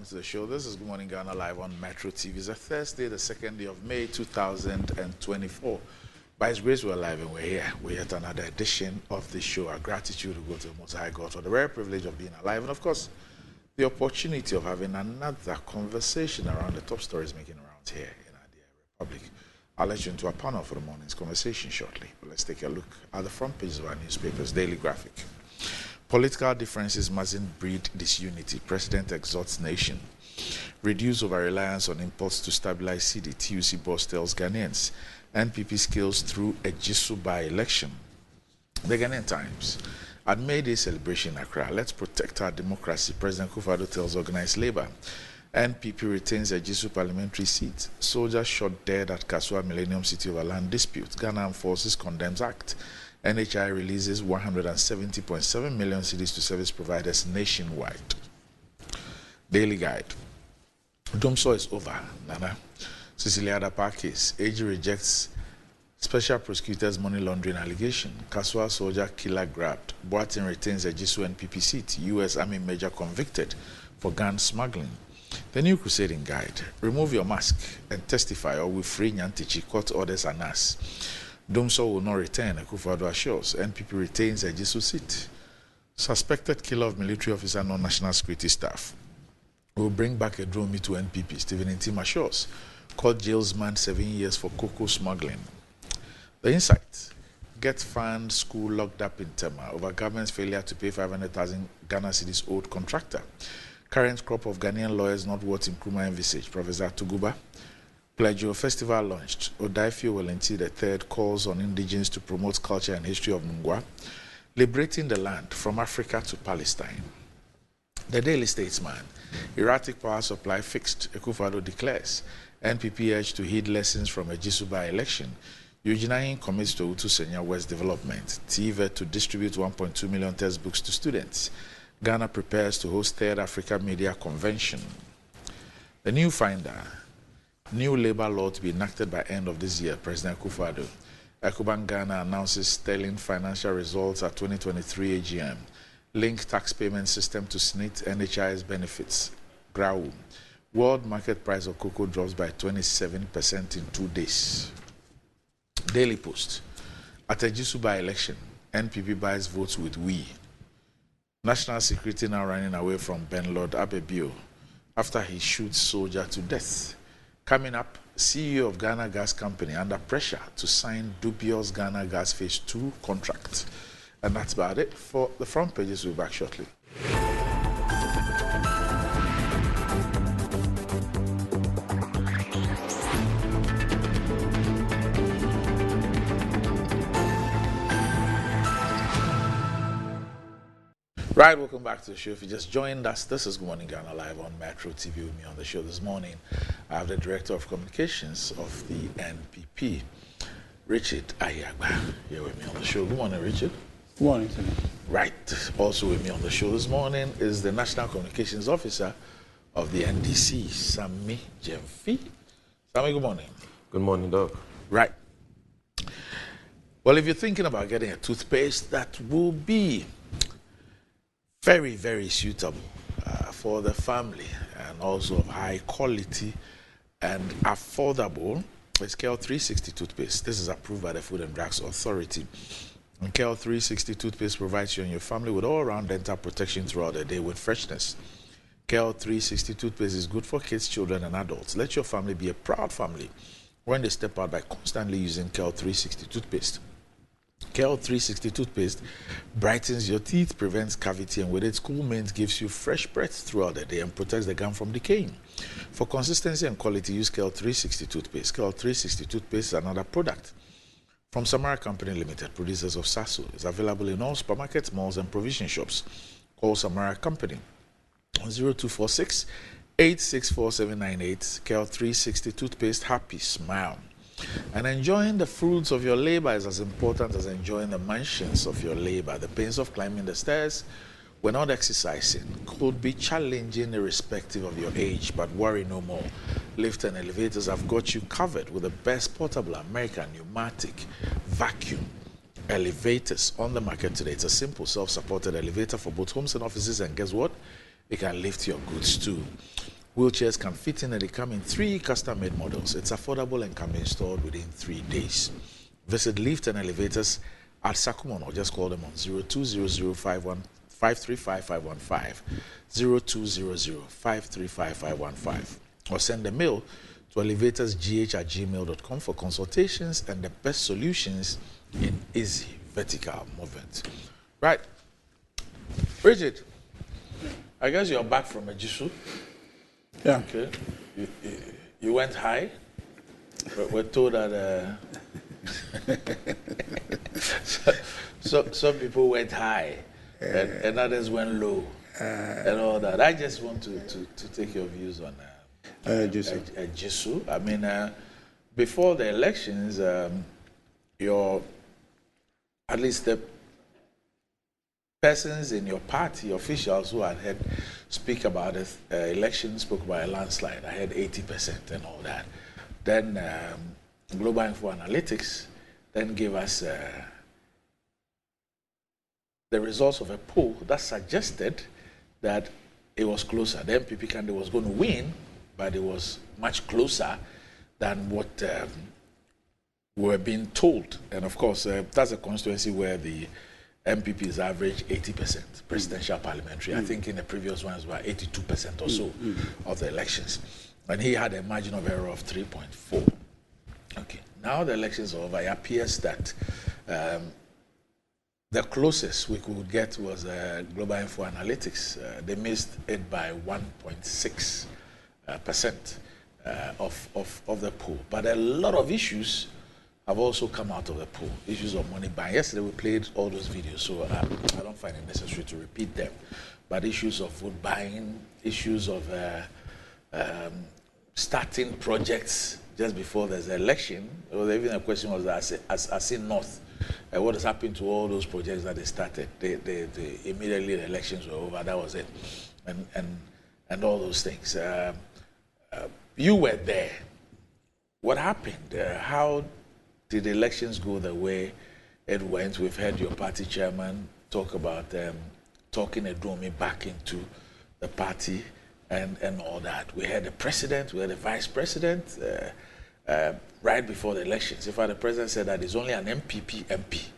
welcome to the show. This is Good Morning Ghana live on Metro TV. It's a Thursday, the 2nd day of May 2024. By His grace, we're live and we're here. We're at another edition of the show. Our gratitude to go to the Most High God for the rare privilege of being alive and, of course, the opportunity of having another conversation around the top stories making around here in our dear Republic. I'll let you into a panel for the morning's conversation shortly. But let's take a look at the front pages of our newspapers. Daily Graphic. Political differences mustn't breed disunity. President exhorts nation. Reduce over-reliance on imports to stabilize cedi. TUC boss tells Ghanaians. NPP scales through a Jisu by-election. The Ghanaian Times. At May Day celebration in Accra, let's protect our democracy. President Kufuor tells organized labor. NPP retains a Jisu parliamentary seat. Soldiers shot dead at Kasua Millennium City over land dispute. Ghana Armed Forces condemns act. NHI releases 170.7 million cedis to service providers nationwide. Daily Guide. Domso is over. Nana. Cecilia Adapa case. AG rejects special prosecutor's money laundering allegation. Kasua soldier killer grabbed. Boatin retains a Jisu NPP seat. U.S. Army major convicted for gun smuggling. The New Crusading Guide. Remove your mask and testify or we free Nyantichi. Court orders are nas. Domso will not return, Akufo-Addo assures. NPP retains a Jisu seat. Suspected killer of military officer and non-national security staff will bring back a drone to NPP. Stephen Intim assures. Court jails man 7 years for cocoa smuggling. The Insight. Get fund school locked up in Tema over government's failure to pay 500,000 Ghana cedis owed contractor. Current crop of Ghanaian lawyers not what Nkrumah envisaged. Professor Tuguba. Pleasure Festival launched. Odaifio Walenti III calls on indigenes to promote culture and history of Mungwa, liberating the land from Africa to Palestine. The Daily Statesman. Erratic power supply fixed. Akufo-Addo declares. NPP urged to heed lessons from a Jisu by-election. Eugene commits to Utu Senya West Development. TVET to distribute 1.2 million textbooks to students. Ghana prepares to host Third Africa Media Convention. The New Finder. New labor law to be enacted by end of this year. President Akufo-Addo. Ecobank Ghana announces sterling financial results at 2023 AGM. Link tax payment system to SNIT NHIS benefits. Grau. World market price of cocoa drops by 27% in 2 days. Daily Post. At a Jisu by-election, NPP buys votes with we. National security now running away from Ben Lord ABBEY after he shoots soldier to death. Coming up, CEO of Ghana Gas Company under pressure to sign dubious Ghana Gas Phase 2 contract. And that's about it for the front pages. We'll be back shortly. Right, welcome back to the show. If you just joined us, this is Good Morning Ghana live on Metro TV. With me on the show this morning, I have the Director of Communications of the NPP, Richard Ayagba, here with me on the show. Good morning, Richard. Good morning, sir. Right, also with me on the show this morning is the National Communications Officer of the NDC, Sammy Jemfi. Sammy, good morning. Good morning, Doc. Right. Well, if you're thinking about getting a toothpaste that will be very, very suitable for the family and also of high quality and affordable, it's KL 360 toothpaste. This is approved by the Food and Drugs Authority. And KL 360 toothpaste provides you and your family with all-round dental protection throughout the day with freshness. KL 360 toothpaste is good for kids, children, and adults. Let your family be a proud family when they step out by constantly using KL 360 toothpaste. KL 360 toothpaste brightens your teeth, prevents cavity, and with its cool mint gives you fresh breath throughout the day and protects the gum from decaying. For consistency and quality, use KL 360 toothpaste. KL 360 toothpaste is another product from Samara Company Limited, producers of Sasso. It's available in all supermarkets, malls, and provision shops. Call Samara Company on 0246 864798. KL 360 toothpaste. Happy smile. And enjoying the fruits of your labor is as important as enjoying the mansions of your labor. The pains of climbing the stairs when not exercising could be challenging irrespective of your age, but worry no more. Lift and elevators have got you covered with the best portable American pneumatic vacuum elevators on the market today. It's a simple self-supported elevator for both homes and offices, and guess what? It can lift your goods too. Wheelchairs can fit in and they come in 3 custom-made models. It's affordable and can be installed within 3 days. Visit Lift and Elevators at Sakumon or just call them on 0200-535-515, 0200-535-515, or send a mail to elevatorsgh@gmail.com for consultations and the best solutions in easy vertical movement. Right. Bridget, I guess you're back from a Jisu. Yeah. Okay. You went high. We're told that some people went high and others went low and all that. I just want to take your views on Jisu. I mean, before the elections, at least the persons in your party, officials who had heard speak about the election, spoke about a landslide. I had 80% and all that. Then Global Info Analytics then gave us the results of a poll that suggested that it was closer. The MPP candidate was going to win, but it was much closer than what we were being told. And of course, that's a constituency where the MPP is average 80% presidential parliamentary. I think in the previous ones were 82% or so of the elections. And he had a margin of error of 3.4. Okay, now the elections are over. It appears that the closest we could get was Global Info Analytics. They missed it by 1.6% of the poll. But a lot of issues have also come out of the poll. Issues of money buying. Yesterday we played all those videos, so I don't find it necessary to repeat them. But issues of vote buying, issues of starting projects just before there's an election. Even a question was that as in North, what has happened to all those projects that they started? They immediately the elections were over. That was it, and all those things. You were there. What happened? How did the elections go the way it went? We've heard your party chairman talk about talking Edromi back into the party and all that. We had the president, we had the vice president right before the elections. In fact, the president said that it's only an MPP MP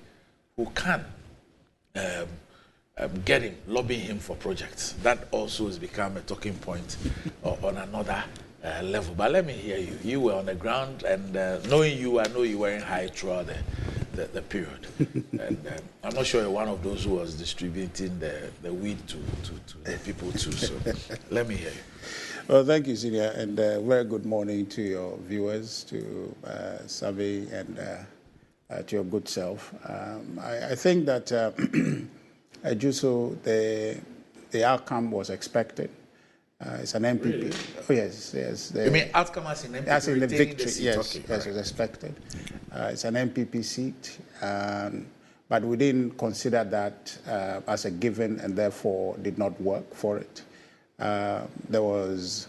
who can get him, lobby him for projects. That also has become a talking point on another level. But let me hear you. You were on the ground, and knowing you, I know you were in high throughout the period. And I'm not sure you're one of those who was distributing the weed to the people too. So let me hear you. Well, thank you, Senior, and very good morning to your viewers, to Savi, and to your good self. I think that Juso, the outcome was expected. It's an MPP. Really? Oh, yes. You mean outcome as in MPP? As in the victory, yes. Okay, yes, it was expected. It's an MPP seat, but we didn't consider that as a given and therefore did not work for it. There was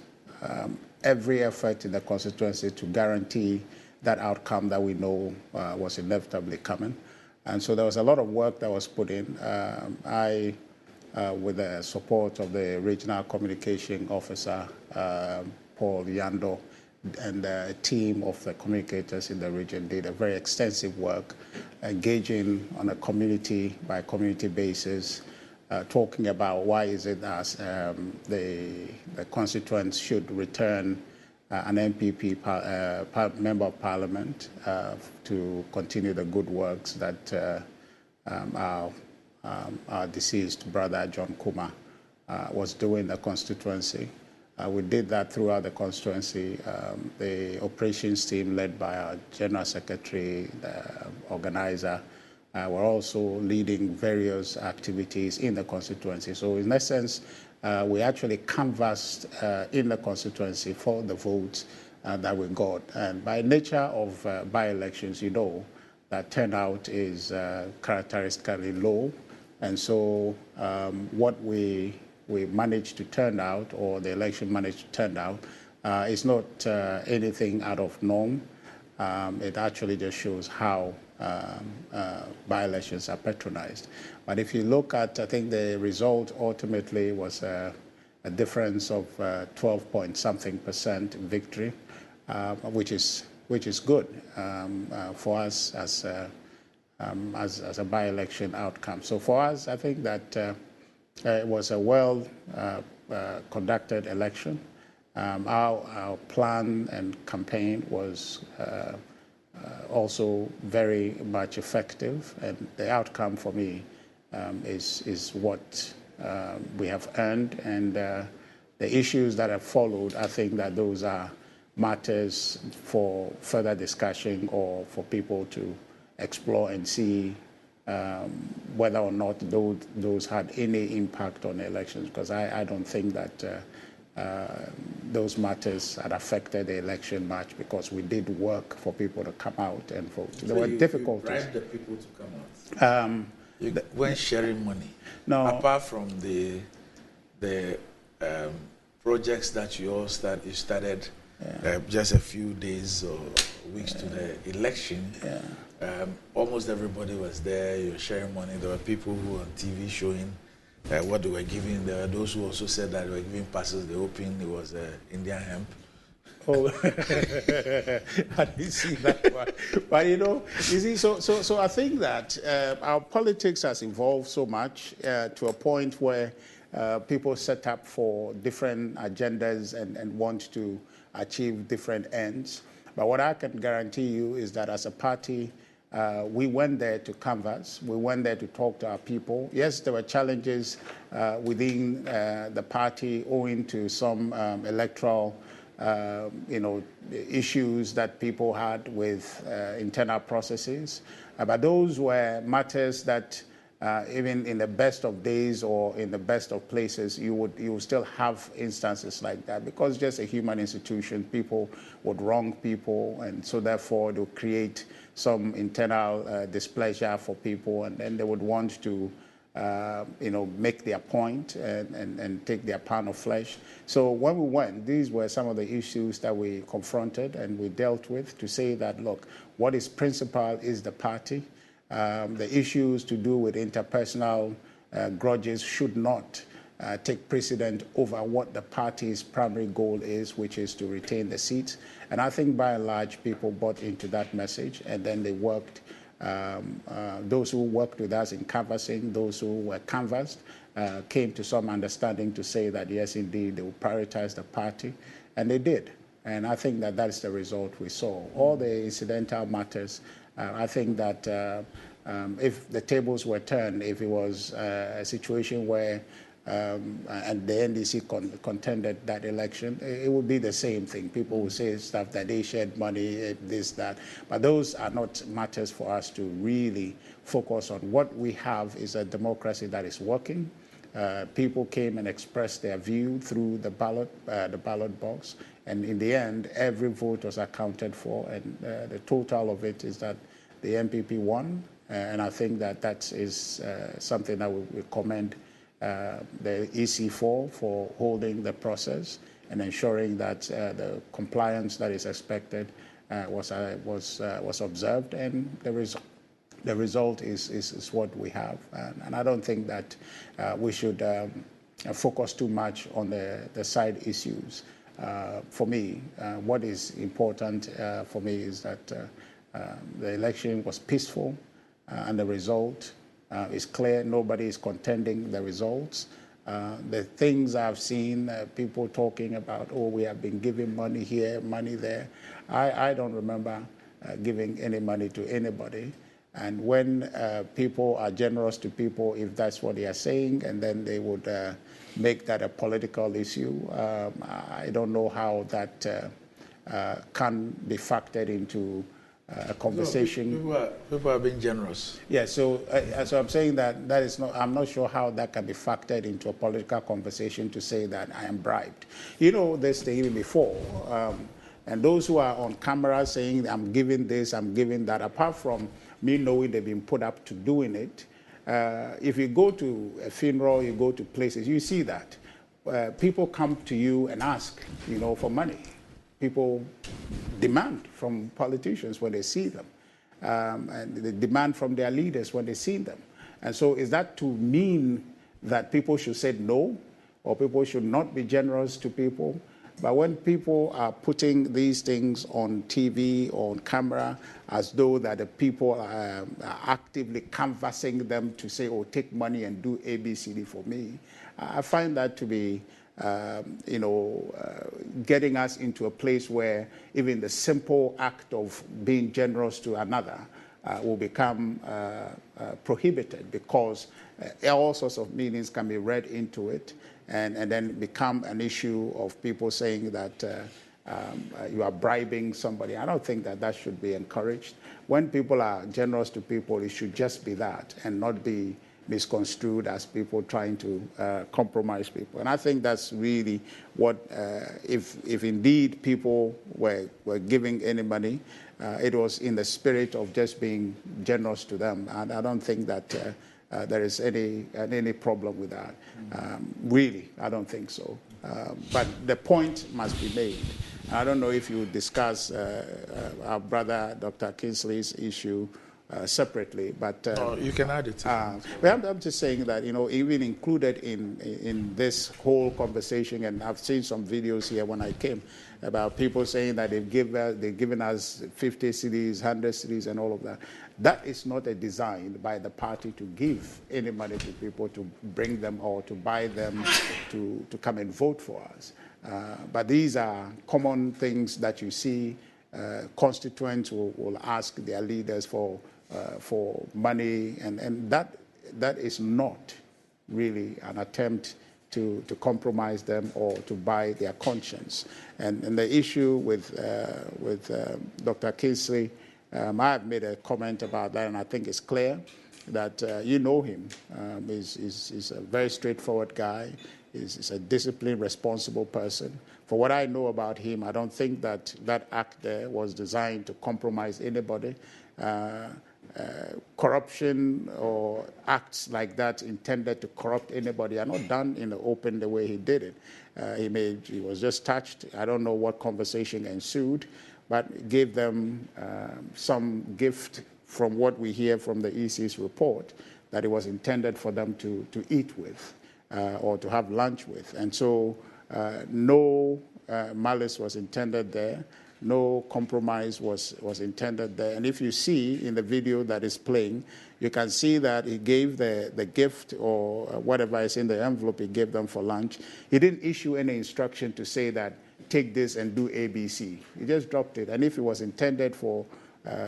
every effort in the constituency to guarantee that outcome that we know was inevitably coming. And so there was a lot of work that was put in. With the support of the regional communication officer, Paul Yando, and a team of the communicators in the region did a very extensive work, engaging on a community-by-community basis, talking about why is it that the constituents should return an MPP member of parliament to continue the good works that our deceased brother John Kuma was doing in the constituency. We did that throughout the constituency. The operations team led by our General Secretary, the organizer, were also leading various activities in the constituency. So in essence, we actually canvassed in the constituency for the votes that we got. And by nature of by-elections, you know that turnout is characteristically low. And so what we managed to turn out, or the election managed to turn out, is not anything out of norm. It actually just shows how by-elections are patronized. But if you look at, I think the result ultimately was a a difference of 12 point something percent victory, which is good for us as a by-election outcome. So for us, I think that it was a well conducted election. Our plan and campaign was also very much effective, and the outcome for me is what we have earned, and the issues that have followed, I think that those are matters for further discussion or for people to explore and see whether or not those had any impact on the elections, because I don't think that those matters had affected the election much, because we did work for people to come out and vote. There were difficulties. You bribed the people to come out. You weren't sharing money. No. Apart from the projects that you started just a few days or weeks to the election. Almost everybody was there. You were sharing money. There were people who were on TV showing what they were giving. There were those who also said that they were giving passes. They hoping it was Indian hemp. Oh, I didn't see that one. But you see, so I think that our politics has evolved so much to a point where people set up for different agendas and want to achieve different ends. But what I can guarantee you is that as a party, we went there to canvass. We went there to talk to our people. Yes, there were challenges within the party owing to some electoral issues that people had with internal processes. But those were matters that even in the best of days or in the best of places, you would still have instances like that, because just a human institution, people would wrong people, and so therefore they'll create some internal displeasure for people, and then they would want to make their point and take their pound of flesh. So when we went, these were some of the issues that we confronted and we dealt with, to say that, look, what is principal is the party. The issues to do with interpersonal grudges should not take precedent over what the party's primary goal is, which is to retain the seats. And I think by and large, people bought into that message, and then they worked. Those who worked with us in canvassing, those who were canvassed, came to some understanding to say that, yes, indeed, they will prioritize the party, and they did. And I think that that's the result we saw. All the incidental matters, I think that if the tables were turned, if it was a situation where and the NDC contended that election, it would be the same thing. People would say stuff that they shared money, this, that. But those are not matters for us to really focus on. What we have is a democracy that is working. People came and expressed their view through the ballot box. And in the end, every vote was accounted for. And the total of it is that the MPP won. And I think that is something that we commend the EC for holding the process and ensuring that the compliance that is expected was observed, and the result is what we have. And I don't think that we should focus too much on the side issues. For me, what is important for me is that the election was peaceful, and the result is clear. Nobody is contending the results. The things I've seen, people talking about, oh, we have been giving money here, money there. I don't remember giving any money to anybody. And when people are generous to people, if that's what they are saying, and then they would make that a political issue, I don't know how that can be factored into a conversation. No, people are being generous. Yeah, so I'm saying that is not. I'm not sure how that can be factored into a political conversation to say that I am bribed. You know this thing even before, and those who are on camera saying I'm giving this, I'm giving that. Apart from me knowing they've been put up to doing it, if you go to a funeral, you go to places, you see that people come to you and ask, for money. People demand from politicians when they see them, and they demand from their leaders when they see them. And so is that to mean that people should say no? or people should not be generous to people. But when people are putting these things on TV or on camera as though that the people are actively canvassing them to say, oh, take money and do ABCD for me, I find that to be, getting us into a place where even the simple act of being generous to another will become prohibited, because all sorts of meanings can be read into it, and then become an issue of people saying that you are bribing somebody. I don't think that that should be encouraged. When people are generous to people, it should just be that and not be misconstrued as people trying to compromise people. And I think that's really what, if indeed people were giving any money, it was in the spirit of just being generous to them. And I don't think that there is any problem with that. Really, I don't think so. But the point must be made. I don't know if you discuss our brother Dr. Kingsley's issue separately, but no, you can add it. But I'm just saying that, even included in this whole conversation, and I've seen some videos here when I came about people saying that they've given us 50 cedis, 100 cedis, and all of that. That is not a design by the party to give any money to people to bring them or to buy them to come and vote for us. But these are common things that you see. Constituents will ask their leaders for money, and that is not really an attempt to compromise them or to buy their conscience. And the issue with Dr. Kingsley, I have made a comment about that, and I think it's clear that you know him. He's a very straightforward guy. He's a disciplined, responsible person. For what I know about him, I don't think that act there was designed to compromise anybody. Corruption or acts like that intended to corrupt anybody are not done in the open the way he did it. He was just touched. I don't know what conversation ensued, but gave them some gift from what we hear from the EC's report, that it was intended for them to eat with or to have lunch with. And so no malice was intended there. No compromise was intended there. And if you see in the video that is playing, you can see that he gave the gift or whatever is in the envelope he gave them for lunch. He didn't issue any instruction to say that, take this and do ABC. He just dropped it. And if it was intended for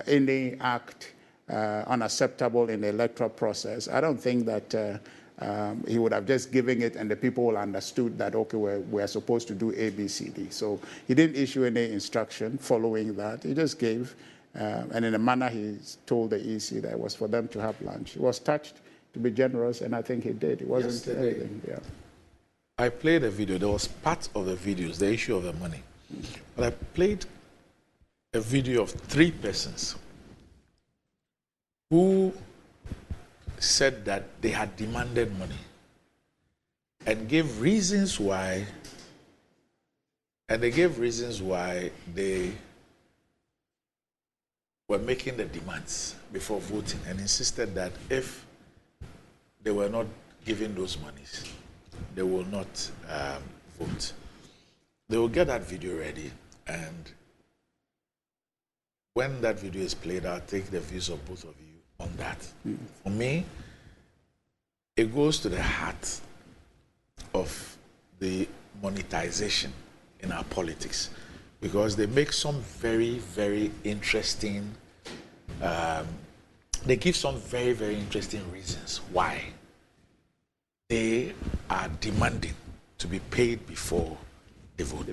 any act unacceptable in the electoral process, I don't think that he would have just given it and the people will understood that, okay, we're supposed to do ABCD. So he didn't issue any instruction following that. He just gave, and in a manner he told the EC that it was for them to have lunch. He was touched to be generous, and I think he did. It wasn't anything. Yeah. I played a video. There was part of the videos, the issue of the money. But I played a video of 3 persons who said that they had demanded money and gave reasons why, they were making the demands before voting, and insisted that if they were not given those monies, they will not vote. They will get that video ready, and when that video is played, I'll take the views of both of you on that. For me, it goes to the heart of the monetization in our politics, because they make some very, very interesting, they give some very, very interesting reasons why they are demanding to be paid before they vote.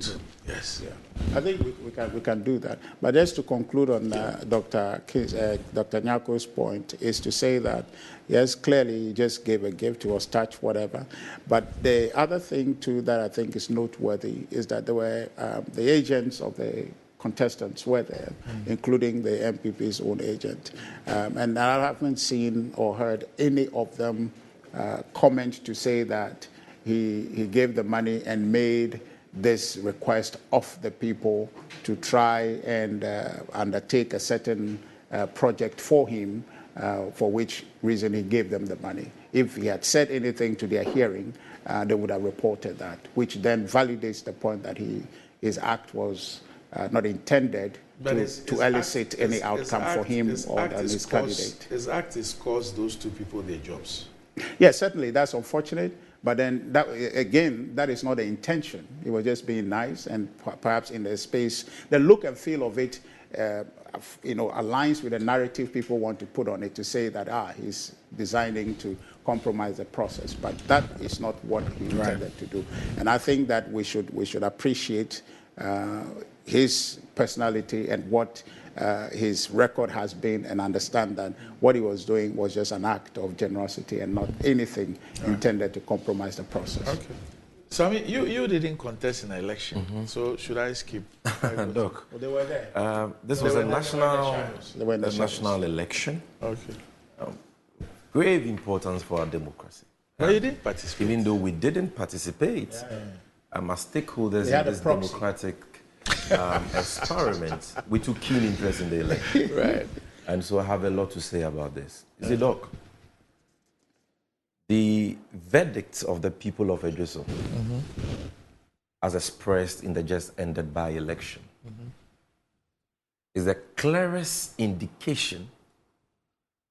Yes. Yeah. I think we can do that. But just to conclude on Dr. Nyako's point, is to say that, yes, clearly he just gave a gift, he was touched, whatever. But the other thing, too, that I think is noteworthy is that there were the agents of the contestants were there, including the MPP's own agent. And I haven't seen or heard any of them comment to say that he gave the money and made this request of the people to try and undertake a certain project for him, for which reason he gave them the money. if he had said anything to their hearing, they would have reported that, which then validates the point that his act was not intended to elicit any outcome for him or his candidate. His act has caused those two people their jobs. Yes, certainly, that's unfortunate. But then, that, again, that is not the intention. It was just being nice, and perhaps in the space, the look and feel of it, aligns with the narrative people want to put on it to say that, he's designing to compromise the process. But that is not what he intended to do. And I think that we should appreciate his personality and what his record has been, and understand that what he was doing was just an act of generosity and not anything intended to compromise the process. Okay. So, I mean, you didn't contest in an election, so should I skip? Look, they were there. This was a national election. Okay. Grave importance for our democracy. But you didn't participate. Even though we didn't participate, as stakeholders in this democratic experiment, we took keen interest in the election. Right. And so I have a lot to say about this. You see, Doc, the verdict of the people of Edgeso, as expressed in the just ended by-election, is the clearest indication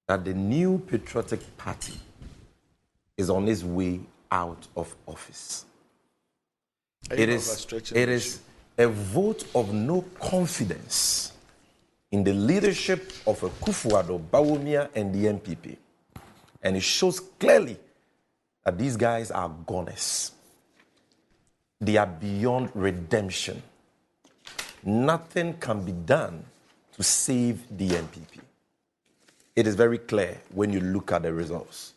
that the new patriotic party is on its way out of office. It is a vote of no confidence in the leadership of Akufo-Addo, Bawumia, and the NPP. And it shows clearly that these guys are goners. They are beyond redemption. Nothing can be done to save the NPP. It is very clear when you look at the results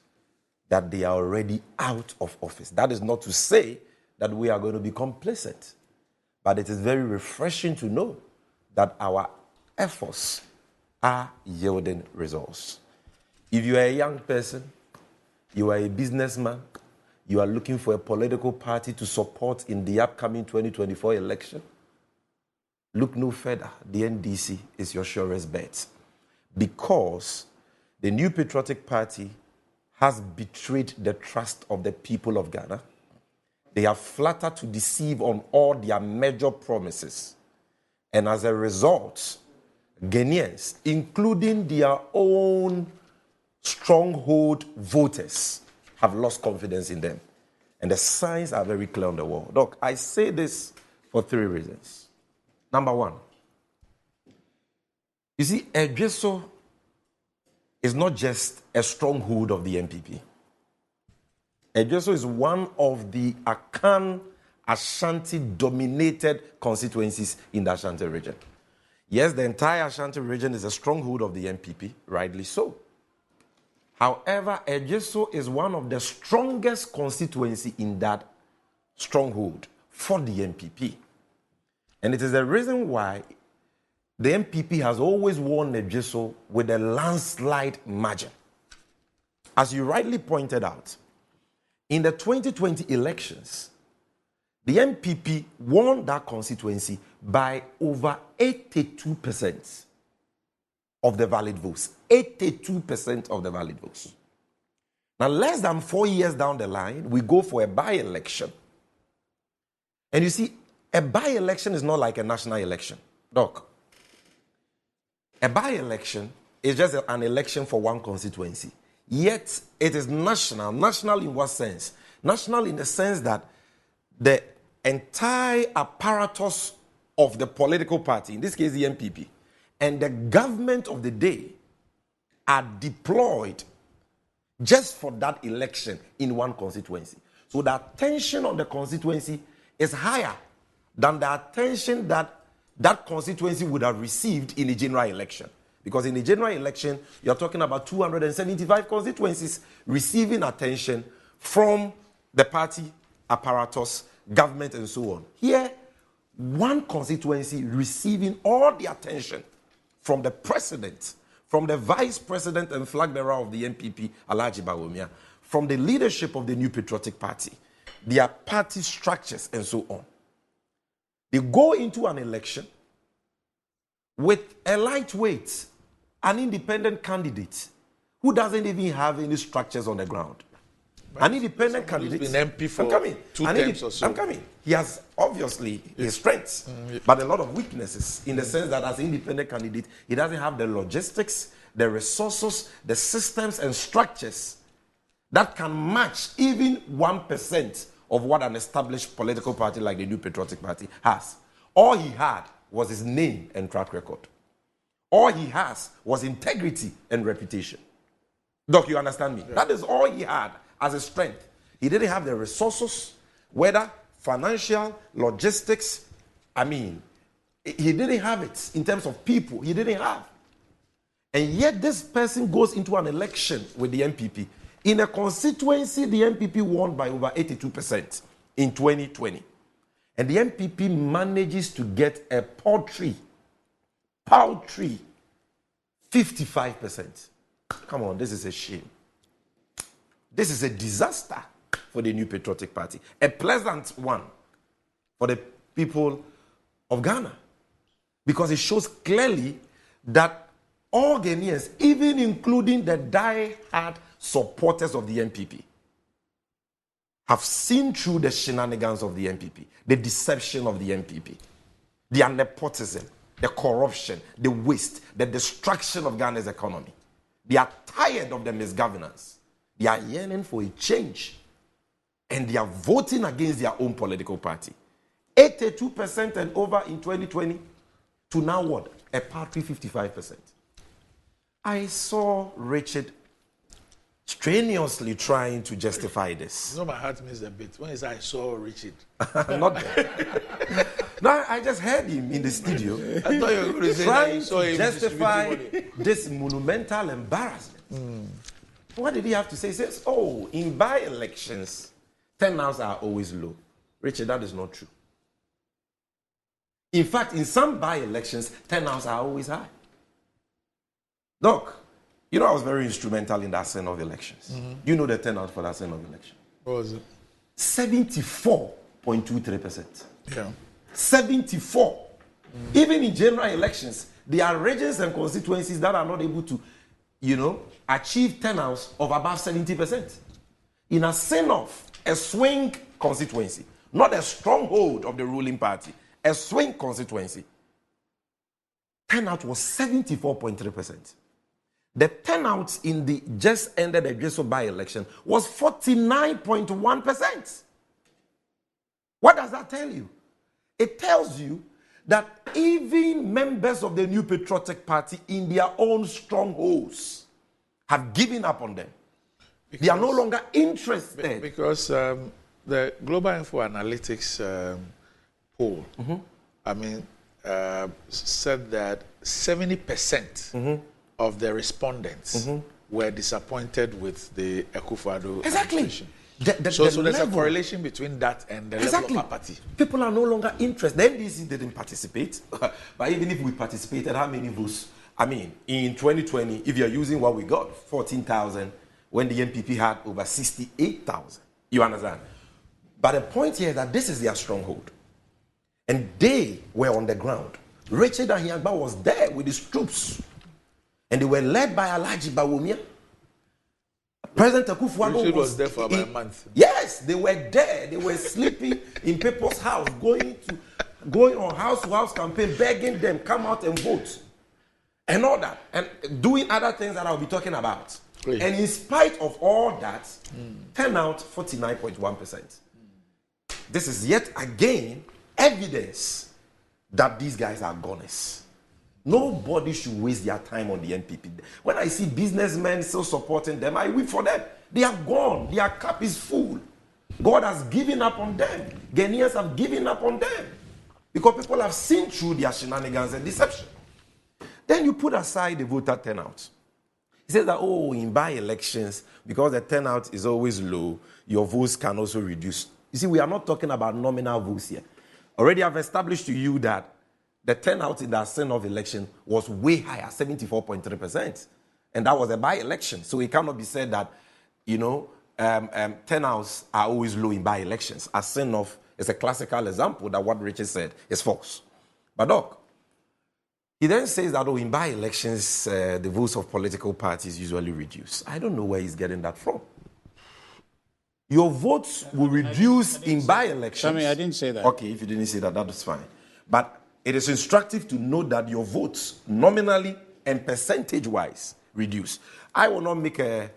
that they are already out of office. That is not to say that we are going to be complacent, but it is very refreshing to know that our efforts are yielding results. If you are a young person, you are a businessman, you are looking for a political party to support in the upcoming 2024 election, look no further. The NDC is your surest bet, because the new patriotic party has betrayed the trust of the people of Ghana. They have flattered to deceive on all their major promises. And as a result, Ghanaians, including their own stronghold voters, have lost confidence in them. And the signs are very clear on the wall. Look, I say this for 3 reasons. Number 1, you see, Edgeso is not just a stronghold of the NPP. Edgeso is one of the Akan Ashanti-dominated constituencies in the Ashanti region. Yes, the entire Ashanti region is a stronghold of the NPP, rightly so. However, Edgeso is one of the strongest constituency in that stronghold for the NPP. And it is the reason why the NPP has always won Edgeso with a landslide margin. As you rightly pointed out, in the 2020 elections, the NPP won that constituency by over 82% of the valid votes. 82% of the valid votes. Now, less than 4 years down the line, we go for a by-election. And you see, a by-election is not like a national election. Doc, a by-election is just an election for one constituency. Yet, it is national. National in what sense? National in the sense that the entire apparatus of the political party, in this case the NPP, and the government of the day are deployed just for that election in one constituency. So the attention on the constituency is higher than the attention that that constituency would have received in a general election. Because in a general election, you're talking about 275 constituencies receiving attention from the party apparatus, government, and so on. Here, one constituency receiving all the attention from the president, from the vice president and flag bearer of the NPP, Alhaji Bawumia, from the leadership of the New Patriotic Party, their party structures, and so on. They go into an election with a lightweight, an independent candidate who doesn't even have any structures on the ground. An independent candidate. Who's been MP for I'm coming. two terms or so. I'm coming. He has obviously his strengths, but a lot of weaknesses in the sense that as an independent candidate, he doesn't have the logistics, the resources, the systems and structures that can match even 1% of what an established political party like the New Patriotic Party has. All he had was his name and track record. All he has was integrity and reputation. Doc, you understand me? Yeah. That is all he had as a strength. He didn't have the resources, whether financial, logistics. He didn't have it in terms of people. He didn't have. And yet this person goes into an election with the MPP. In a constituency, the MPP won by over 82% in 2020. And the MPP manages to get a paltry 55%. Come on, this is a shame. This is a disaster for the New Patriotic Party. A pleasant one for the people of Ghana. Because it shows clearly that all Ghanaians, even including the die-hard supporters of the MPP, have seen through the shenanigans of the MPP, the deception of the MPP, their nepotism, the corruption, the waste, the destruction of Ghana's economy. They are tired of the misgovernance. They are yearning for a change. And they are voting against their own political party. 82% and over in 2020 to now what? A paltry 55%. I saw Richard strenuously trying to justify this. You know, my heart missed a bit. When he said, I saw Richard. Not there. No, I just heard him in the studio. I thought you were going to say trying that to justify this monumental embarrassment. What did he have to say? He says, in by-elections, turnouts are always low. Richard, that is not true. In fact, in some by-elections, turnouts are always high. Doc, you know I was very instrumental in that set of elections. You know the turnout for that set of election. What was it? 74.23%. Yeah. 74. Even in general elections, there are regions and constituencies that are not able to, achieve turnouts of above 70%. In a sense, a swing constituency, not a stronghold of the ruling party, a swing constituency, turnout was 74.3%. The turnout in the just ended Edgeso by-election was 49.1%. What does that tell you? It tells you that even members of the New Patriotic Party in their own strongholds have given up on them. They are no longer interested. Because the Global Info Analytics poll, said that 70% of the respondents were disappointed with the Akufo-Addo administration. So there's a correlation between that and the level of apathy. People are no longer interested. The NDC didn't participate. But even if we participated, how many votes? In 2020, if you're using what we got, 14,000, when the NPP had over 68,000. You understand? But the point here is that this is their stronghold. And they were on the ground. Richard Ahiagba was there with his troops. And they were led by Alhaji Bawumia. President Akufo-Addo was there for about a month. Yes, they were there. They were sleeping in people's house, going on house-to-house campaign, begging them, come out and vote. And all that. And doing other things that I'll be talking about. Great. And in spite of all that, turnout 49.1%. This is yet again evidence that these guys are goners. Nobody should waste their time on the NPP. When I see businessmen still supporting them, I weep for them. They are gone. Their cup is full. God has given up on them. Ghanaians have given up on them. Because people have seen through their shenanigans and deception. Then you put aside the voter turnout. He says that, in by-elections, because the turnout is always low, your votes can also reduce. You see, we are not talking about nominal votes here. Already I've established to you that the turnout in the Senate of election was way higher, 74.3%. And that was a by-election. So it cannot be said that, turnouts are always low in by-elections. A Senate is a classical example that what Richard said is false. But Doc, he then says that, in by-elections, the votes of political parties usually reduce. I don't know where he's getting that from. your votes will reduce in by-elections. Sammy, I didn't say that. Okay, if you didn't say that, that is fine. But it is instructive to note that your votes, nominally and percentage-wise, reduce. I will not make a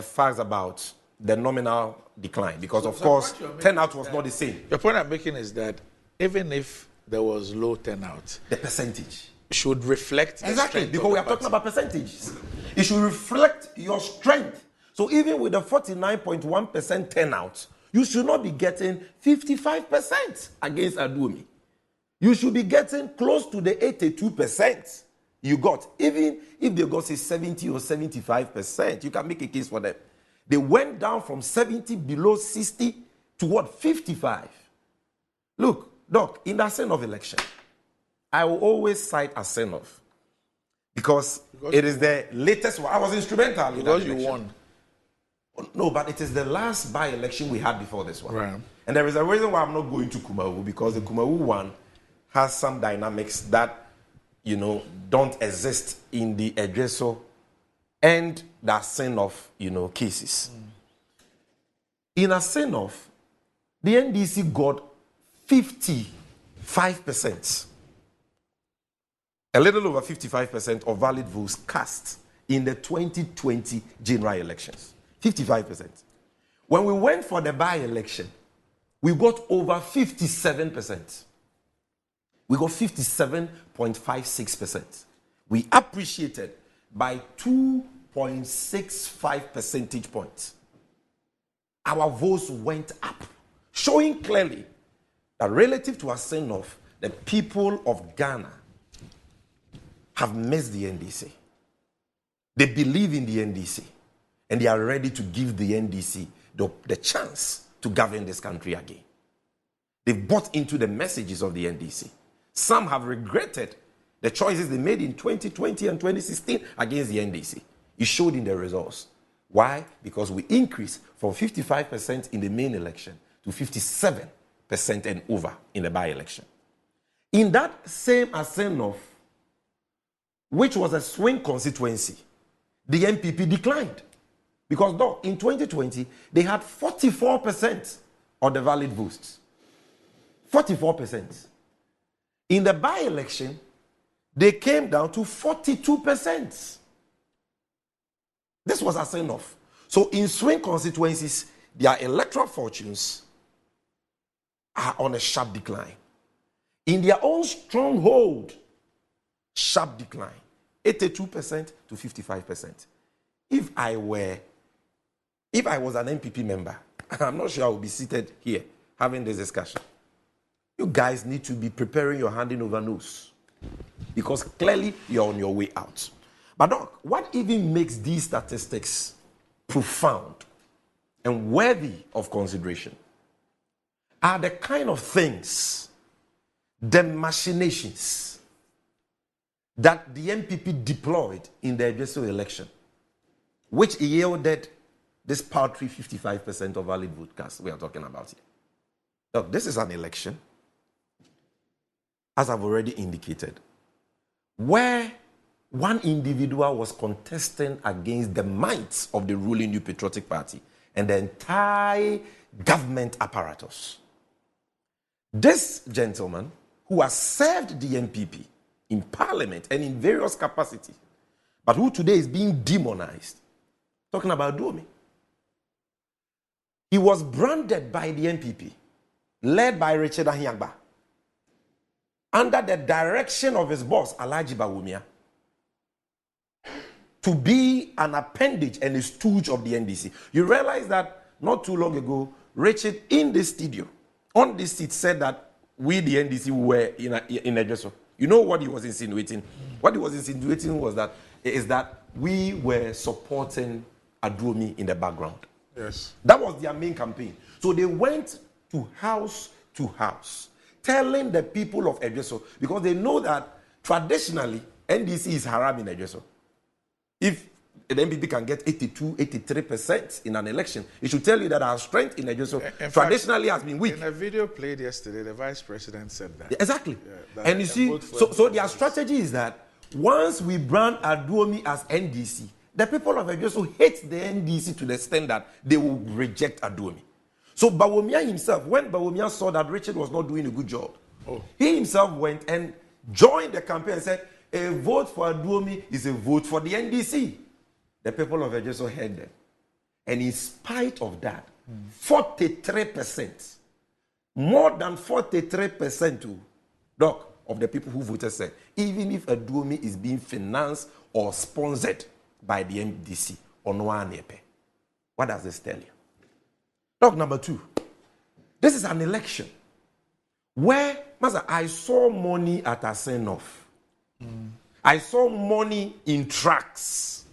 fuss about the nominal decline because, of course, turnout was not the same. The point I'm making is that even if there was low turnout, the percentage should reflect the exactly, because we are talking about percentages. It should reflect your strength. So even with the 49.1% turnout, you should not be getting 55% against Aduomi. You should be getting close to the 82% you got. Even if they got say 70 or 75%, you can make a case for them. They went down from 70 below 60 to what? 55. Look, Doc, in the Senate election, I will always cite Asenov because it is the latest one. I was instrumental in that election. Because you won. No, but it is the last by-election we had before this one. Right. And there is a reason why I'm not going to Kumawu, because the Kumawu one has some dynamics that, don't exist in the Edreso and the Asenov, cases. In Asenov, the NDC got 55%. A little over 55% of valid votes cast in the 2020 general elections. 55%. When we went for the by-election, we got over 57%. We got 57.56%. We appreciated by 2.65 percentage points. Our votes went up, showing clearly that relative to Asenov, the people of Ghana have missed the NDC. They believe in the NDC. And they are ready to give the NDC the chance to govern this country again. They've bought into the messages of the NDC. Some have regretted the choices they made in 2020 and 2016 against the NDC. It showed in the results. Why? Because we increased from 55% in the main election to 57% and over in the by-election. In that same Asenov, which was a swing constituency, the MPP declined. Because in 2020, they had 44% of the valid votes. 44%. In the by-election, they came down to 42%. This was Asenov. So in swing constituencies, their electoral fortunes are on a sharp decline. In their own stronghold, sharp decline. 82% to 55%. If I was an MPP member, I'm not sure I would be seated here having this discussion. You guys need to be preparing your handing over notes because clearly you're on your way out. But Doc, what even makes these statistics profound and worthy of consideration are the kind of things, the machinations that the MPP deployed in the Edreso election, which yielded this paltry 55% of valid vote cast we are talking about here. Look, this is an election, as I've already indicated, where one individual was contesting against the might of the ruling New Patriotic Party and the entire government apparatus. This gentleman, who has served the MPP in parliament and in various capacities, but who today is being demonized, talking about Duomi. He was branded by the MPP, led by Richard Ahiagba, under the direction of his boss, Alhaji Bawumia, to be an appendage and a stooge of the NDC. You realize that not too long ago, Richard in this studio, on this seat, said that we, the NDC, were in Edreso. You know what he was insinuating? What he was insinuating was that we were supporting Aduomi in the background. Yes. That was their main campaign. So they went to house, telling the people of Edreso, because they know that traditionally NDC is haram in Edreso. If the MPP can get 82, 83% in an election, it should tell you that our strength in Edreso traditionally has been weak. In a video played yesterday, the vice president said that. Yeah, exactly. Yeah, and you see, so their strategy is that once we brand Aduomi as NDC, the people of Ejoso hate the NDC to the extent that they will reject Aduomi. So Bawumia himself, when Bawumia saw that Richard was not doing a good job, he himself went and joined the campaign and said, a vote for Aduomi is a vote for the NDC. The people of Ejoso heard them. And in spite of that, 43%, more than 43% of the people who voted said, even if Aduomi is being financed or sponsored by the MDC, what does this tell you? Doc, number 2, this is an election where, Master, I saw money at Asenov. I saw money in trucks.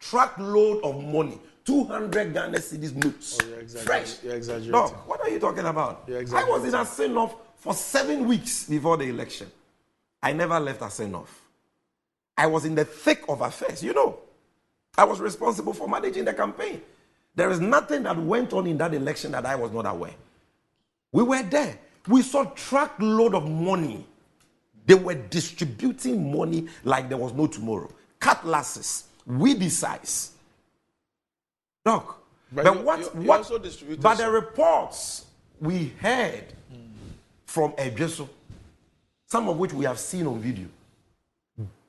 Truckload of money. 200 Ghana cedis notes. Oh, you're fresh. You're exaggerating. Doc, what are you talking about? I was in Asenov for 7 weeks before the election. I never left Asenov. I was in the thick of affairs. You know, I was responsible for managing the campaign. There is nothing that went on in that election that I was not aware. We were there. We saw truckload of money. They were distributing money like there was no tomorrow. Cutlasses, weebicides. Doc, but the reports we heard from Ejoso, some of which we have seen on video,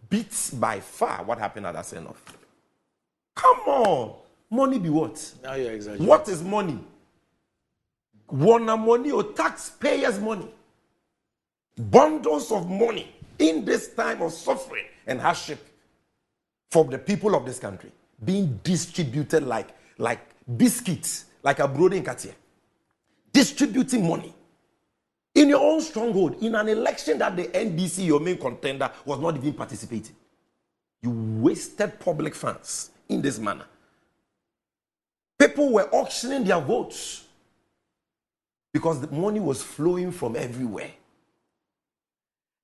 beats by far what happened at Asenov. Come on. Money be what? Now you're exaggerating. What is money? Wana money or taxpayers' money. Bundles of money in this time of suffering and hardship for the people of this country being distributed like biscuits, like a brody in Katia. Distributing money in your own stronghold in an election that the NDC, your main contender, was not even participating. You wasted public funds in this manner. People were auctioning their votes because the money was flowing from everywhere.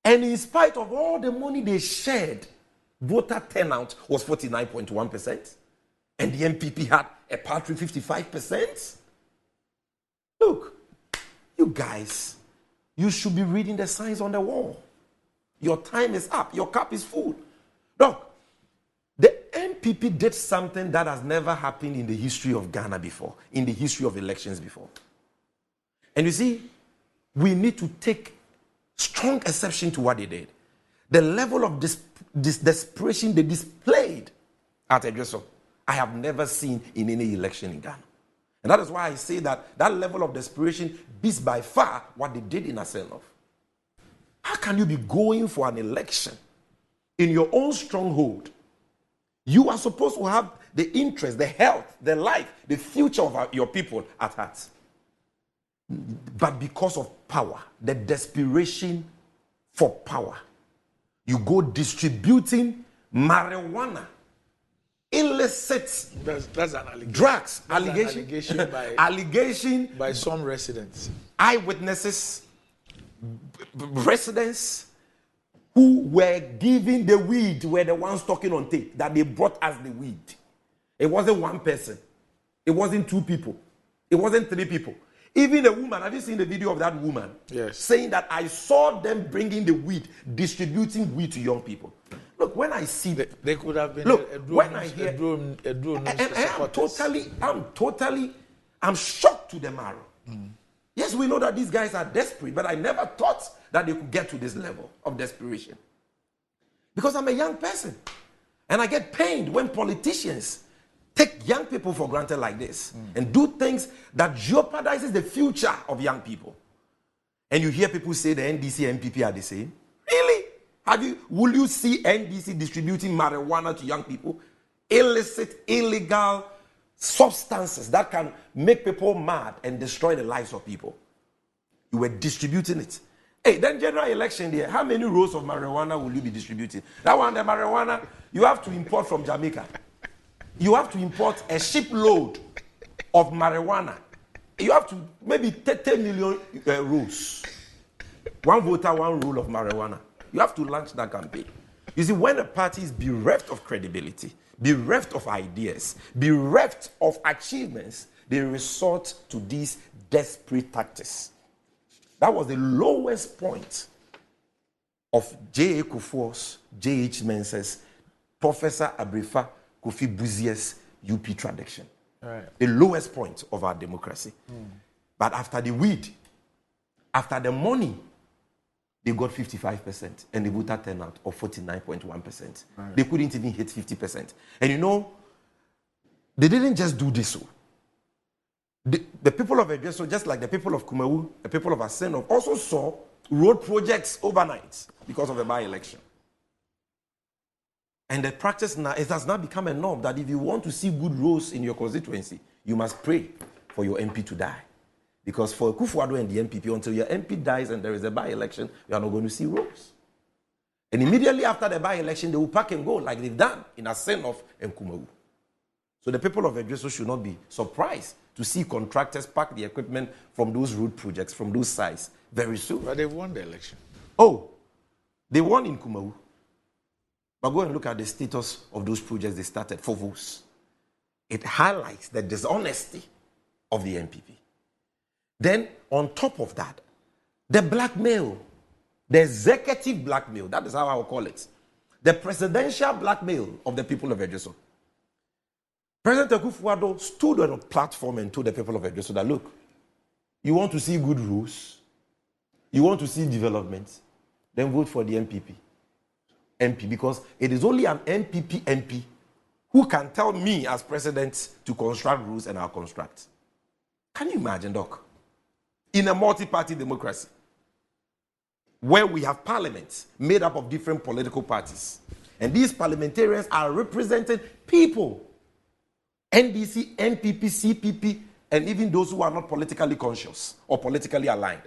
And in spite of all the money they shared, voter turnout was 49.1%. And the MPP had a paltry 55%. Look, you guys, you should be reading the signs on the wall. Your time is up. Your cup is full. Look, the MPP did something that has never happened in the history of Ghana before, in the history of elections before. And you see, we need to take strong exception to what they did. The level of desperation they displayed at Ejoso, I have never seen in any election in Ghana. And that is why I say that that level of desperation beats by far what they did in Asenov. How can you be going for an election in your own stronghold? You are supposed to have the interest, the health, the life, the future of your people at heart. But because of power, the desperation for power, you go distributing marijuana, illicit that's an allegation. Drugs, that's allegation, an allegation allegation by some residents, eyewitnesses, residents who were giving the weed were the ones talking on tape that they brought us the weed. It wasn't one person. It wasn't two people. It wasn't three people. Even a woman, have you seen the video of that woman? Yes. Saying that I saw them bringing the weed, didistributing weed to young people. Look, when I see that, they could have been I'm shocked to the marrow. Yes, we know that these guys are desperate, but I never thought that they could get to this level of desperation. Because I'm a young person. And I get pained when politicians take young people for granted like this and do things that jeopardizes the future of young people. And you hear people say the NDC and MPP are the same. Really? Will you see NDC distributing marijuana to young people? Illicit, illegal substances that can make people mad and destroy the lives of people. You were distributing it. Hey, then general election there, how many rolls of marijuana will you be distributing? That one, the marijuana, you have to import from Jamaica. You have to import a shipload of marijuana. You have to maybe 10 million rolls. One voter, one roll of marijuana. You have to launch that campaign. You see, when a party is bereft of credibility, bereft of ideas, bereft of achievements, they resort to these desperate tactics. That was the lowest point of J.A. Kufuor's, J.H. Mensah's Professor Abrefa Kofi Buzier's UP tradition. Right. The lowest point of our democracy. But after the weed, after the money, they got 55% and the voter turnout of 49.1%. Right. They couldn't even hit 50%. And you know, they didn't just do this. The people of Edgeso, just like the people of Kumawu, the people of Aseno, also saw road projects overnight because of the by-election. And the practice now, it has now become a norm that if you want to see good roads in your constituency, you must pray for your MP to die. Because for Kufuor and the MPP, until your MP dies and there is a by-election, you are not going to see roads. And immediately after the by-election, they will pack and go like they've done in Aseno and Kumawu. So the people of Edgeso should not be surprised to see contractors pack the equipment from those road projects, from those sites, very soon. But they've won the election. Oh, they won in Kumawu. But go and look at the status of those projects they started for votes. It highlights the dishonesty of the MPP. Then, on top of that, the blackmail, the executive blackmail, that is how I will call it, the presidential blackmail of the people of Edgeso. President Kufuor stood on a platform and told the people of Edgeso that, look, you want to see good rules, you want to see development, then vote for the MP, because it is only an MP who can tell me as president to construct rules and I'll construct. Can you imagine, Doc? In a multi-party democracy, where we have parliaments made up of different political parties, and these parliamentarians are representing people, NDC, NPP, CPP, and even those who are not politically conscious or politically aligned.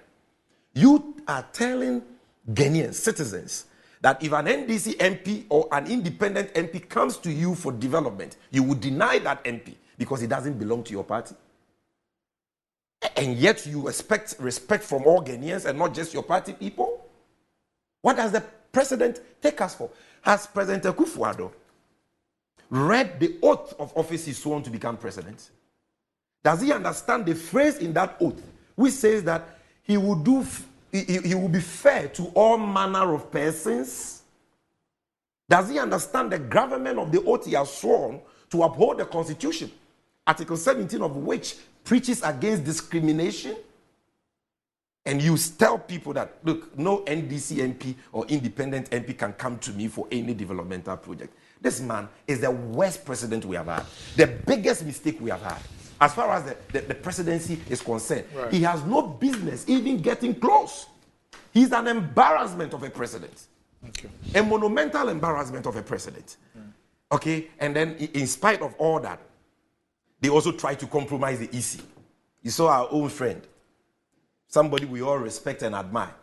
You are telling Ghanaian citizens that if an NDC MP or an independent MP comes to you for development, you would deny that MP because it doesn't belong to your party. And yet you expect respect from all Ghanaians and not just your party people? What does the president take us for? Has President Kufuor read the oath of office he sworn to become president? Does he understand the phrase in that oath which says that he will be fair to all manner of persons? Does he understand the gravamen of the oath he has sworn to uphold the Constitution, Article 17 of which preaches against discrimination? And you tell people that, look, no NDC MP or independent MP can come to me for any developmental project. This man is the worst president we have had, the biggest mistake we have had. As far as the presidency is concerned, right. He has no business even getting close. He's an embarrassment of a president. Okay. A monumental embarrassment of a president. Okay? And then, in spite of all that, they also try to compromise the EC. You saw our own friend, somebody we all respect and admire,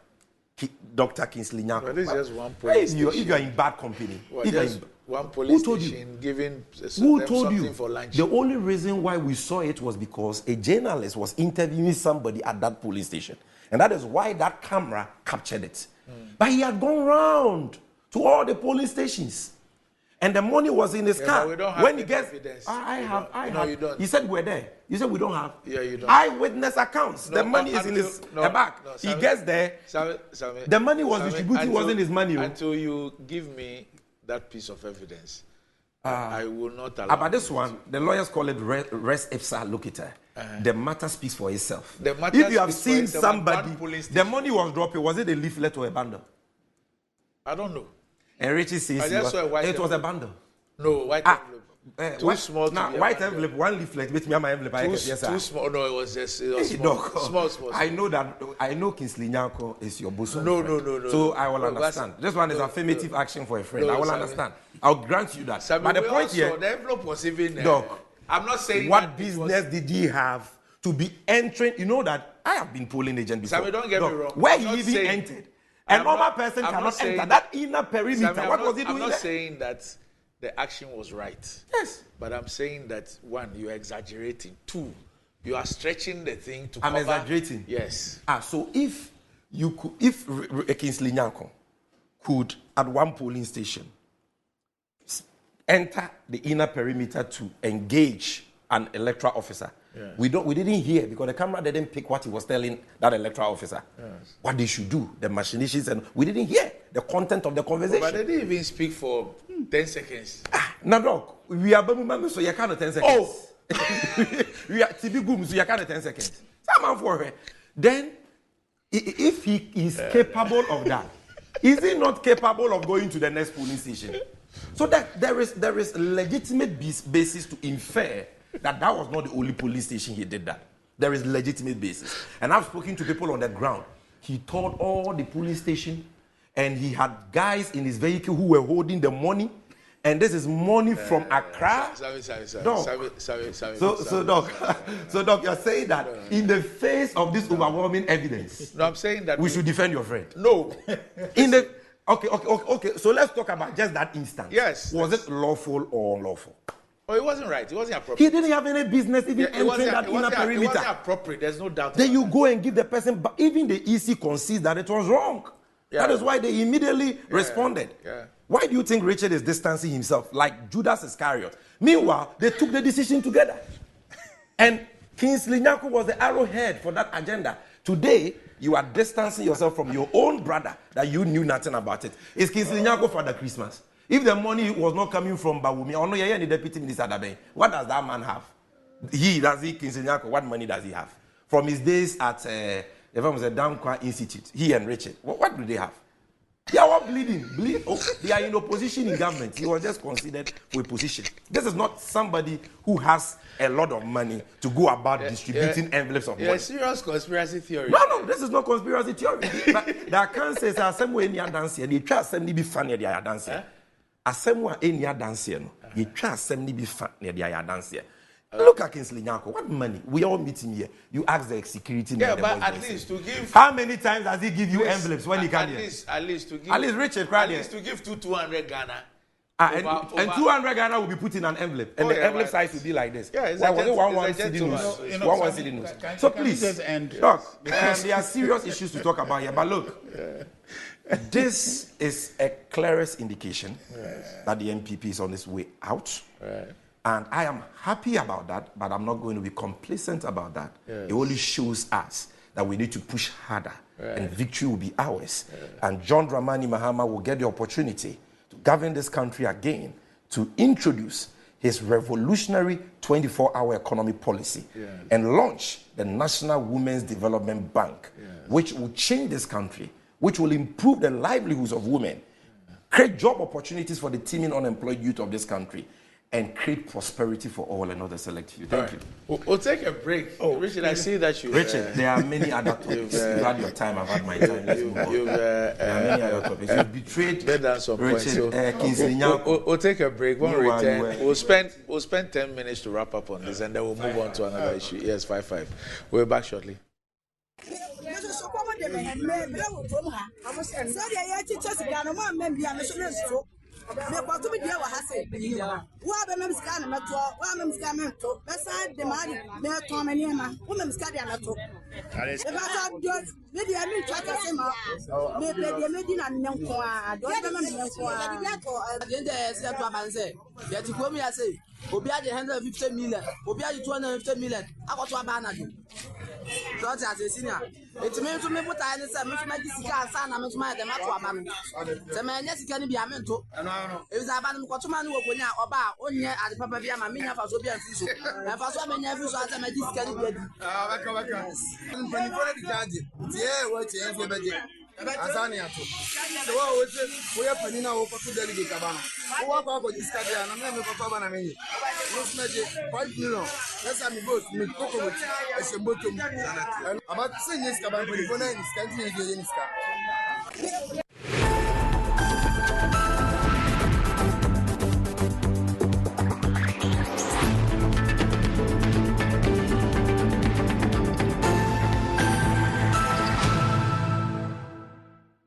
Dr. Kingsley Nyako. But this is just one police station. If you are in bad company. Well, one police station giving something for lunch. The only reason why we saw it was because a journalist was interviewing somebody at that police station. And that is why that camera captured it. But he had gone round to all the police stations. And the money was in his car. We don't have when he gets, evidence. I have. No, you don't. He said we're there. You said we don't have. Yeah, you don't. Eyewitness accounts. No, the money is in his back. No, he gets there. The money was distributed, wasn't his money. Until you give me that piece of evidence, I will not allow. But this one, the lawyers call it res ipsa loquitur. The matter speaks for itself. If you have seen somebody, the money was dropping. Was it a leaflet or a bundle? I don't know. And Richie says it was a bundle. No, white envelope. Too small to be white envelope, one leaflet with me and my envelope. Too small. No, it was small. Small. I know that. I know Kingsley Nyako is your bosom. No. So I will understand. This one is affirmative action for a friend. I will understand. I'll grant you that. But the point here, the envelope was even. Doc, I'm not saying what business did he have to be entering? You know that I have been polling agent before. Sammy, don't get me wrong. Where he even entered. A normal person cannot enter that inner perimeter. Sammy, what was he doing I'm not there? saying that the action was right. Yes. But I'm saying that, one, you're exaggerating. Two, you are stretching the thing to I'm cover. exaggerating? Yes. So if Kingsley Nyako could, at one polling station, enter the inner perimeter to engage an electoral officer, we didn't hear because the camera didn't pick what he was telling that electoral officer. Yes. What they should do, the machinations, and we didn't hear the content of the conversation. But they didn't even speak for 10 seconds. No, no. We are baby so you can't 10 seconds. Oh! We are TB Goom, so you can't 10 seconds. Someone for her. Then, if he is capable of that, is he not capable of going to the next polling station? So that there is legitimate basis to infer that was not the only police station he did that. There is legitimate basis. And I've spoken to people on the ground. He told all the police station, and he had guys in his vehicle who were holding the money. And this is money from Accra. Sorry. So, Doc, you're saying that in the face of this overwhelming evidence, no, I'm saying that we should defend your friend. No. Okay. So let's talk about just that instance. Yes. Was it lawful or unlawful? Oh, it wasn't right. It wasn't appropriate. He didn't have any business even entering that inner perimeter. It wasn't appropriate. There's no doubt. Then you go and give the person, but even the EC concedes that it was wrong. Yeah. That is why they immediately responded. Yeah. Why do you think Richard is distancing himself like Judas Iscariot? Meanwhile, they took the decision together. And Kingsley Nyako was the arrowhead for that agenda. Today, you are distancing yourself from your own brother that you knew nothing about it. Is Kingsley Nyako Father Christmas? If the money was not coming from Bawumi, or no, you're the deputy minister, what does that man have? Kingsley Nyako, what money does he have? From his days at if I was a Damkwa Institute, he and Richard, what do they have? They are all bleeding. Oh, they are in opposition in government. He was just considered for a position. This is not somebody who has a lot of money to go about distributing envelopes of money. Serious conspiracy theory. No, this is not conspiracy theory. The cancers are some way in your dance here. They try to send me be funny at your dance here. As some way in your dance here, they try to send me be funny at your dance here. Look at Kingsley Nyako. What money? We all meet him here. You ask the security man. Yeah, but at least to give. How many times does he give you envelopes when he comes here? At least to give. At least Richard, at least to give 200 Ghana. And 200 Ghana will be put in an envelope, and the envelope size will be like this. Yeah, one CD news. So please, look, there are serious issues to talk about here. But look, this is a clearest indication that the MPP is on its way out. Right. And I am happy about that, but I'm not going to be complacent about that. Yes. It only shows us that we need to push harder, and victory will be ours. And John Dramani Mahama will get the opportunity to govern this country again, to introduce his revolutionary 24-hour economy policy and launch the National Women's Development Bank, which will change this country, which will improve the livelihoods of women, create job opportunities for the teeming unemployed youth of this country, and create prosperity for all and others select you. Thank you. We'll take a break. Oh, Richard, I see that you. Richard, there are many other topics. You've had your time, I've had my time. Let's move on. There are many other topics. You've betrayed Richard Kingsley Nyako. We'll take a break. When we return, we'll spend 10 minutes to wrap up on this, and then we'll move on to another issue. Yes, 5-5. We're back shortly. Me kwa to be there wa hase wa be mem ska na meto wa mem ska me to be sa de ma me to me ne ma wo mem ska dia na to e ba sa do me dia me twa ka se ma me be dia me di na nko a do be mem nko a dia to de de se to abanse ya ti ko mi ya se obi age 150 million obi age 250 million akoto aba na do so ti ase senior eti me to me buta ni se me to ma di sika asa na me to ma de ma to aba no se me nya sika ni bia me to e za aba no ko to ma no wonya oba onye ade papa bia ma me nya fa so bia fi so e fa so me nya fi so asa ma di sika ni bia di baka mpani ko di kaje tie wo tie fi beje asani ato so wo se wo ya pani na wo ko to delegate aba no wo ko diska bia na me ko to aba na me ni no smeje 5 million let's me vote me koko vote e se botom about say yes ka ban pani ko na ni ska ti ni ni ska.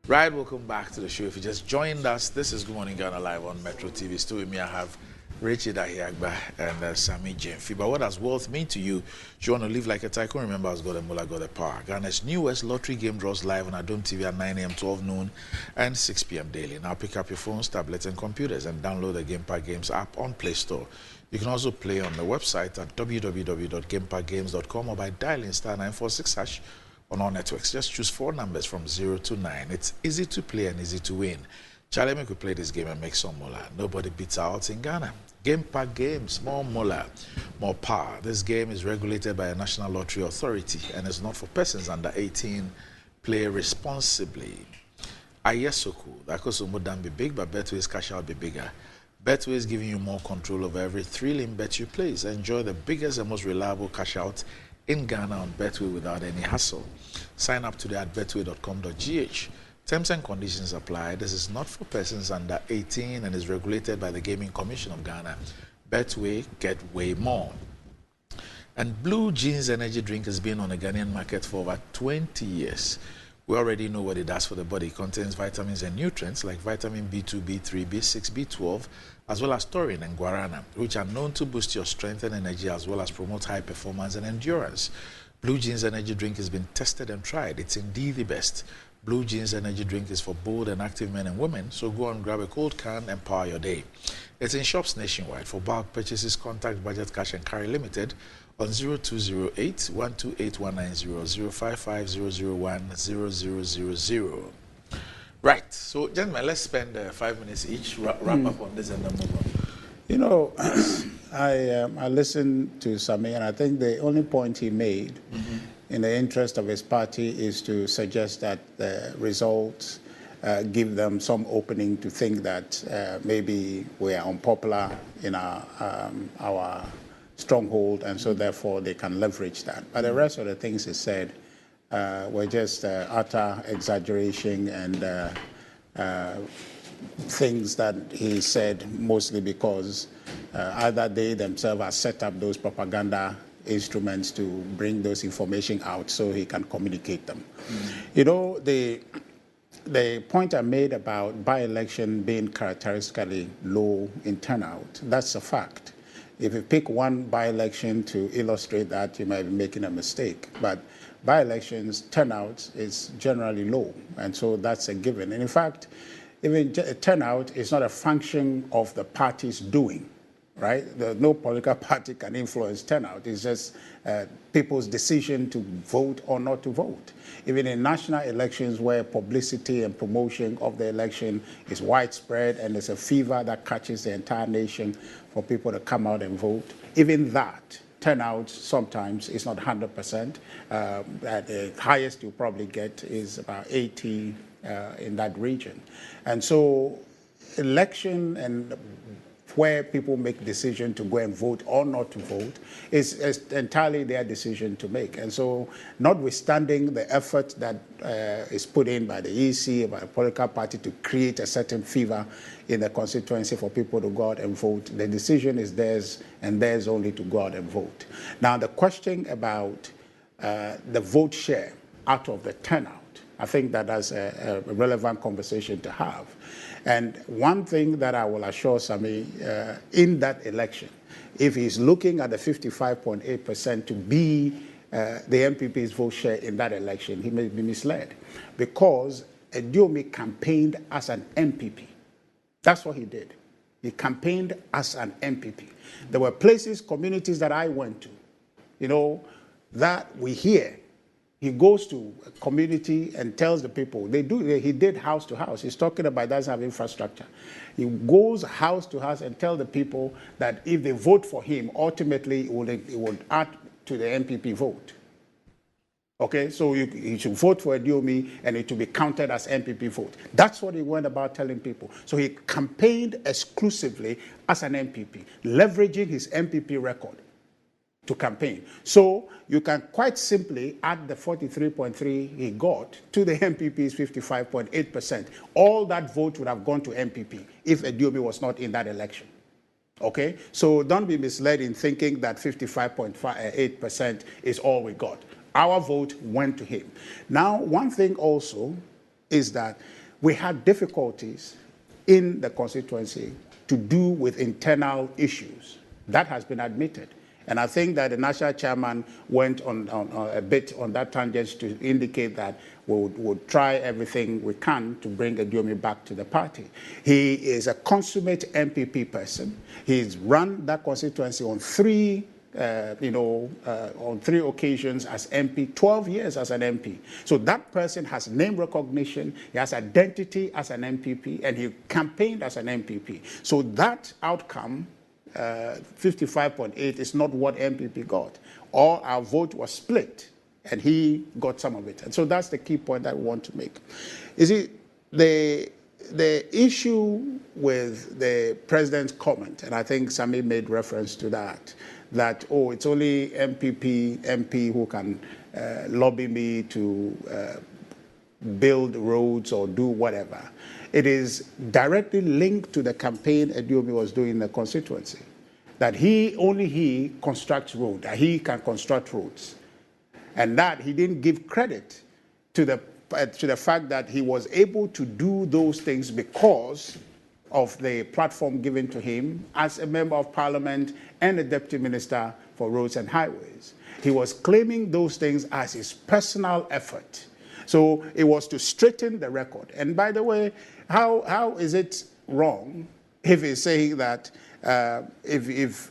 Right, welcome back to the show. If you just joined us, this is Good Morning Ghana Live on Metro TV. Still with me, I have Richard Ahiagba and Sammy Jemfi. But what does wealth mean to you? Do you want to live like a tycoon? Remember, as God and Mullah got the power. Ghana's newest lottery game draws live on Adom TV at 9 a.m., 12 noon, and 6 p.m. daily. Now pick up your phones, tablets, and computers and download the Game Park Games app on Play Store. You can also play on the website at www.gameparkgames.com or by dialing *946# on all networks. Just choose 4 numbers from 0 to 9. It's easy to play and easy to win. Charlie, we could play this game and make some moolah. Nobody beats out in Ghana. Game pack games, more moolah, more power. This game is regulated by a National Lottery Authority and is not for persons under 18. Play responsibly. Ayesoku, that could somewhat be big, but Betway's cash out be bigger. Betway is giving you more control over every thrilling bet you place. Enjoy the biggest and most reliable cash out in Ghana on Betway without any hassle. Sign up today at betway.com.gh. Terms and conditions apply. This is not for persons under 18 and is regulated by the Gaming Commission of Ghana. Betway, get way more. And Blue Jeans energy drink has been on the Ghanaian market for over 20 years. We already know what it does for the body. It contains vitamins and nutrients like vitamin B2, B3, B6, B12, as well as taurine and guarana, which are known to boost your strength and energy as well as promote high performance and endurance. Blue Jeans energy drink has been tested and tried. It's indeed the best. Blue Jeans energy drink is for bold and active men and women, so go and grab a cold can and power your day. It's in shops nationwide. For bulk purchases, contact Budget Cash and Carry Limited on 0208 128 190 055 001 0000. Right, so gentlemen, let's spend 5 minutes each, wrap up on this and then move on. You know, I listened to Sami, and I think the only point he made in the interest of his party is to suggest that the results give them some opening to think that maybe we are unpopular in our stronghold, and so therefore they can leverage that. But the rest of the things he said were just utter exaggeration and things that he said mostly because either they themselves have set up those propaganda instruments to bring those information out so he can communicate them. You know, the point I made about by-election being characteristically low in turnout, that's a fact. If you pick one by-election to illustrate that, you might be making a mistake. But by-elections, turnout is generally low, and so that's a given. And in fact, even turnout is not a function of the party's doing, right? No political party can influence turnout. It's just people's decision to vote or not to vote. Even in national elections where publicity and promotion of the election is widespread and there's a fever that catches the entire nation for people to come out and vote, even that turnout sometimes is not 100%. The highest you probably get is about 80 in that region. And so election and where people make decision to go and vote or not to vote is entirely their decision to make. And so notwithstanding the effort that is put in by the EC, by the political party to create a certain fever in the constituency for people to go out and vote, the decision is theirs and theirs only to go out and vote. Now the question about the vote share out of the turnout, I think that that's a relevant conversation to have. And one thing that I will assure Sami in that election, if he's looking at the 55.8% to be the MPP's vote share in that election, he may be misled because Ediomi campaigned as an MPP. That's what he did. He campaigned as an MPP. There were places, communities that I went to, you know, that we hear. He goes to a community and tells the people, he did house to house. He's talking about doesn't have infrastructure. He goes house to house and tells the people that if they vote for him, ultimately it would add to the MPP vote. Okay, so you should vote for Ediomi and it will be counted as MPP vote. That's what he went about telling people. So he campaigned exclusively as an MPP, leveraging his MPP record to campaign. So you can quite simply add the 43.3 he got to the MPP's 55.8%. All that vote would have gone to MPP if Ediomi was not in that election. Okay? So don't be misled in thinking that 55.8% is all we got. Our vote went to him. Now, one thing also is that we had difficulties in the constituency to do with internal issues. That has been admitted. And I think that the national chairman went on a bit on that tangent to indicate that we would try everything we can to bring Ediomi back to the party. He is a consummate MPP person. He's run that constituency on 3 on 3 occasions as MP, 12 years as an MP. So that person has name recognition, he has identity as an MPP, and he campaigned as an MPP. So that outcome, 55.8, is not what MPP got. All our vote was split, and he got some of it. And so that's the key point that we want to make. You see, the issue with the president's comment, and I think Sami made reference to that, oh, it's only MP who can lobby me to build roads or do whatever. It is directly linked to the campaign Adeomi was doing in the constituency, that only he constructs roads, that he can construct roads, and that he didn't give credit to the fact that he was able to do those things because of the platform given to him as a member of parliament and a deputy minister for roads and highways. He was claiming those things as his personal effort. So it was to straighten the record. And by the way, how is it wrong if he's saying that if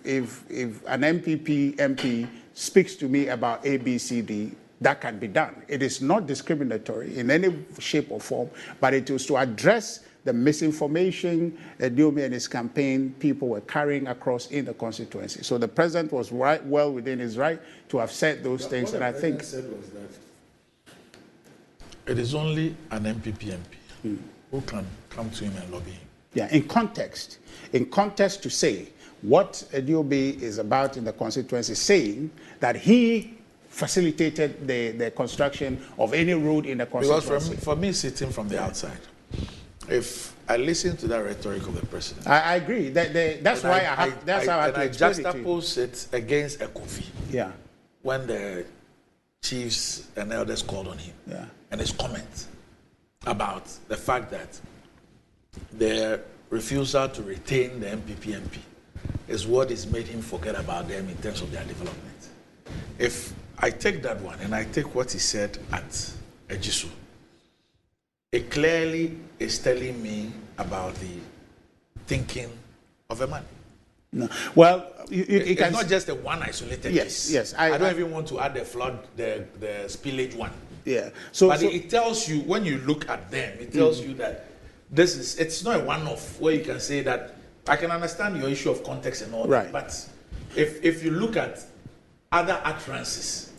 an MP speaks to me about ABCD, that can be done? It is not discriminatory in any shape or form, but it was to address the misinformation Adeomi and his campaign people were carrying across in the constituency. So the president was well within his right to have said those things, and I think said was that it is only an MPP who can come to him and lobby him. Yeah, in context to say what Adeomi is about in the constituency, saying that he facilitated the construction of any road in the constituency. Because for me, sitting from the outside, if I listen to that rhetoric of the president, I agree. That's how I have to explain it to you. I juxtapose it against a Kofi. Yeah. When the chiefs and elders called on him, and his comment about the fact that their refusal to retain the MPP is what has made him forget about them in terms of their development. If I take that one and I take what he said at Ejisu, it clearly is telling me about the thinking of a man. No. Well, it's not just a one isolated case. Yes. I don't even want to add the flood, the spillage one. Yeah. But it tells you, when you look at them, it tells you that it's not a one-off where you can say that I can understand your issue of context and all that. But if you look at other utterances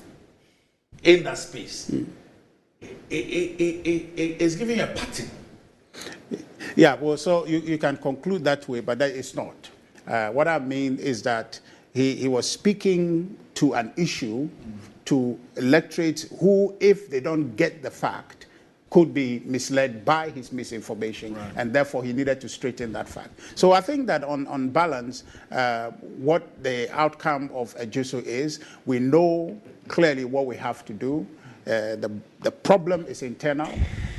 in that space, it's giving a pattern. Yeah, well, so you can conclude that way, but that is not. What I mean is that he was speaking to an issue to electorates who, if they don't get the fact, could be misled by his misinformation, and therefore he needed to straighten that fact. So I think that on balance, what the outcome of Ejisu is, we know clearly what we have to do. The problem is internal.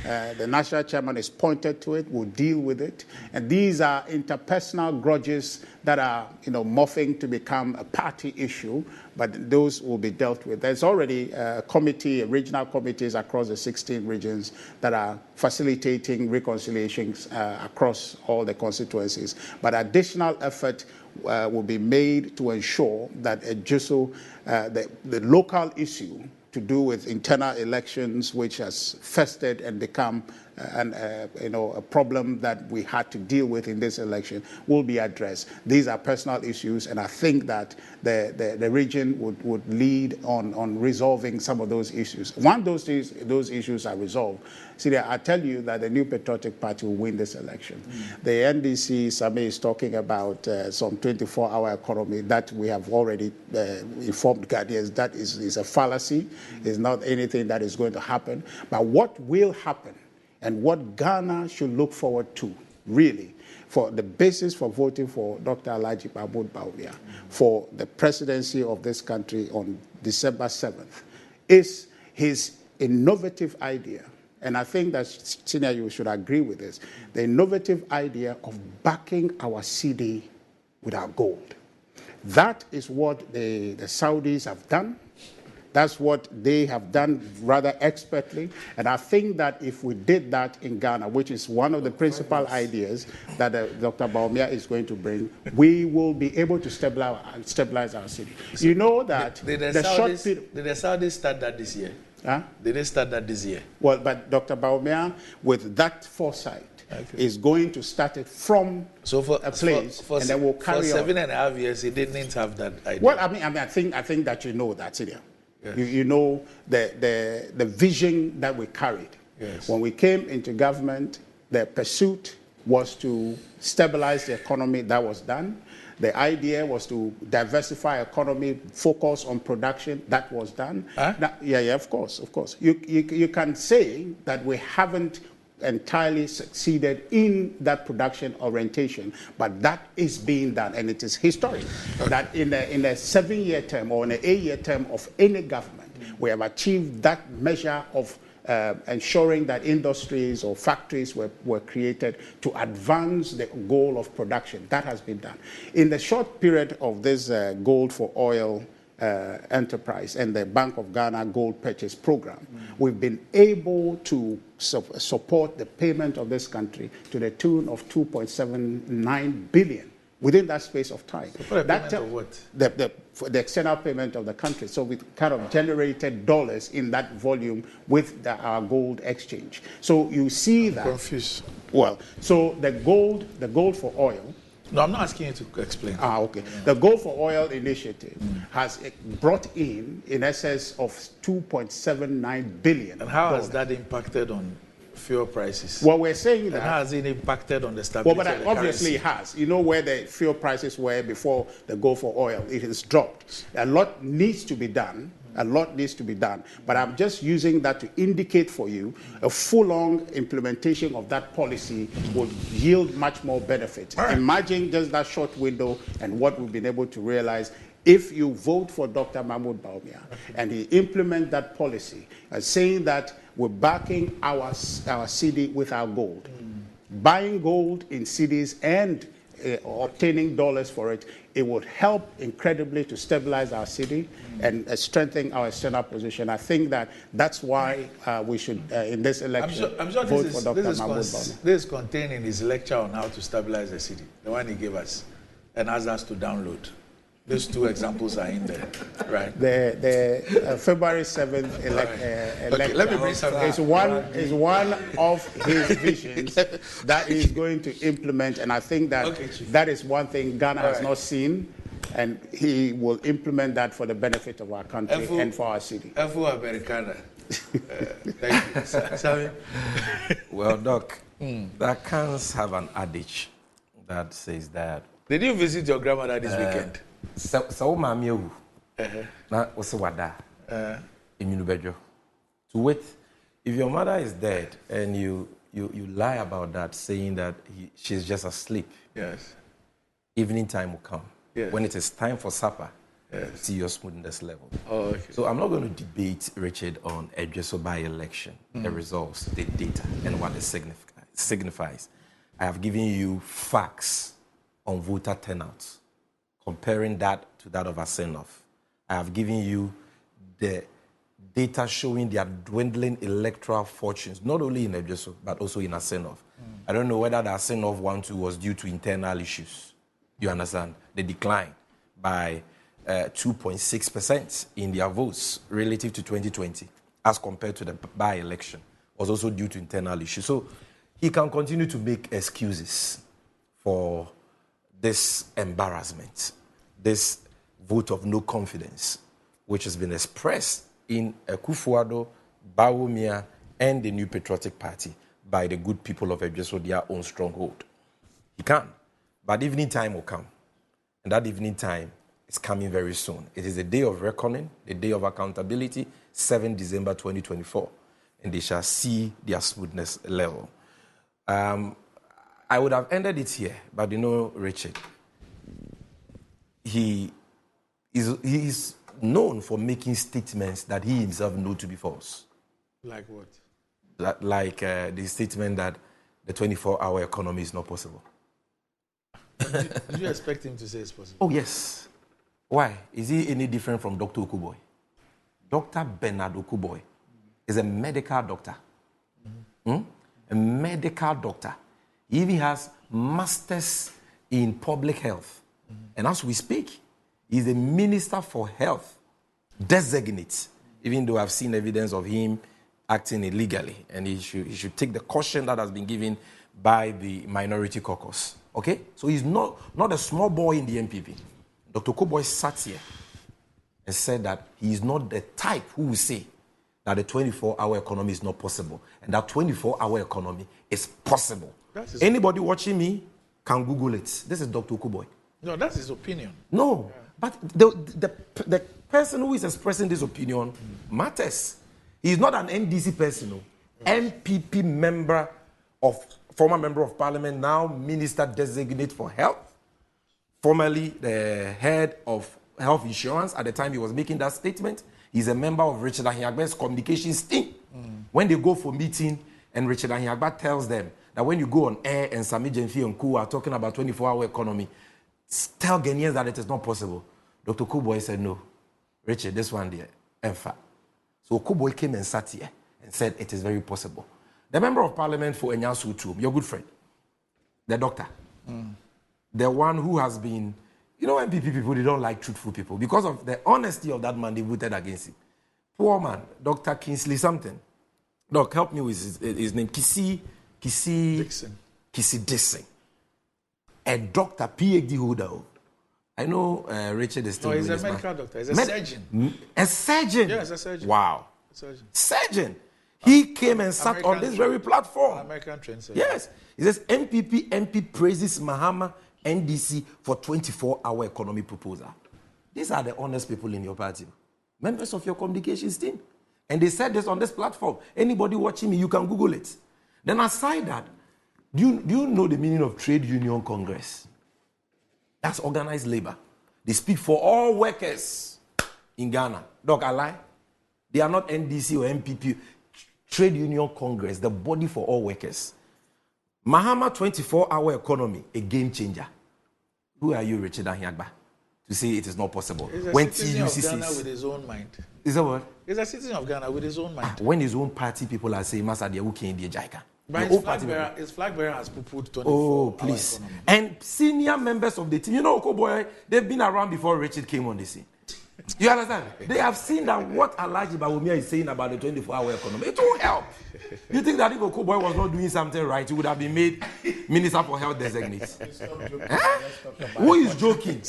The national chairman is pointed to it. We'll deal with it. And these are interpersonal grudges that are, morphing to become a party issue, but those will be dealt with. There's already a committee, regional committees across the 16 regions that are facilitating reconciliations across all the constituencies. But additional effort will be made to ensure that Ejisu, the local issue to do with internal elections, which has festered and become a problem that we had to deal with in this election, will be addressed. These are personal issues, and I think that the region would lead on resolving some of those issues. Once those issues are resolved, see, I tell you that the New Patriotic Party will win this election. The NDC, Sami is talking about some 24-hour economy that we have already informed Ghanaians that is a fallacy. It's not anything that is going to happen. But what will happen and what Ghana should look forward to, really, for the basis for voting for Dr. Alhaji Mahmoud Bawumia for the presidency of this country on December 7th, is his innovative idea. And I think that, Senior, you should agree with this, the innovative idea of backing our cedi with our gold. That is what the Saudis have done. That's what they have done rather expertly. And I think that if we did that in Ghana, which is one of the principal ideas that Dr. Baumia is going to bring, we will be able to stabilize our city. So you know that did the Saudis start that this year? Huh? Did they start that this year? Well, but Dr. Baumia, with that foresight, is going to start it from a place, and then we'll carry on. For 7.5 years, he didn't have that idea. Well, I think that you know that, Sidia. Yes. You know the vision that we carried. Yes. When we came into government, the pursuit was to stabilize the economy. That was done. The idea was to diversify economy, focus on production. That was done. Huh? Of course. You can say that we haven't entirely succeeded in that production orientation, but that is being done, and it is historic that in a 7-year term or in an 8-year term of any government, we have achieved that measure of ensuring that industries or factories were created to advance the goal of production. That has been done. In the short period of this gold for oil enterprise and the Bank of Ghana gold purchase program, we've been able to support the payment of this country to the tune of 2.79 billion within that space of time. So for the payment of what? The external payment of the country. So we kind of generated dollars in that volume with our gold exchange. So you see that. Confused. Well, so the gold for oil. No, I'm not asking you to explain. Okay. The Gold for Oil initiative has brought in excess of 2.79 billion. And how has that impacted on fuel prices? Well, we're saying that. And how has it impacted on the stability of the obviously it has. You know where the fuel prices were before the Gold for Oil. It has dropped. A lot needs to be done. But I'm just using that to indicate for you a full-on implementation of that policy would yield much more benefit. Right. Imagine just that short window and what we've been able to realize if you vote for Dr. Mahmoud Baumia and he implement that policy, saying that we're backing our city with our gold, buying gold in cities and obtaining dollars for it, it would help incredibly to stabilize our city and strengthen our external position. I think that's why we should, in this election, I'm sure vote for Dr. Mahmoud Baumia. This is contained in his lecture on how to stabilize the city, the one he gave us and asked us to download. Those two examples are in there, right? The February 7th election. Okay, let me bring something. Is one of his visions that he's going to implement, and I think that that is one thing Ghana has not seen, and he will implement that for the benefit of our country and for our city. Americana. Thank you. Sorry. Well, Doc, the Akans have an adage that says that. Did you visit your grandmother this weekend? So mami ewu na wose wada iminu bejo. To wait, if your mother is dead and you lie about that, saying that she's just asleep. Yes. Evening time will come. Yes. When it is time for supper, yes. See your smoothness level. Oh, okay. So I'm not going to debate Richard on a Jeso by-election, the results, the data, and what it signifies. I have given you facts on voter turnout, comparing that to that of Asenov. I have given you the data showing their dwindling electoral fortunes, not only in Ejeso, but also in Asenov. I don't know whether the Asenov 1-2 was due to internal issues. You understand? The decline by 2.6% in their votes relative to 2020, as compared to the by-election, was also due to internal issues. So he can continue to make excuses for this embarrassment, this vote of no confidence, which has been expressed in Akufo-Addo, Bawumia, and the New Patriotic Party by the good people of Ejeso, their own stronghold. He can. But evening time will come. And that evening time is coming very soon. It is a day of reckoning, a day of accountability, 7 December 2024. And they shall see their smoothness level. I would have ended it here, but you know, Richard, he is known for making statements that he himself knows to be false. Like what? Like the statement that the 24-hour economy is not possible. Did you expect him to say it's possible? Oh, yes. Why? Is he any different from Dr. Okuboy? Dr. Bernard Okuboy is a medical doctor. A medical doctor. He even has masters in public health. And as we speak, he's a minister for health, designate, even though I've seen evidence of him acting illegally. And he should take the caution that has been given by the minority caucus. Okay? So he's not a small boy in the MPP. Dr. Okuboy sat here and said that he is not the type who will say that the 24-hour economy is not possible, and that 24-hour economy is possible. Anybody watching me can Google it. This is Dr. Okuboy. No, that's his opinion. No, but the person who is expressing this opinion matters. He is not an NDC person. No. MPP member former member of parliament, now minister designate for health, formerly the head of health insurance at the time he was making that statement. He's a member of Richard Ahiagba's communications team. When they go for meeting and Richard Ahiagba tells them that when you go on air and Sami Jenfi and Ku are talking about 24-hour economy, tell Ghanaians that it is not possible. Dr. Okuboy said, no, Richard, this one there, in fact. So Okuboy came and sat here and said it is very possible. The member of parliament for Enyansu Tum, your good friend, the doctor, the one who has been, you know, MPP people, they don't like truthful people. Because of the honesty of that man, they voted against him. Poor man, Dr. Kingsley something. Doc, help me with his name. Kisi Dixon. A doctor, PhD holder. I know Richard is still. No, he's a medical doctor. He's a surgeon. A surgeon? Yes, a surgeon. Wow. A surgeon. Surgeon. He came and sat on this very platform. American trained surgeon. Yes. He says MP praises Mahama NDC for 24-hour economy proposal. These are the honest people in your party. Members of your communications team. And they said this on this platform. Anybody watching me, you can Google it. Then aside that, do you know the meaning of Trade Union Congress? That's organized labor. They speak for all workers in Ghana. Doc, I lie? They are not NDC or MPP. Trade Union Congress, the body for all workers. Mahama 24-hour economy, a game changer. Who are you, Richard Ahiagba, to say it is not possible? He's a when citizen of TUC Ghana says, with his own mind. Is that what? He's a citizen of Ghana with his own mind. When his own party people are saying, Masa, they are okay in the Jaika. But his flag bearer has put 24. Oh, please. And senior members of the team, you know, Okuboy, they've been around before Richard came on the scene. You understand? They have seen that what Alhaji Bawumia is saying about the 24-hour economy, it won't help. You think that if Okuboy was not doing something right, he would have been made Minister for Health designate? Who is joking?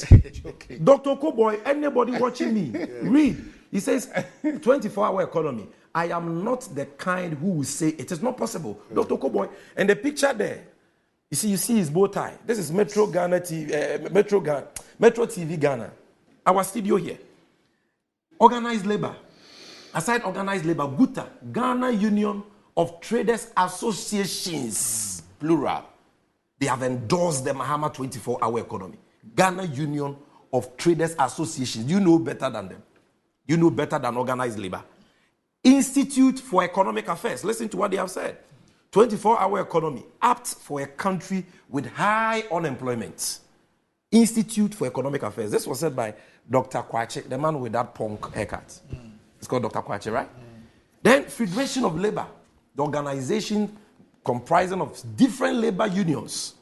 Dr. Okuboy, anybody watching me, read. He says, 24-hour economy. I am not the kind who will say it is not possible. Dr. Okuboy, and the picture there, you see his bow tie. This is Metro TV Ghana. Our studio here. Organized labor. Aside organized labor, GUTA, Ghana Union of Traders Associations, plural. They have endorsed the Mahama 24-hour economy. Ghana Union of Traders Associations. You know better than them. You know better than organized labor. Institute for Economic Affairs. Listen to what they have said. 24-hour economy, apt for a country with high unemployment. Institute for Economic Affairs. This was said by Dr. Kwache, the man with that punk haircut. It's called Dr. Kwache, right? Then Federation of Labor, the organization comprising of different labor unions.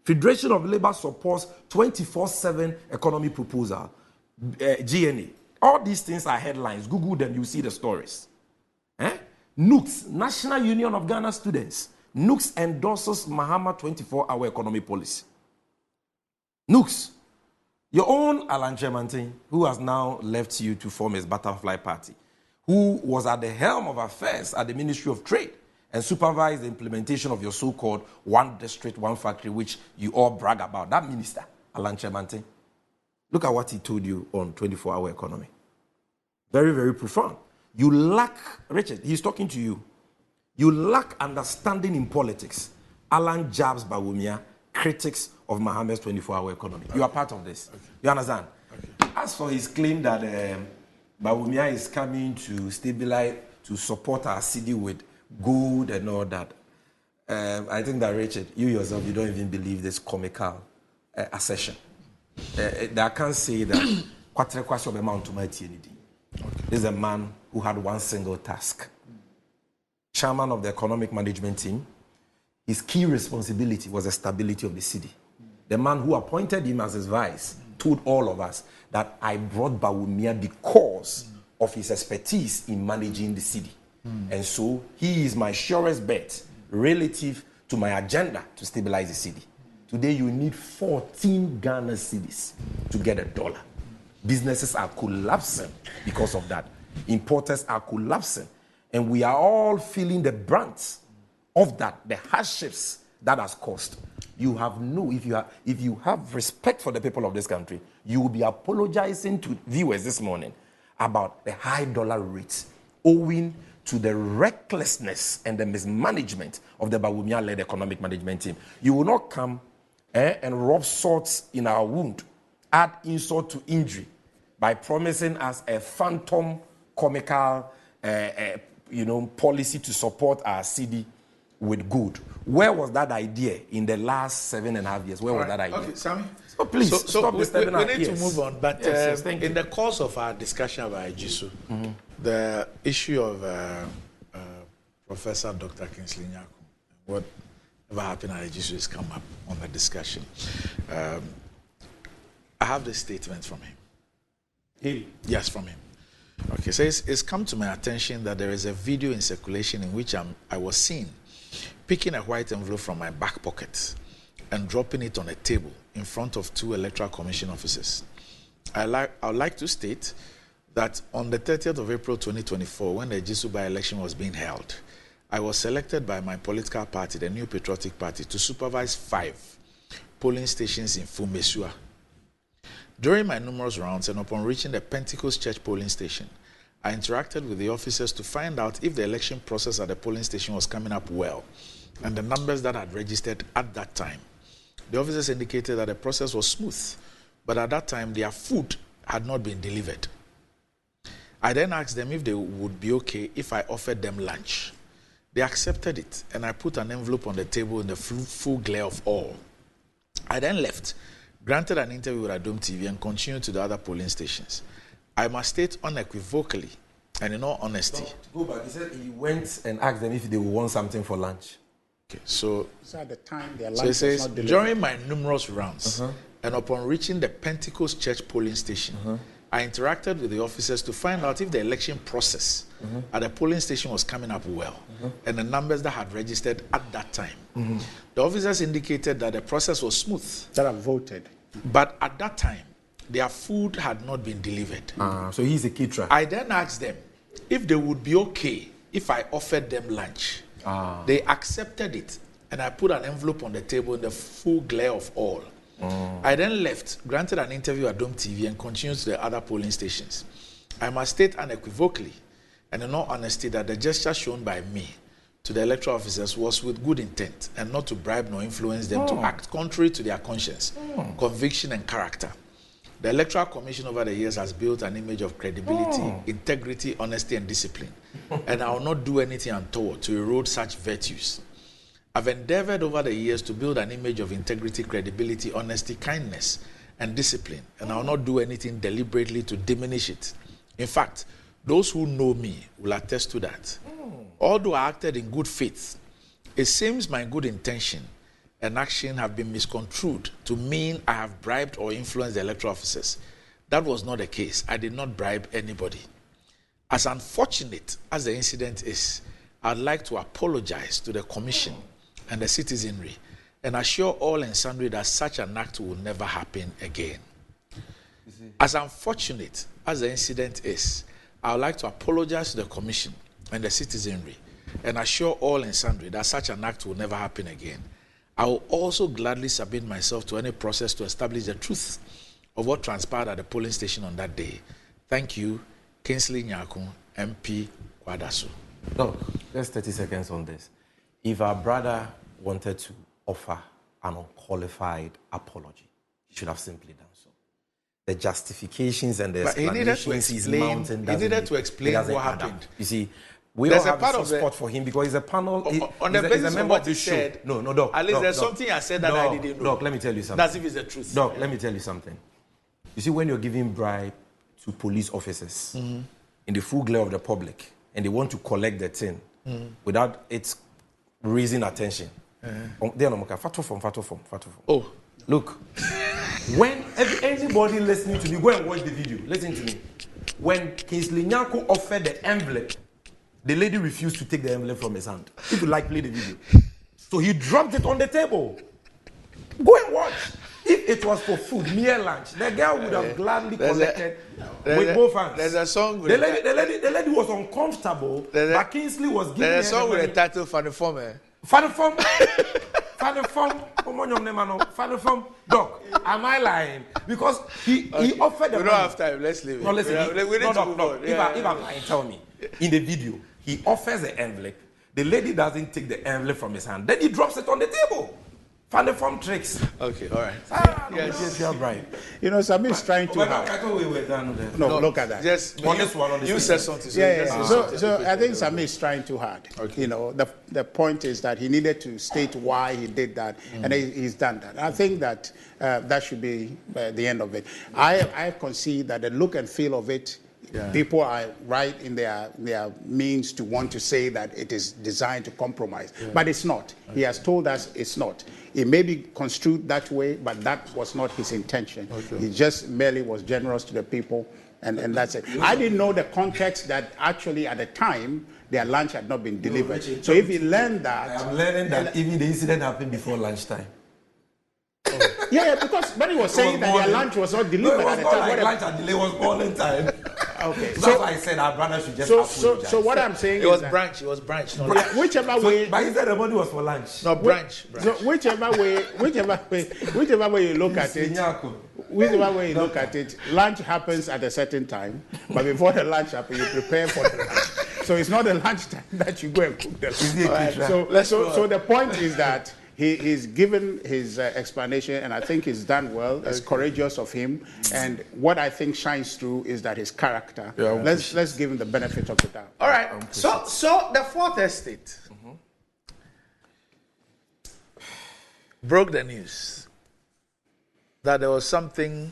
Federation of Labor supports 24/7 economy proposal, GNA. All these things are headlines. Google them, you see the stories. NUCS, National Union of Ghana Students. NUCS endorses Mahama 24-hour economy policy. NUCS, your own Alan Chemantin, who has now left you to form his Butterfly Party, who was at the helm of affairs at the Ministry of Trade and supervised the implementation of your so-called one district, one factory, which you all brag about. That minister, Alan Chemantin, look at what he told you on 24-hour economy. Very, very profound. You lack, Richard, he's talking to you. You lack understanding in politics. Alan Jabs Bawumia, critics of Mahama's 24-hour economy. You are part of this. Okay. You understand? Okay. As for his claim that Bawumia is coming to stabilize, to support our city with gold and all that, I think that, Richard, you yourself, you don't even believe this comical assertion. I can't say that Kwatre Kwasho be mount to my TND. This is a man who had one single task. Chairman of the economic management team. His key responsibility was the stability of the city. The man who appointed him as his vice told all of us that I brought Bawumia because of his expertise in managing the city. And so he is my surest bet relative to my agenda to stabilize the city. Today you need 14 Ghana cedis to get $1. Businesses are collapsing because of that. Importers are collapsing. And we are all feeling the brunt of that, the hardships that has caused. You have if you have respect for the people of this country, you will be apologizing to viewers this morning about the high dollar rates owing to the recklessness and the mismanagement of the Bawumia-led economic management team. You will not come and rub salt in our wound, add insult to injury by promising us a phantom comical policy to support our city with good. Where was that idea in the last 7.5 years? Where was that idea? Okay, Sammy. So please, stop disturbing our We need to move on. But yes, in the course of our discussion about Ejisu, the issue of Professor Dr. Kingsley Nyaku, whatever happened at Ejisu has come up on the discussion. I have this statement from him. Yes, from him. Okay, so it's come to my attention that there is a video in circulation in which I was seen picking a white envelope from my back pocket and dropping it on a table in front of 2 Electoral Commission officers. I would like to state that on the 30th of April 2024, when the Ejisu by-election was being held, I was selected by my political party, the New Patriotic Party, to supervise 5 polling stations in Fumesua. During my numerous rounds and upon reaching the Pentecost Church polling station, I interacted with the officers to find out if the election process at the polling station was coming up well and the numbers that had registered at that time. The officers indicated that the process was smooth, but at that time their food had not been delivered. I then asked them if they would be okay if I offered them lunch. They accepted it, and I put an envelope on the table in the full glare of all. I then left, granted an interview with Adom TV, and continued to the other polling stations. I must state unequivocally and in all honesty. Go back. He said he went and asked them if they would want something for lunch. Okay, so at the time their lunch so it says, was not delivered. during my numerous rounds and upon reaching the Pentecost Church polling station, I interacted with the officers to find out if the election process at the polling station was coming up well and the numbers that had registered at that time. The officers indicated that the process was smooth. That have voted. But at that time, their food had not been delivered. So he's a caterer. I then asked them if they would be okay if I offered them lunch. They accepted it, and I put an envelope on the table in the full glare of all. I then left, granted an interview at Dome TV, and continued to the other polling stations. I must state unequivocally and in all honesty that the gesture shown by me to the electoral officers was with good intent and not to bribe nor influence them to act contrary to their conscience, conviction, and character. The Electoral Commission over the years has built an image of credibility, integrity, honesty, and discipline, and I will not do anything untoward to erode such virtues. I've endeavored over the years to build an image of integrity, credibility, honesty, kindness, and discipline, and I will not do anything deliberately to diminish it. In fact, those who know me will attest to that. Although I acted in good faith, it seems my good intention and action have been misconstrued to mean I have bribed or influenced the electoral officers. That was not the case. I did not bribe anybody. As unfortunate as the incident is, I'd like to apologize to the Commission and the citizenry and assure all and sundry that such an act will never happen again. As unfortunate as the incident is, I would like to apologize to the Commission and the citizenry and assure all and sundry that such an act will never happen again. I will also gladly submit myself to any process to establish the truth of what transpired at the polling station on that day. Thank you, Kingsley Nyaku, MP, Kwadaso. No, just 30 seconds on this. If our brother wanted to offer an unqualified apology, he should have simply done so. The justifications and the explanations he's mounting he needed to explain what happened. You see, we all have a support for him because he's a panel. On the basis of what he said, no, Doc. At least Doc, there's Doc, something I said that I didn't know. Doc, let me tell you something. That's if it's the truth. Doc, let me tell you something. You see, when you're giving bribe to police officers in in the full glare of the public and they want to collect the thing without its raising attention. Oh. Look, when anybody listening to me, go and watch the video. Listen to me. When Kingsley Nyako offered the envelope, the lady refused to take the envelope from his hand. If you like, play the video. So he dropped it on the table. Go and watch. If it was for food, mere lunch, the girl would have gladly collected with both hands. There's a song with the lady was uncomfortable, but Kingsley was giving her there's a song with the title Funny Form. Funny Form. Doc, am I lying? Because he offered the money. We don't have time. Let's leave it. No, listen. We need to move on. If I'm lying, tell me. In the video, he offers the envelope. The lady doesn't take the envelope from his hand. Then he drops it on the table. Funny Form tricks. Okay, all right. Yes, you're right. You know, Samir is trying to. I thought we were done there. No, look at that. Just on this one. You said something. So I think Samir is trying too hard. Okay. You know, the point is that he needed to state why he did that, and he's done that. I think that that should be the end of it. I concede that the look and feel of it. Yeah. People are right in their means to want to say that it is designed to compromise, but it's not. Okay. He has told us it's not. It may be construed that way, but that was not his intention. Okay. He just merely was generous to the people, and that's it. I didn't know the context that actually at the time their lunch had not been delivered. Richard, so if he learned that... I'm learning that even the incident happened before lunchtime. Oh. Yeah, because when he was saying that their lunch was not delivered at the time. Like lunch and delay was morning time. Okay, so that's why I said our brother should just apologize. So what I'm saying it was brunch. It was brunch. Not lunch. Whichever way. But he said the money was for lunch. No, brunch. So whichever way you look at it, lunch happens at a certain time. But before the lunch happens, you prepare for the lunch. So it's not the lunch time that you go and cook the lunch. Right. So the point is that. He's given his explanation, and I think he's done well. It's courageous of him. And what I think shines through is that his character. Yeah, let's give him the benefit of the doubt. All right. So the Fourth Estate broke the news that there was something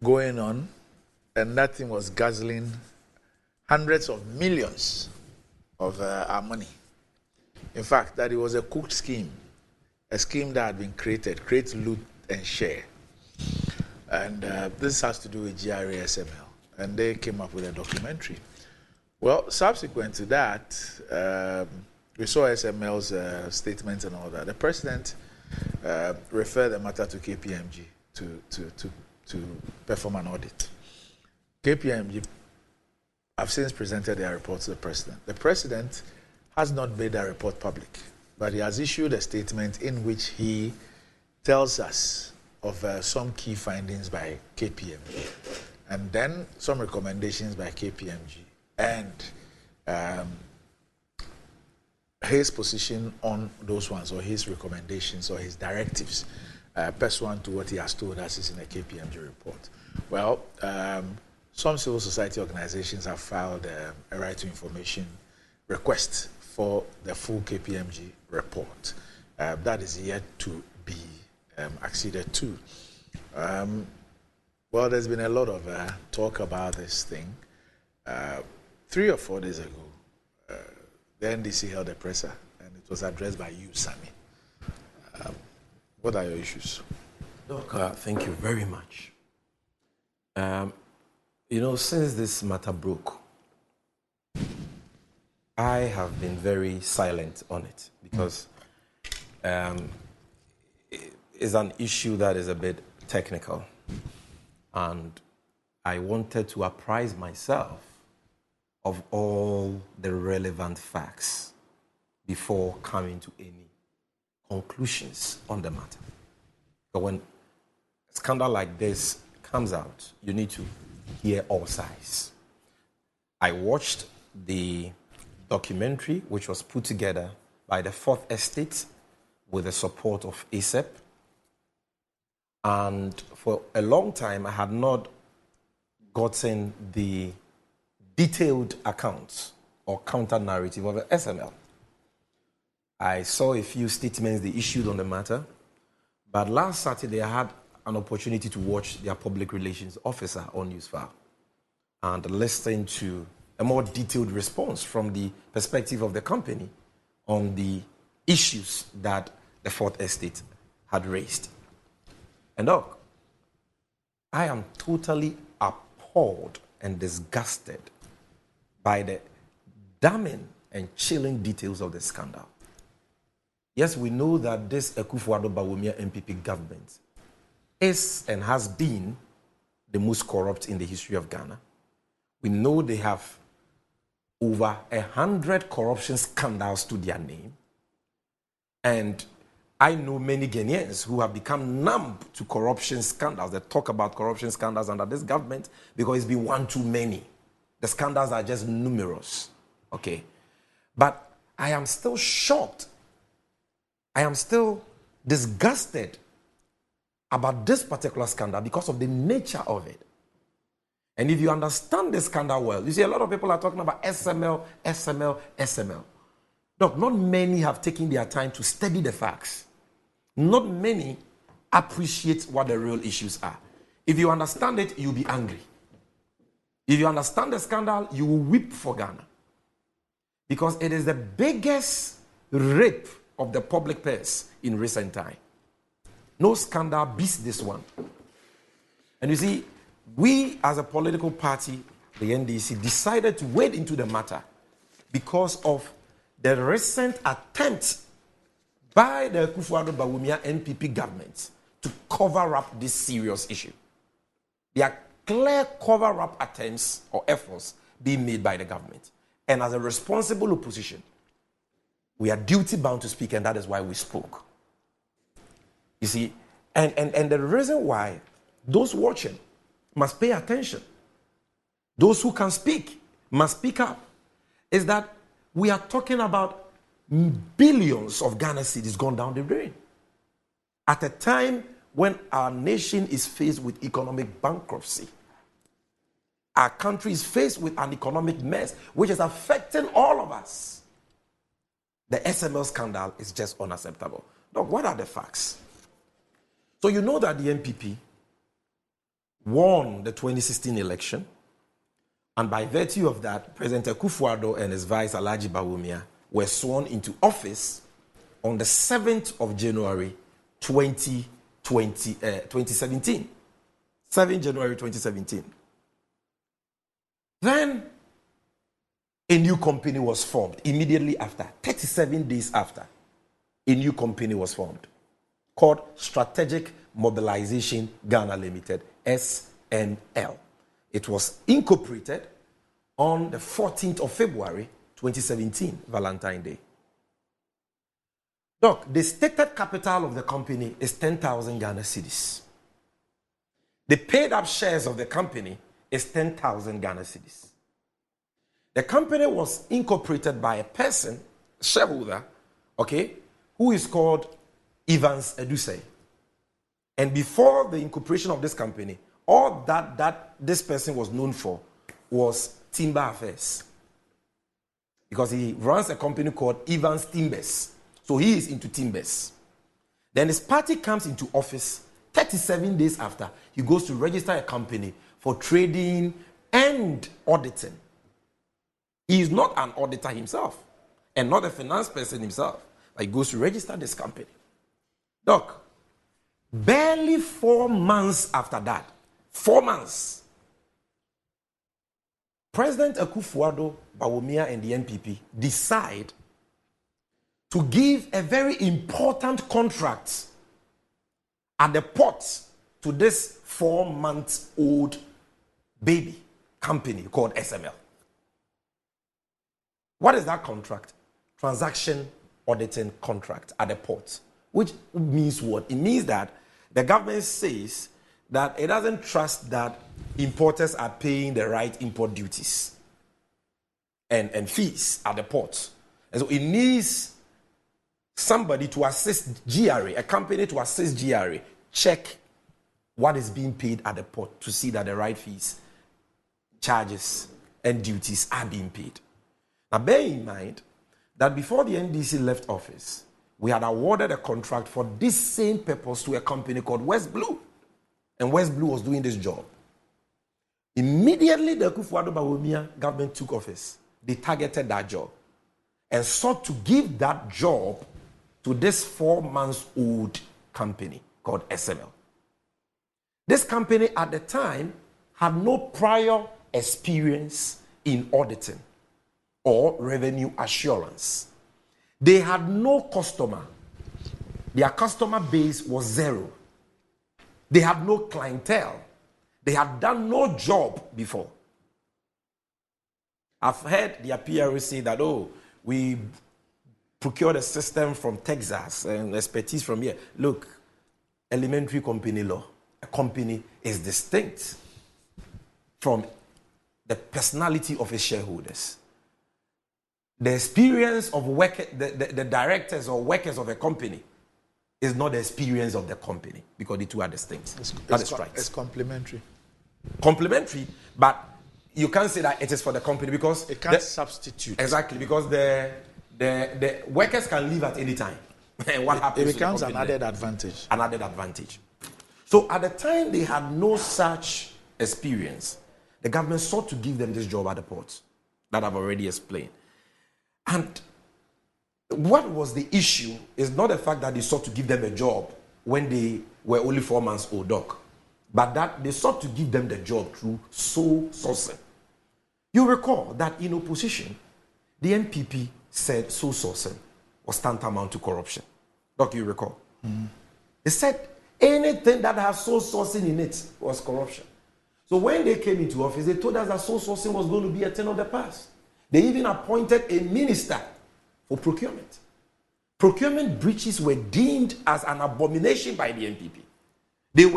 going on, and that thing was guzzling hundreds of millions of our money. In fact, that it was a cooked scheme, a scheme that had been created, create, loot, and share. And this has to do with GRASML. And they came up with a documentary. Well, subsequent to that, we saw SML's statements and all that. The president referred the matter to KPMG to perform an audit. KPMG have since presented their report to the president. The president has not made that report public, but he has issued a statement in which he tells us of some key findings by KPMG, and then some recommendations by KPMG, and his position on those ones, or his recommendations, or his directives, pursuant to what he has told us is in the KPMG report. Well, some civil society organizations have filed a right to information request for the full KPMG report. That is yet to be acceded to. Well, there's been a lot of talk about this thing. 3 or 4 days ago, the NDC held a presser, and it was addressed by you, Sammy. What are your issues? Look, thank you very much. You know, since this matter broke, I have been very silent on it because it's an issue that is a bit technical, and I wanted to apprise myself of all the relevant facts before coming to any conclusions on the matter. But when a scandal like this comes out, you need to hear all sides. I watched the documentary, which was put together by the Fourth Estate with the support of ASEP. And for a long time, I had not gotten the detailed accounts or counter-narrative of the SML. I saw a few statements they issued on the matter, but last Saturday I had an opportunity to watch their public relations officer on Newsfile. and listen to a more detailed response from the perspective of the company on the issues that the Fourth Estate had raised. And look, I am totally appalled and disgusted by the damning and chilling details of the scandal. Yes, we know that this Akufo-Addo NPP government is and has been the most corrupt in the history of Ghana. We know they have over 100 corruption scandals to their name. And I know many Ghanaians who have become numb to corruption scandals. They talk about corruption scandals under this government because it's been one too many. The scandals are just numerous. Okay. But I am still shocked. I am still disgusted about this particular scandal because of the nature of it. And if you understand the scandal well, you see a lot of people are talking about SML, SML, SML. Look, not many have taken their time to study the facts. Not many appreciate what the real issues are. If you understand it, you'll be angry. If you understand the scandal, you will weep for Ghana. Because it is the biggest rape of the public purse in recent time. No scandal beats this one. And you see, we as a political party, the NDC, decided to wade into the matter because of the recent attempt by the Akufo-Addo NPP government to cover up this serious issue. There are clear cover-up attempts or efforts being made by the government. And as a responsible opposition, we are duty-bound to speak, and that is why we spoke. You see, and the reason why those watching must pay attention, those who can speak must speak up, is that we are talking about billions of Ghana cedis gone down the drain. At a time when our nation is faced with economic bankruptcy, our country is faced with an economic mess which is affecting all of us. The SML scandal is just unacceptable. Now, what are the facts? So you know that the NPP won the 2016 election, and by virtue of that, President Akufo-Addo and his vice Alhaji Bawumia were sworn into office on the 7th of January 2017. 7 January 2017. Then a new company was formed immediately after, 37 days after. A new company was formed called Strategic Mobilization Ghana Limited, SML. It was incorporated on the 14th of February 2017, Valentine's Day. Look, the stated capital of the company is 10,000 Ghana cedis. The paid up shares of the company is 10,000 Ghana cedis. The company was incorporated by a person, shareholder, okay, who is called Evans Edusei. And before the incorporation of this company, all that this person was known for was timber affairs. Because he runs a company called Evans Timbers. So he is into timbers. Then his party comes into office 37 days after. He goes to register a company for trading and auditing. He is not an auditor himself and not a finance person himself. But he goes to register this company. Look, barely 4 months after that, 4 months, President Akufo-Addo, Bawumia, and the NPP decide to give a very important contract at the port to this 4-month-old baby company called SML. What is that contract? Transaction auditing contract at the port. Which means what? It means that the government says that it doesn't trust that importers are paying the right import duties and fees at the port. And so it needs somebody to assist GRA, a company to assist GRA, check what is being paid at the port to see that the right fees, charges, and duties are being paid. Now, bear in mind that before the NDC left office, we had awarded a contract for this same purpose to a company called West Blue. And West Blue was doing this job. Immediately the Akufo-Addo Bawumia government took office, they targeted that job and sought to give that job to this 4-month-old company called SML. This company at the time had no prior experience in auditing or revenue assurance. They had no customer. Their customer base was zero. They had no clientele. They had done no job before. I've heard their PRO say that, oh, we procured a system from Texas and expertise from here. Look, elementary company law, a company is distinct from the personality of its shareholders. The experience of the directors or workers of a company is not the experience of the company, because the two are distinct. That is right. It's complementary. Complementary, but you can't say that it is for the company because it can't substitute. Exactly, because the workers can leave at any time. And what happens? It becomes an added advantage. An added advantage. So at the time they had no such experience, the government sought to give them this job at the ports that I've already explained. And what was the issue is not the fact that they sought to give them a job when they were only 4 months old, doc, but that they sought to give them the job through sole sourcing. You recall that in opposition, the NPP said sole sourcing was tantamount to corruption. Doc, you recall? Mm-hmm. They said anything that has sole sourcing in it was corruption. So when they came into office, they told us that sole sourcing was going to be a thing of the past. They even appointed a minister for procurement. Procurement breaches were deemed as an abomination by the NPP. They've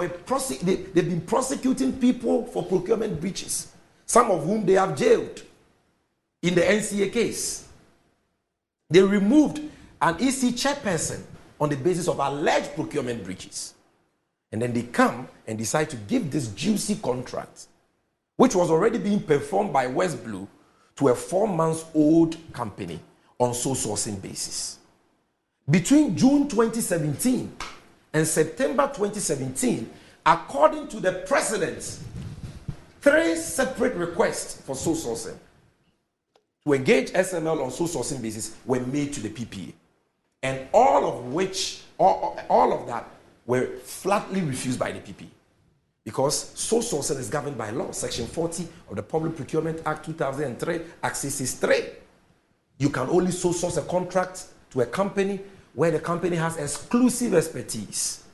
been prosecuting people for procurement breaches, some of whom they have jailed in the NCA case. They removed an EC chairperson on the basis of alleged procurement breaches. And then they come and decide to give this juicy contract, which was already being performed by West Blue, to a 4-month-old company on sole sourcing basis. Between June 2017 and September 2017, according to the president, 3 separate requests for sole sourcing to engage SML on sole sourcing basis were made to the PPA, and all of that were flatly refused by the PPA, because sole sourcing is governed by law, Section 40 of the Public Procurement Act 2003, Act 663. You can only sole source a contract to a company where the company has exclusive expertise,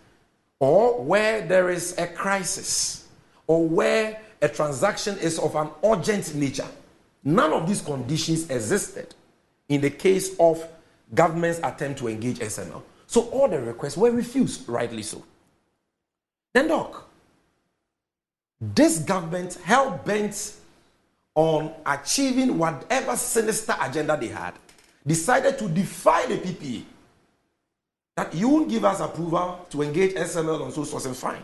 or where there is a crisis, or where a transaction is of an urgent nature. None of these conditions existed in the case of government's attempt to engage SML. So all the requests were refused, rightly so. Then, Doc, this government, hell-bent on achieving whatever sinister agenda they had, decided to defy the PPA. That you won't give us approval to engage SML on sole sourcing, fine.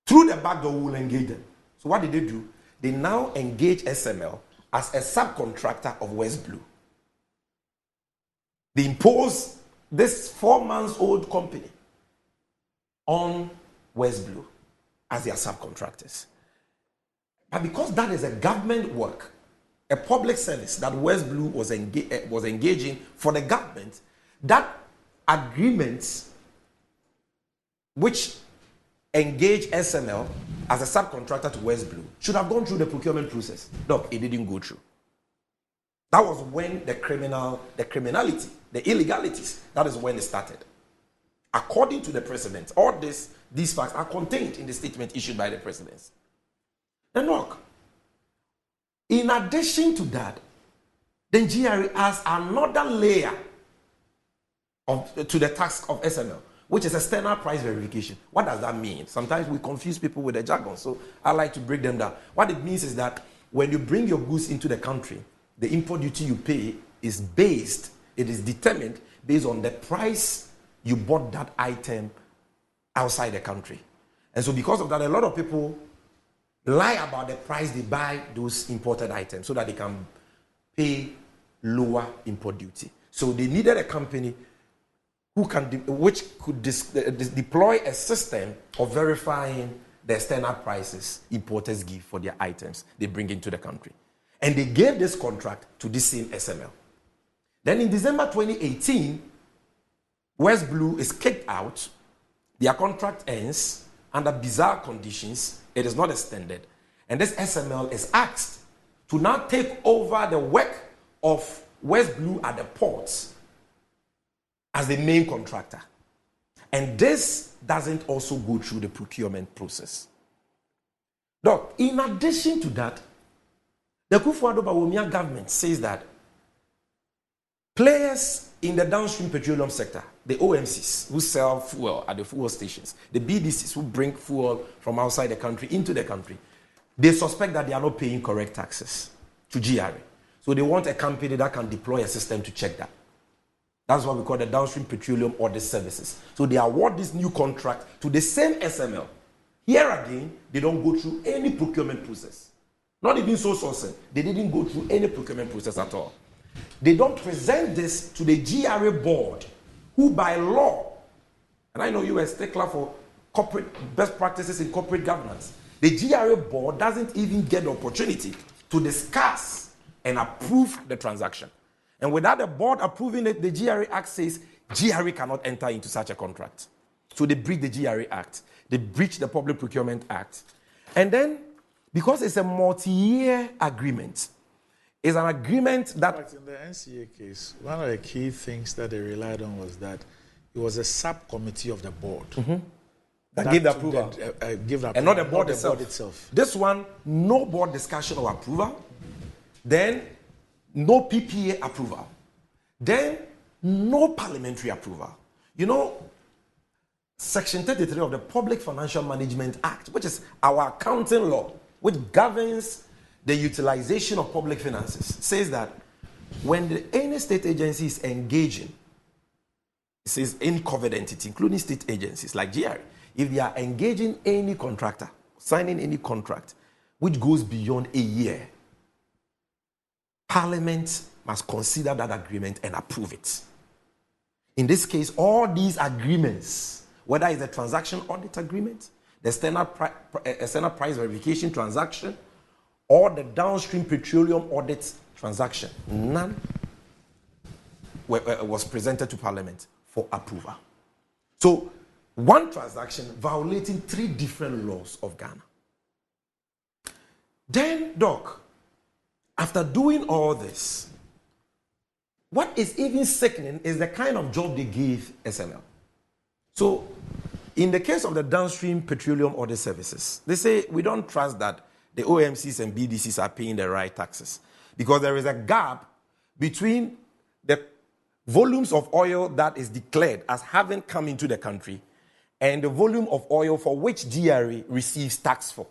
Through the back door, we will engage them. So what did they do? They now engage SML as a subcontractor of West Blue. They impose this 4-month-old company on West Blue as their subcontractors. But because that is a government work, a public service that West Blue was engaging for the government, that agreement which engaged SML as a subcontractor to West Blue should have gone through the procurement process. No, it didn't go through. That was when the criminality, the illegalities, that is when it started. According to the president, all these facts are contained in the statement issued by the president. And look, in addition to that, the GRE adds another layer to the task of SML, which is external price verification. What does that mean? Sometimes we confuse people with the jargon, so I like to break them down. What it means is that when you bring your goods into the country, the import duty you pay is determined based on the price you bought that item outside the country. And so because of that, a lot of people lie about the price they buy those imported items so that they can pay lower import duty. So they needed a company which could deploy a system of verifying the external prices importers give for their items they bring into the country. And they gave this contract to this same SML. Then in December 2018, West Blue is kicked out. Their contract ends under bizarre conditions. It is not extended. And this SML is asked to now take over the work of West Blue at the ports as the main contractor. And this doesn't also go through the procurement process. Doc, in addition to that, the Kufuor Bawumia government says that players in the downstream petroleum sector, the OMCs who sell fuel at the fuel stations, the BDCs who bring fuel from outside the country into the country, they suspect that they are not paying correct taxes to GRA. So they want a company that can deploy a system to check that. That's what we call the downstream petroleum audit services. So they award this new contract to the same SML. Here again, they don't go through any procurement process. Not even sole sourcing. They didn't go through any procurement process at all. They don't present this to the GRA board, who by law, and I know you are a stickler for corporate best practices in corporate governance, the GRA board doesn't even get the opportunity to discuss and approve the transaction. And without the board approving it, the GRA Act says GRA cannot enter into such a contract. So they breach the GRA Act. They breach the Public Procurement Act. And then, because it's a multi-year agreement, it's an agreement that... In fact, in the NCA case, one of the key things that they relied on was that it was a subcommittee of the board that gave the approval. And not the board itself. This one, no board discussion or approval. Then, no PPA approval. Then, no parliamentary approval. You know, Section 33 of the Public Financial Management Act, which is our accounting law, which governs the utilization of public finances, says that when any state agency is engaging, it says in covered entity, including state agencies like GRA, if they are engaging any contractor, signing any contract, which goes beyond a year, Parliament must consider that agreement and approve it. In this case, all these agreements, whether it's a transaction audit agreement, the external price verification transaction, or the downstream petroleum audit transaction, none was presented to Parliament for approval. So, one transaction violating 3 different laws of Ghana. Then, Doc, after doing all this, what is even sickening is the kind of job they gave SML. So, in the case of the downstream petroleum audit services, they say we don't trust that the OMCs and BDCs are paying the right taxes because there is a gap between the volumes of oil that is declared as having come into the country and the volume of oil for which GRA receives tax for.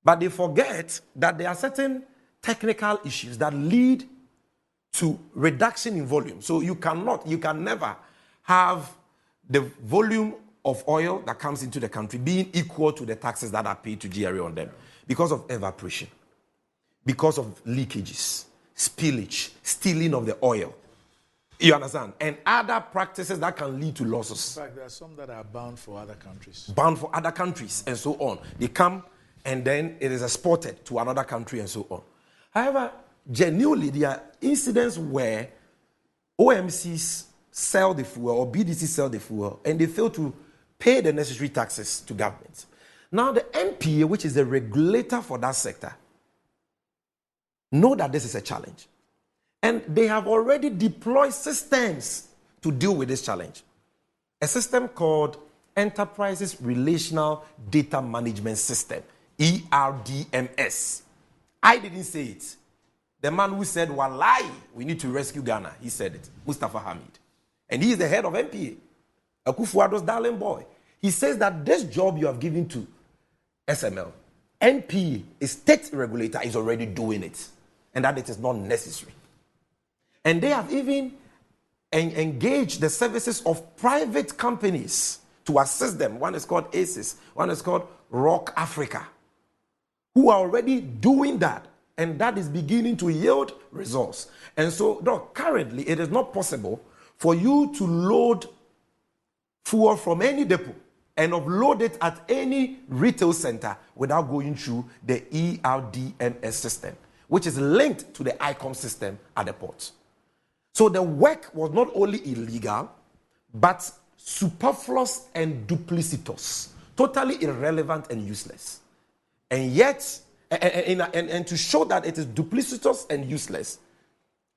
But they forget that there are certain technical issues that lead to reduction in volume. So you can never have the volume of oil that comes into the country being equal to the taxes that are paid to GRA on them because of evaporation, because of leakages, spillage, stealing of the oil. You understand? And other practices that can lead to losses. In fact, there are some that are bound for other countries. Bound for other countries and so on. They come and then it is exported to another country and so on. However, genuinely, there are incidents where OMCs sell the fuel or BDCs sell the fuel and they fail to pay the necessary taxes to government. Now, the NPA, which is the regulator for that sector, know that this is a challenge. And they have already deployed systems to deal with this challenge. A system called Enterprises Relational Data Management System, ERDMS. I didn't say it. The man who said, Wallahi, we need to rescue Ghana, he said it, Mustafa Hamid. And he is the head of NPA, Akufo-Addo's darling boy. He says that this job you have given to SML, NPA, a state regulator, is already doing it, and that it is not necessary. And they have even engaged the services of private companies to assist them. One is called ACES, one is called Rock Africa, who are already doing that. And that is beginning to yield results. And so, Doc, currently, it is not possible for you to load fuel from any depot and offload it at any retail center without going through the ERDMS system, which is linked to the ICOM system at the port. So the work was not only illegal, but superfluous and duplicitous, totally irrelevant and useless. And yet, and to show that it is duplicitous and useless,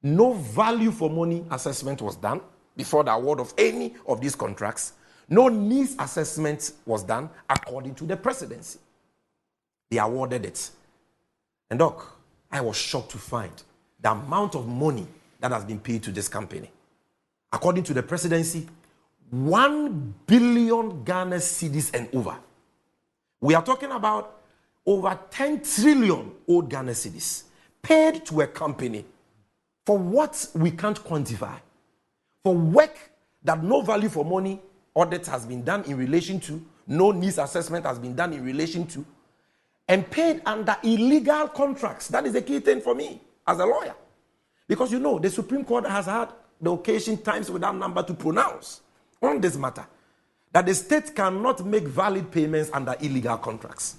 no value for money assessment was done before the award of any of these contracts. No needs assessment was done according to the presidency. They awarded it. And Doc, I was shocked to find the amount of money that has been paid to this company. According to the presidency, 1 billion Ghana cedis and over. We are talking about over 10 trillion old Ghana cedis paid to a company for what we can't quantify, for work that no value for money audit has been done in relation to, no needs assessment has been done in relation to, and paid under illegal contracts. That is the key thing for me as a lawyer. Because you know, the Supreme Court has had the occasion times without number to pronounce on this matter, that the state cannot make valid payments under illegal contracts.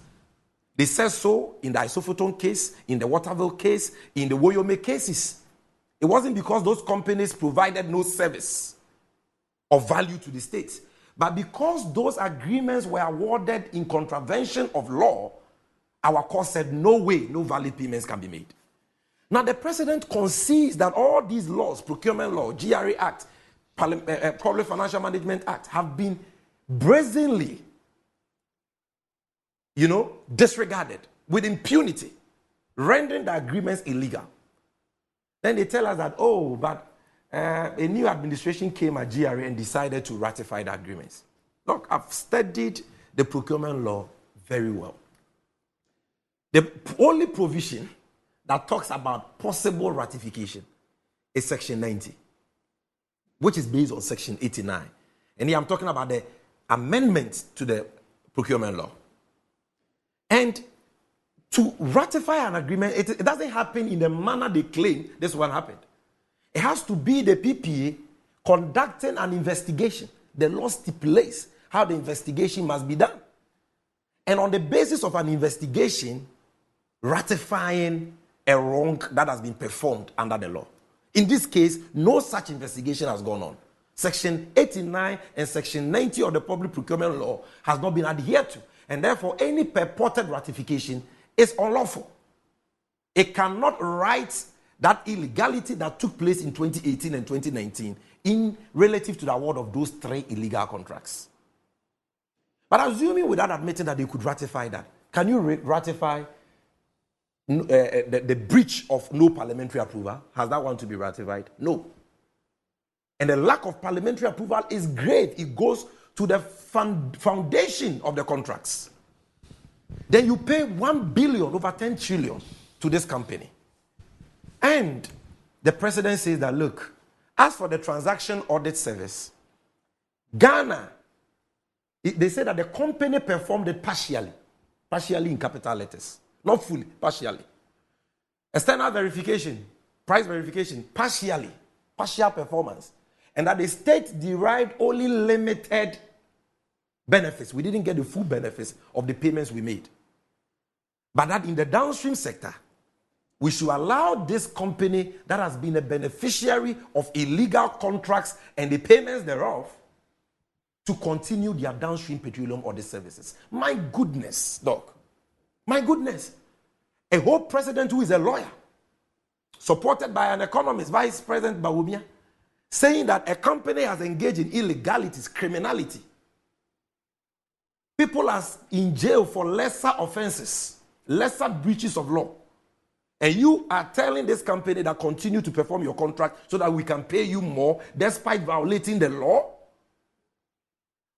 They said so in the Isophoton case, in the Waterville case, in the Woyome cases. It wasn't because those companies provided no service of value to the state, but because those agreements were awarded in contravention of law, our court said no way, no valid payments can be made. Now the president concedes that all these laws, Procurement Law, GRA Act, Public Financial Management Act, have been brazenly, disregarded with impunity, rendering the agreements illegal. Then they tell us that, but a new administration came at GRA and decided to ratify the agreements. Look, I've studied the procurement law very well. The only provision that talks about possible ratification is Section 90, which is based on Section 89. And here I'm talking about the amendment to the procurement law. And to ratify an agreement, it doesn't happen in the manner they claim this one happened. It has to be the PPA conducting an investigation. The law stipulates how the investigation must be done. And on the basis of an investigation, ratifying a wrong that has been performed under the law. In this case, no such investigation has gone on. Section 89 and Section 90 of the Public Procurement Law has not been adhered to. And therefore, any purported ratification is unlawful. It cannot right that illegality that took place in 2018 and 2019 in relative to the award of those 3 illegal contracts. But assuming without admitting that they could ratify that, can you ratify the breach of no parliamentary approval? Has that one to be ratified? No. And the lack of parliamentary approval is grave. It goes to the foundation of the contracts. Then you pay 1 billion over 10 trillion to this company. And the president says that, look, as for the transaction audit service, Ghana, they say that the company performed it partially in capital letters. Not fully, partially. External verification, price verification, partial performance. And that the state derived only limited benefits. We didn't get the full benefits of the payments we made. But that in the downstream sector, we should allow this company that has been a beneficiary of illegal contracts and the payments thereof to continue their downstream petroleum audit services. My goodness, Doc. My goodness. A whole president who is a lawyer, supported by an economist, Vice President Bawumia, saying that a company has engaged in illegalities, criminality. People are in jail for lesser offenses, lesser breaches of law. And you are telling this company that continue to perform your contract so that we can pay you more despite violating the law?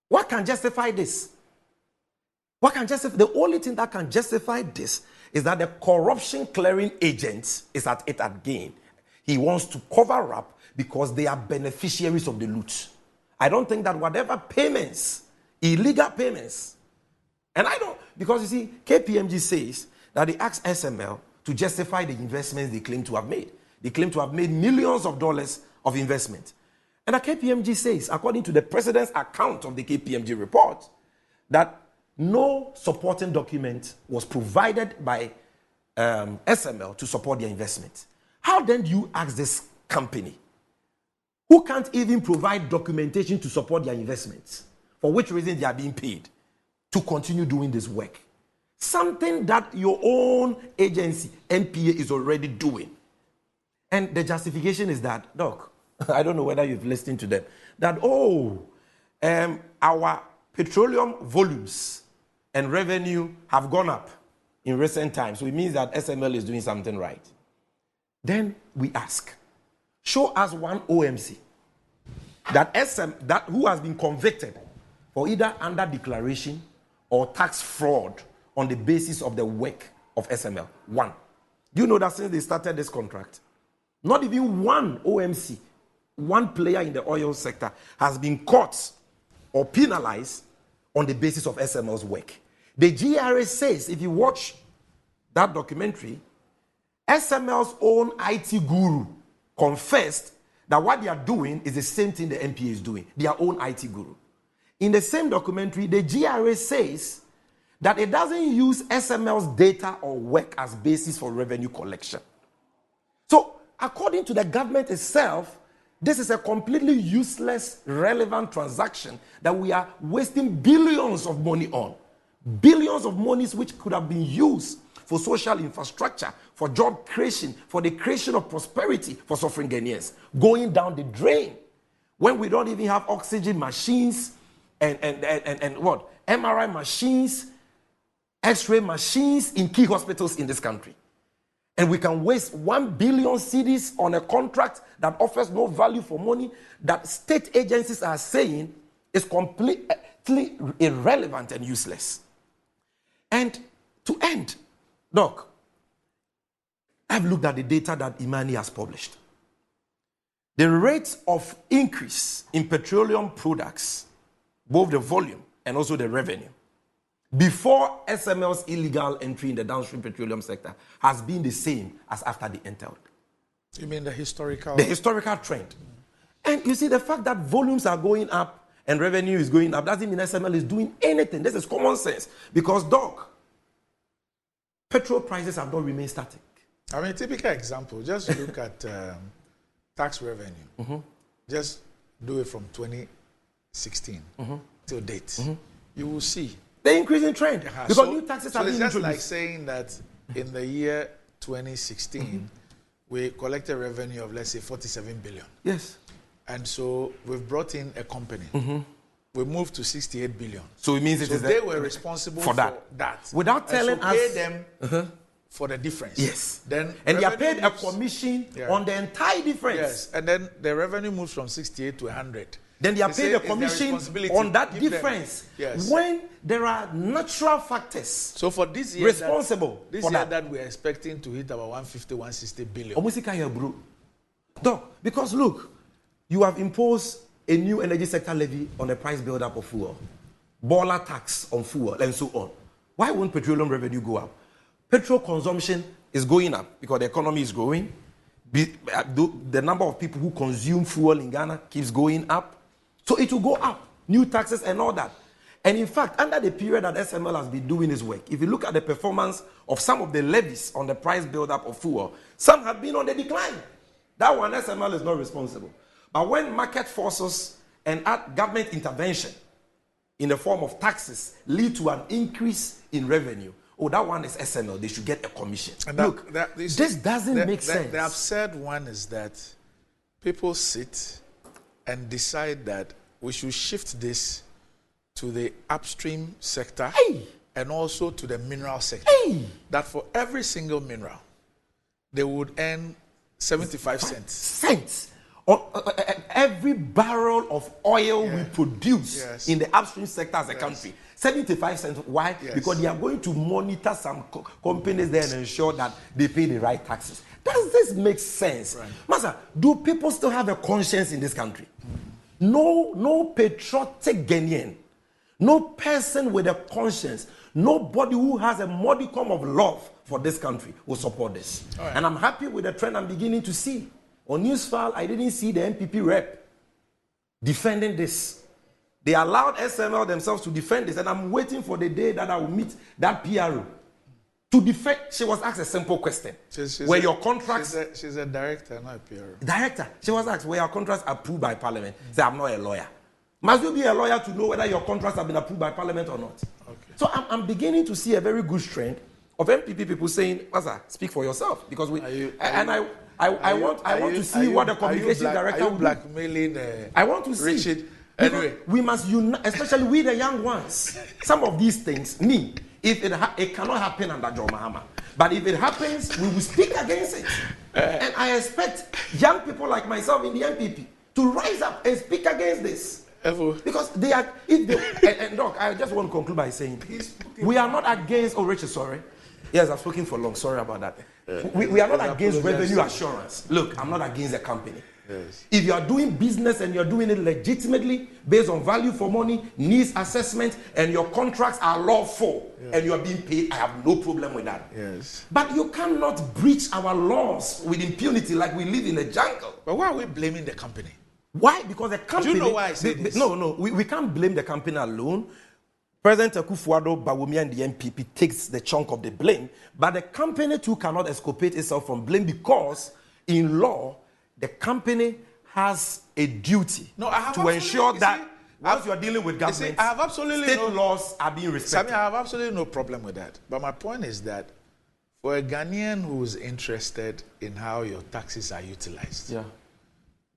What can justify this? The only thing that can justify this is that the corruption clearing agent is at it again. He wants to cover up because they are beneficiaries of the loot. I don't think that whatever payments, illegal payments, and I don't, because you see, KPMG says that they asked SML to justify the investments they claim to have made. They claim to have made millions of dollars of investment. And the KPMG says, according to the president's account of the KPMG report, that no supporting document was provided by SML to support their investment. How then do you ask this company, who can't even provide documentation to support their investments, for which reason they are being paid, to continue doing this work? Something that your own agency, NPA, is already doing. And the justification is that, Doc, I don't know whether you've listened to them, that, our petroleum volumes and revenue have gone up in recent times. So it means that SML is doing something right. Then we ask, show us one OMC that who has been convicted for either under declaration or tax fraud on the basis of the work of SML. One. Do you know that since they started this contract, not even one OMC, one player in the oil sector, has been caught or penalized on the basis of SML's work? The GRA says, if you watch that documentary, SML's own IT guru confessed that what they are doing is the same thing the NPA is doing, their own IT guru. In the same documentary, the GRA says that it doesn't use SML's data or work as basis for revenue collection. So, according to the government itself, this is a completely useless, relevant transaction that we are wasting billions of money on. Billions of monies which could have been used for social infrastructure, for job creation, for the creation of prosperity for suffering Ghanaians, going down the drain when we don't even have oxygen machines and what? MRI machines, X-ray machines in key hospitals in this country. And we can waste 1 billion cedis on a contract that offers no value for money that state agencies are saying is completely irrelevant and useless. And to end, Doc, I've looked at the data that Imani has published. The rate of increase in petroleum products, both the volume and also the revenue, before SML's illegal entry in the downstream petroleum sector has been the same as after they entered. You mean the historical? The historical trend. And you see, the fact that volumes are going up and revenue is going up doesn't mean SML is doing anything. This is common sense. Because, Doc, petrol prices have not remained static. I mean, typical example, just look at tax revenue. Mm-hmm. Just do it from 2016 till date. You will see the increasing trend. Because new taxes have been introduced. It's just like saying that in the year 2016, we collected revenue of, let's say, 47 billion. Yes. And so we've brought in a company. We moved to 68 billion. So it means they were responsible for that. Without telling us. Pay them for the difference. Yes. Then and they are paid a commission on the entire difference. Yes. And then the revenue moves from 68 to 100. Then they are paid a commission on that difference. Yes. When there are natural factors. So for this year, responsible this for year that we are expecting to hit about 150, 160 billion. Because look, you have imposed a new energy sector levy on the price build-up of fuel, boiler tax on fuel, and so on. Why won't petroleum revenue go up? Petrol consumption is going up because the economy is growing. The number of people who consume fuel in Ghana keeps going up. So it will go up. New taxes and all that. And in fact, under the period that SML has been doing this work, if you look at the performance of some of the levies on the price build-up of fuel, some have been on the decline. That one, SML is not responsible. But when market forces and government intervention in the form of taxes lead to an increase in revenue, that one is SML. They should get a commission. And look, this doesn't make sense. The absurd one is that people sit and decide that we should shift this to the upstream sector and also to the mineral sector. That for every single mineral, they would earn 75 cents. On every barrel of oil we produce in the upstream sector as a country. 75 cents. Why? Because they are going to monitor some companies there and ensure that they pay the right taxes. Does this make sense? Right. Master, do people still have a conscience in this country? No patriotic Ghanaian, no person with a conscience, nobody who has a modicum of love for this country will support this. Right. And I'm happy with the trend I'm beginning to see. On Newsfile, I didn't see the NPP rep defending this. They allowed SML themselves to defend this, and I'm waiting for the day that I will meet that PRO to defend. She was asked a simple question. Were your contracts... She's a director, not a PRO. Director. She was asked, were your contracts approved by Parliament? Say, I'm not a lawyer. Must you be a lawyer to know whether your contracts have been approved by Parliament or not? Okay. So I'm beginning to see a very good trend of MPP people saying, Master, speak for yourself. Because I want to see what the communication director will do. Blackmailing I want to see. Richard. Anyway. We must unite, especially we the young ones. Some of these things, if it cannot happen under John Mahama. But if it happens, we will speak against it. And I expect young people like myself in the MPP to rise up and speak against this. Because they are, and Doc, I just want to conclude by saying, we are not against, Richard, sorry. Yes, I've spoken for long, sorry about that. We are not against revenue assurance. Look, I'm not against the company. Yes. If you are doing business and you're doing it legitimately, based on value for money, needs assessment, and your contracts are lawful, and you are being paid, I have no problem with that. Yes. But you cannot breach our laws with impunity like we live in a jungle. But why are we blaming the company? Why? Because the company... Do you know why I say this? No, we can't blame the company alone. President Akufo-Addo, Bawumia, and the MPP takes the chunk of the blame, but the company too cannot exculpate itself from blame because, in law, the company has a duty to ensure that once you are dealing with government, I have absolutely state laws are being respected. I have absolutely no problem with that. But my point is that for a Ghanaian who is interested in how your taxes are utilized,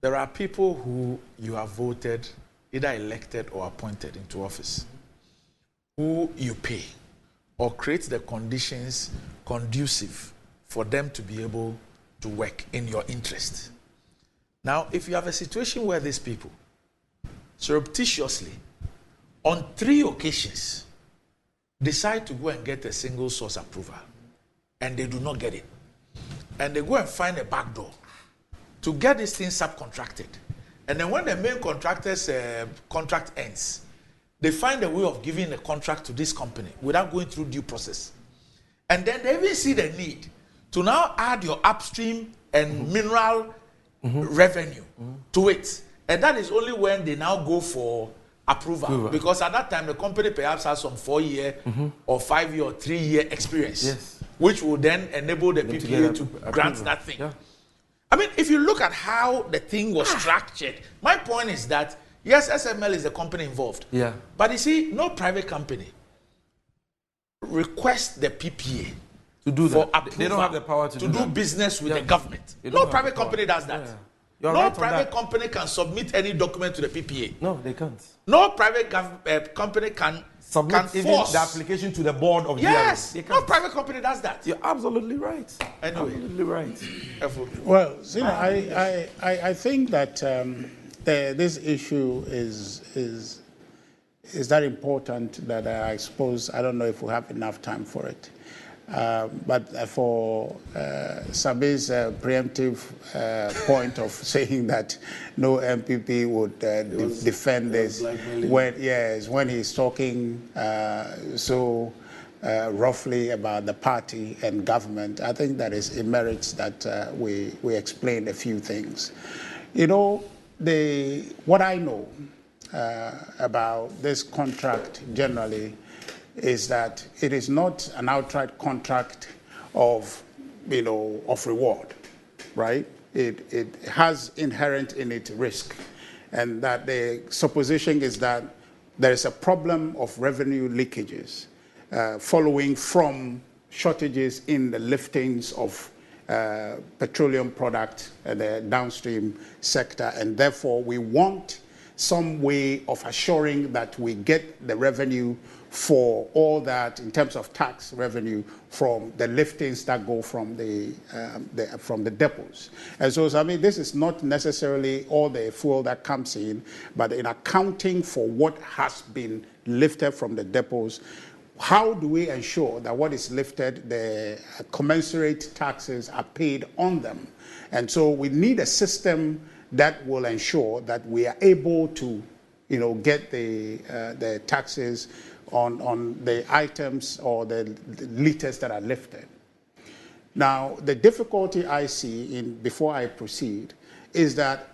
there are people who you have voted, either elected or appointed into office, who you pay or create the conditions conducive for them to be able to work in your interest. Now, if you have a situation where these people surreptitiously, on 3 occasions, decide to go and get a single source approval, and they do not get it, and they go and find a back door to get this thing subcontracted, and then when the main contractor's contract ends, they find a way of giving a contract to this company without going through due process. And then they even see the need to now add your upstream and mineral revenue to it. And that is only when they now go for approval. Because at that time, the company perhaps has some 4-year or 5-year or 3-year experience, which will then enable the PPA to grant that thing. I mean, if you look at how the thing was structured, my point is that yes, SML is the company involved. But you see, no private company requests the PPA to do for that. approval. They don't have the power to do business with the government. No private company does that. No private company can submit any document to the PPA. No, they can't. No private company can submit even force the application to the board of yes, no private company does that. You're absolutely right. Anyway, absolutely right. Well, I think that this issue is that important that I suppose I don't know if we have enough time for it. But for Sabi's preemptive point of saying that no MPP would defend this, when he's talking roughly about the party and government, I think that it merits that we explain a few things. You know, what I know about this contract generally is that it is not an outright contract of reward, right? It has inherent in it risk, and that the supposition is that there is a problem of revenue leakages following from shortages in the liftings of petroleum product and the downstream sector, and therefore we want some way of assuring that we get the revenue for all that in terms of tax revenue from the liftings that go from the depots. And so, I mean, this is not necessarily all the fuel that comes in, but in accounting for what has been lifted from the depots, how do we ensure that what is lifted, the commensurate taxes are paid on them? And so we need a system that will ensure that we are able to, get the taxes on the items or the liters that are lifted. Now, the difficulty I see before I proceed is that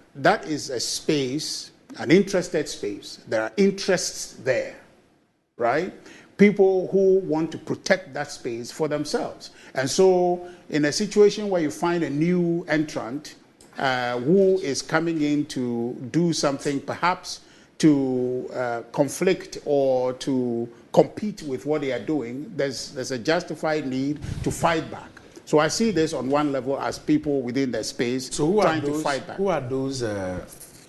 is a space an interested space. There are interests there, right? People who want to protect that space for themselves. And so in a situation where you find a new entrant who is coming in to do something perhaps to conflict or to compete with what they are doing, there's a justified need to fight back. So I see this on one level as people within the space trying to fight back. Who are those?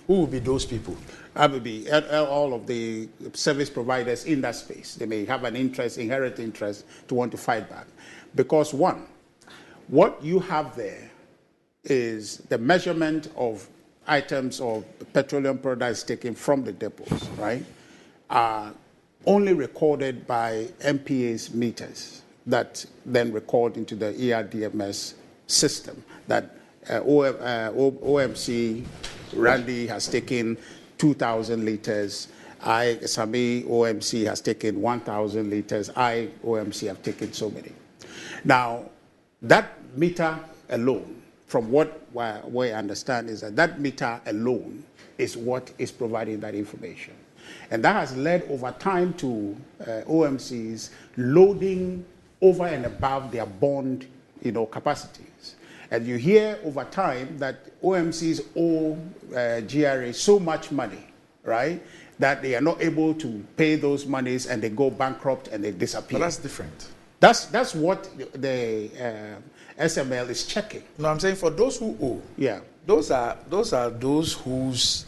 Who will be those people? ABBEY, all of the service providers in that space. They may have an interest, inherent interest, to want to fight back. Because one, what you have there is the measurement of items or petroleum products taken from the depots, right, are only recorded by MPA's meters that then record into the ERDMS system that OMC Randy has taken 2,000 liters. Sami OMC has taken 1,000 liters. OMC have taken so many. Now, that meter alone, from what I understand, is that meter alone is what is providing that information. And that has led over time to OMCs loading over and above their bond, capacities. And you hear over time that OMCs owe GRA so much money, right, that they are not able to pay those monies and they go bankrupt and they disappear. But that's different. That's what the SML is checking. No, I'm saying for those who owe. Yeah. Those are those whose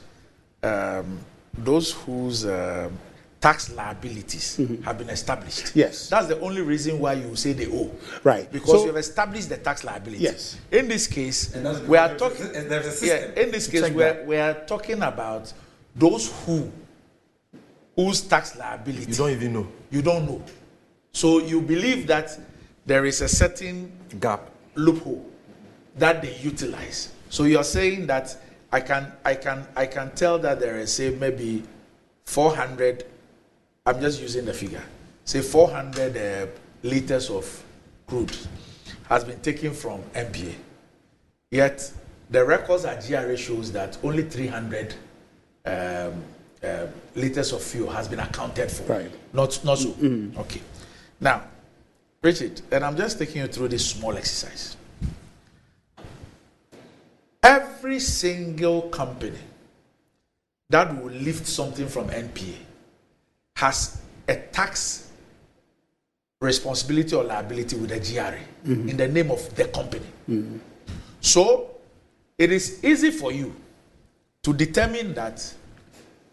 tax liabilities have been established. Yes. That's the only reason why you say they owe. Right. Because you have established the tax liability. Yes. In this case, we are talking. There's a system. Yeah. In this case, we are talking about those whose tax liability You don't even know. you don't know. So you believe that there is a certain Gap. loophole that they utilize. So you're saying that I can tell that there is, say, maybe 400. I'm just using the figure. Say 400 liters of crude has been taken from MPA. Yet the records at GRA shows that only 300 liters of fuel has been accounted for. Right. Not so. Okay. Now, Richard, and I'm just taking you through this small exercise. Every single company that will lift something from NPA has a tax responsibility or liability with the GRA in the name of the company. So it is easy for you to determine that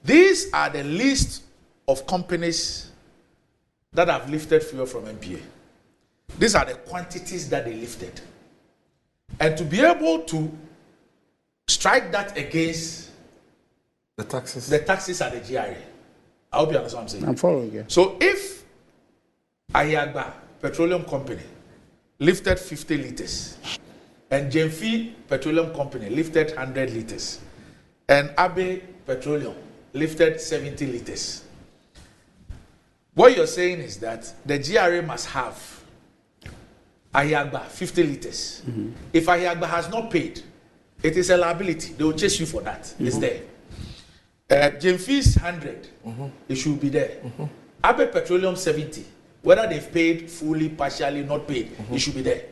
these are the list of companies that have lifted fuel from NPA. These are the quantities that they lifted. And to be able to strike that against The taxes. at the GRA. I hope you understand what I'm saying. I'm following you. So if Ayagba Petroleum Company lifted 50 liters and Jemfi Petroleum Company lifted 100 liters and ABBEY Petroleum lifted 70 liters, what you're saying is that the GRA must have Ayagba 50 liters. If Ayagba has not paid, it is a liability. They will chase you for that. It's there. Jemfi's 100, it should be there. ABBEY Petroleum 70, whether they've paid fully, partially, not paid, it should be there.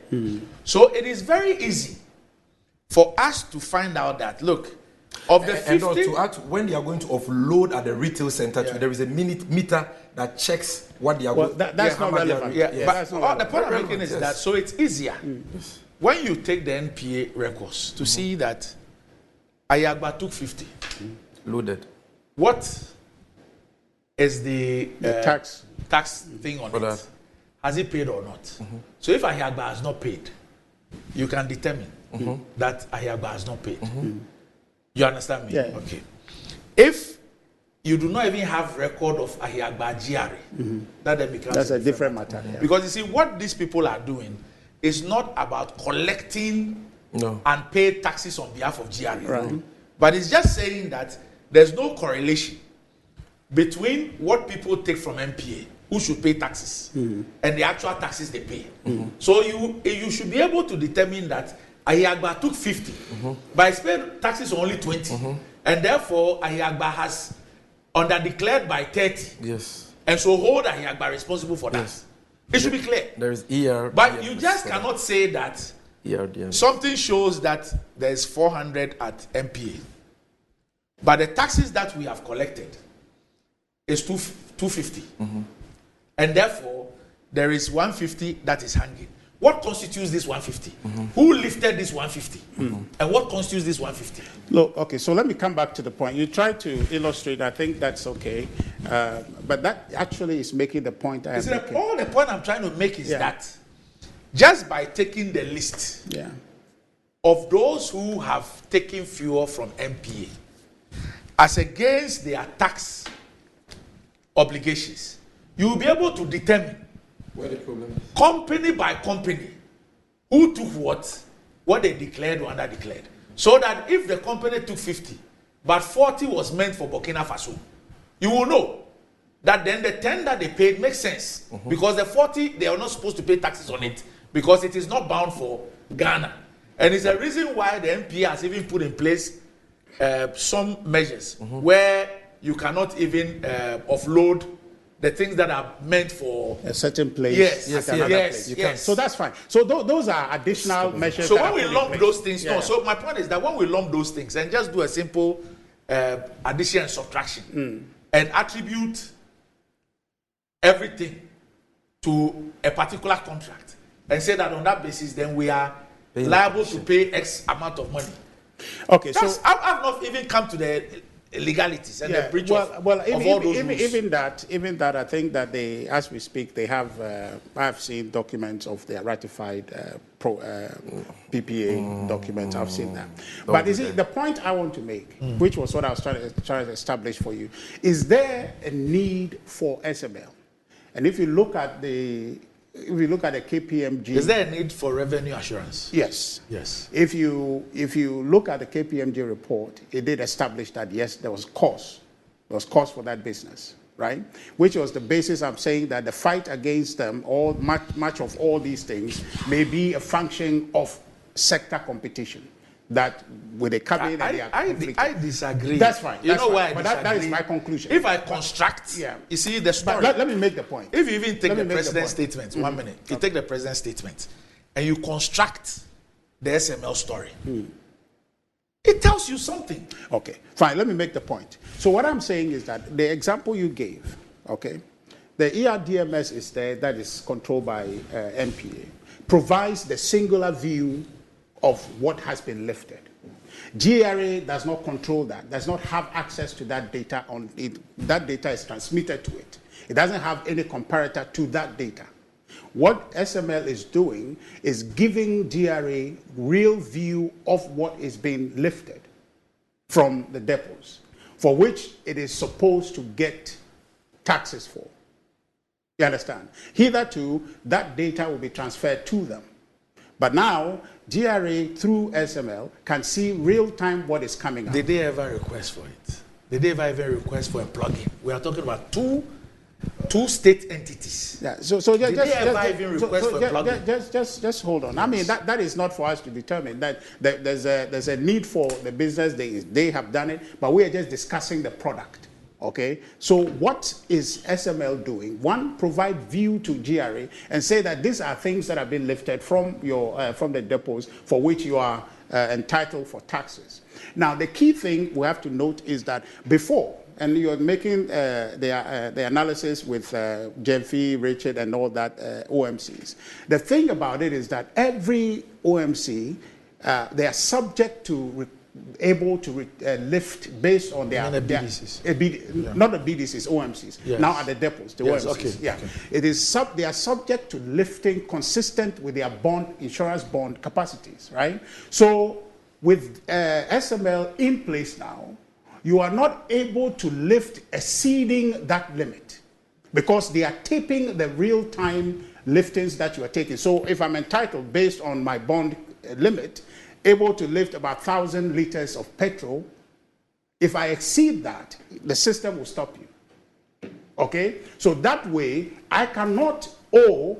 So it is very easy for us to find out that, look, of the 50... And to add, when they are going to offload at the retail center, there is a meter that checks what they are going to... That's not relevant. But the point I'm making is that, so it's easier. When you take the NPA records to see that Ayagba took 50, Loaded. what is the tax thing on For it? that. Has he paid or not? So if Ayagba has not paid, you can determine that Ayagba has not paid. You understand me? Yeah. Okay. If you do not even have record of Ayagba GRA, that then becomes That's a different matter. Yeah. Because you see, what these people are doing is not about collecting No. and pay taxes on behalf of GRA. Right. But it's just saying that there's no correlation between what people take from MPA, who should pay taxes, and the actual taxes they pay. So you should be able to determine that Ayagba took 50, but he's paid taxes on only 20, And therefore, Ahiagba has underdeclared by 30. Yes. And so hold Ahiagba responsible for that. Yes. It should be clear. There is ER. But you just cannot say that something shows that there's 400 at MPA. But the taxes that we have collected is 250. And therefore, there is 150 that is hanging. What constitutes this 150? Who lifted this 150? And what constitutes this 150? Look, okay, so let me come back to the point. You tried to illustrate, I think that's okay. But that actually is making the point I am making. All the point I'm trying to make is that just by taking the list of those who have taken fuel from MPA as against their tax obligations, you will be able to determine where the problem is. Company by company who took what they declared or under-declared. So that if the company took 50, but 40 was meant for Burkina Faso, you will know that then the 10 that they paid makes sense. Because the 40, they are not supposed to pay taxes on it because it is not bound for Ghana. And it's a reason why the MPA has even put in place some measures where you cannot even offload the things that are meant for a certain place. Yes. So that's fine. So those are additional measures. So when we lump those things, so my point is that when we lump those things and just do a simple addition and subtraction and attribute everything to a particular contract and say that on that basis, then we are liable to pay X amount of money. Okay, so I've not even come to the legalities and the breach of all those rules. Even that, I think that they, as we speak, they have. I've seen documents of their ratified PPA documents. I've seen that. But you see, the point I want to make, which was what I was trying to establish for you, is there a need for SML? And if you look at the KPMG, is there a need for revenue assurance? Yes. Yes. If you look at the KPMG report, it did establish that yes, there was cause. There was cause for that business, right? Which was the basis I'm saying that the fight against them, much of all these things, may be a function of sector competition. That when they come in and they are conflicted. I disagree. That's fine. You know why I disagree? disagree? But that is my conclusion. If I construct, you see the story. But let me make the point. If you even take the president's statement, 1 minute, you take the president's statement, and you construct the SML story, it tells you something. Okay, fine. Let me make the point. So what I'm saying is that the example you gave, okay, the ERDMS is there that is controlled by MPA, provides the singular view of what has been lifted. GRA does not control that, does not have access to that data. That data is transmitted to it. It doesn't have any comparator to that data. What SML is doing is giving GRA real view of what is being lifted from the depots, for which it is supposed to get taxes for. You understand? Hitherto, that data will be transferred to them. But now, GRA through SML can see real time what is coming out. Did they ever request for it? Did they ever even request for a plugin? We are talking about two state entities. Yeah. So did they ever even request for a plugin? Just hold on. Yes. I mean that is not for us to determine. That there's a need for the business. They have done it, but we are just discussing the product. Okay, so what is SML doing? One, provide view to GRA and say that these are things that have been lifted from the depots for which you are entitled for taxes. Now, the key thing we have to note is that before, and you're making the analysis with Jemfi, Richard, and all that OMCs. The thing about it is that every OMC, they are subject to able to lift based on their BDCs. Not the BDCs, OMCs. Yes. Now at the depots, the OMCs. Okay. Yeah, okay. It is they are subject to lifting consistent with their insurance bond capacities, right? So with SML in place now, you are not able to lift exceeding that limit because they are taping the real-time liftings that you are taking. So if I'm entitled based on my bond limit, able to lift about 1,000 liters of petrol, if I exceed that, the system will stop you. Okay? So that way, I cannot owe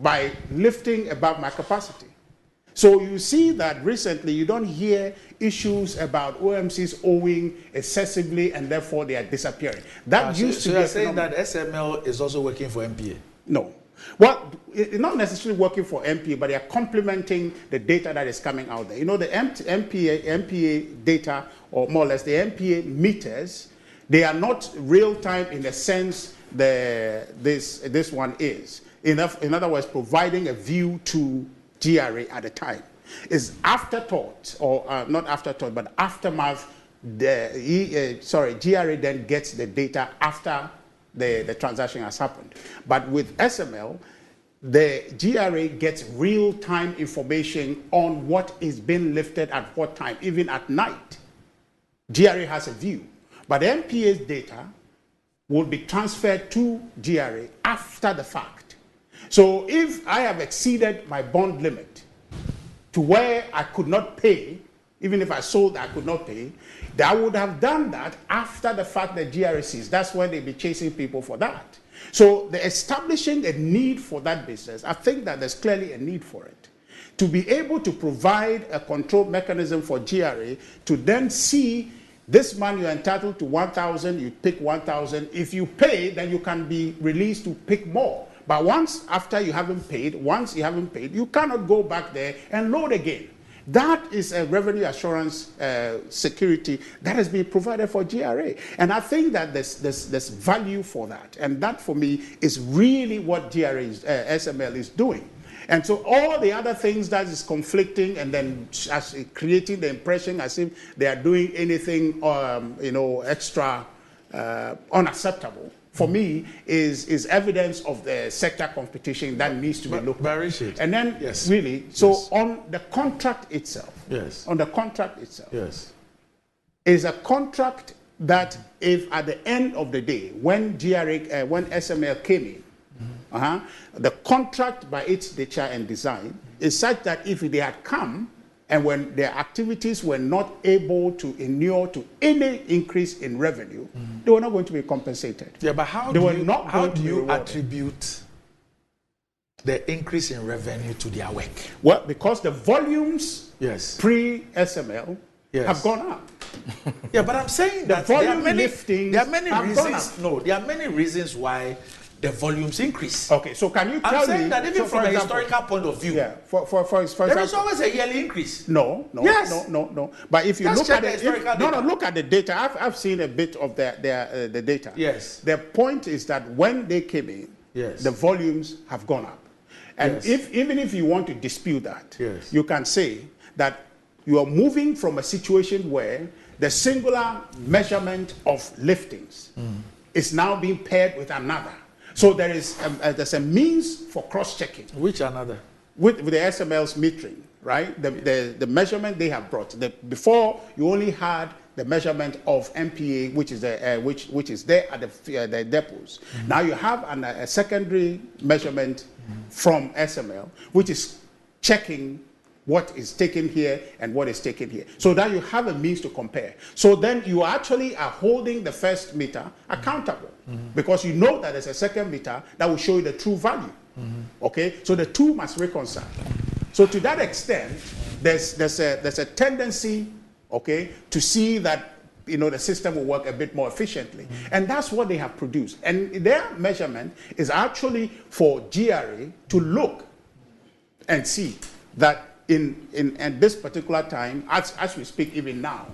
by lifting above my capacity. So you see that recently you don't hear issues about OMCs owing excessively and therefore they are disappearing. That used to be. So you're saying that SML is also working for MPA? No. Well, it's not necessarily working for MPA, but they are complementing the data that is coming out there. You know, the MPA data, or more or less the MPA meters, they are not real time in the sense this one is. In other words, providing a view to GRA at the time. Is afterthought, or not afterthought, but aftermath. GRA then gets the data after the transaction has happened. But with SML, the GRA gets real-time information on what is being lifted at what time, even at night. GRA has a view. But MPA's data will be transferred to GRA after the fact. So if I have exceeded my bond limit to where I could not pay, even if I sold, I could not pay, I would have done that after the fact that GRA sees. That's when they'd be chasing people for that. So the establishing a need for that business, I think that there's clearly a need for it. To be able to provide a control mechanism for GRA to then see this man you're entitled to 1,000, you pick 1,000. If you pay, then you can be released to pick more. But once you haven't paid, you cannot go back there and load again. That is a revenue assurance security that has been provided for GRA. And I think that there's value for that. And that, for me, is really what SML is doing. And so all the other things that is conflicting and then creating the impression as if they are doing anything extra unacceptable, for me, is evidence of the sector competition that needs to be looked at. And then, really, so on the contract itself, is a contract that if at the end of the day, when when SML came in, the contract by its nature and design is such that if they had come and when their activities were not able to inure to any increase in revenue, they were not going to be compensated. Yeah, but how do you attribute the increase in revenue to their work? Well, because the volumes pre-SML have gone up. Yeah, but I'm saying that there are many reasons why the volumes increase. Okay, so can you tell me? I'm saying that even from a historical point of view, for example, there is always a yearly increase. No. But if you look at look at the data. I've seen a bit of the data. Yes. The point is that when they came in, the volumes have gone up, and even if you want to dispute that, you can say that you are moving from a situation where the singular measurement of liftings is now being paired with another. So there's a means for cross-checking. Which another? With the SML's metering, right? The measurement they have brought. Before you only had the measurement of MPA, which is there at the depots. Now you have a secondary measurement from SML, which is checking what is taken here and what is taken here. So that you have a means to compare. So then you actually are holding the first meter accountable because you know that there's a second meter that will show you the true value. Okay, so the two must reconcile. So to that extent, there's a tendency, okay, to see that the system will work a bit more efficiently, and that's what they have produced. And their measurement is actually for GRA to look and see that at this particular time, as we speak even now,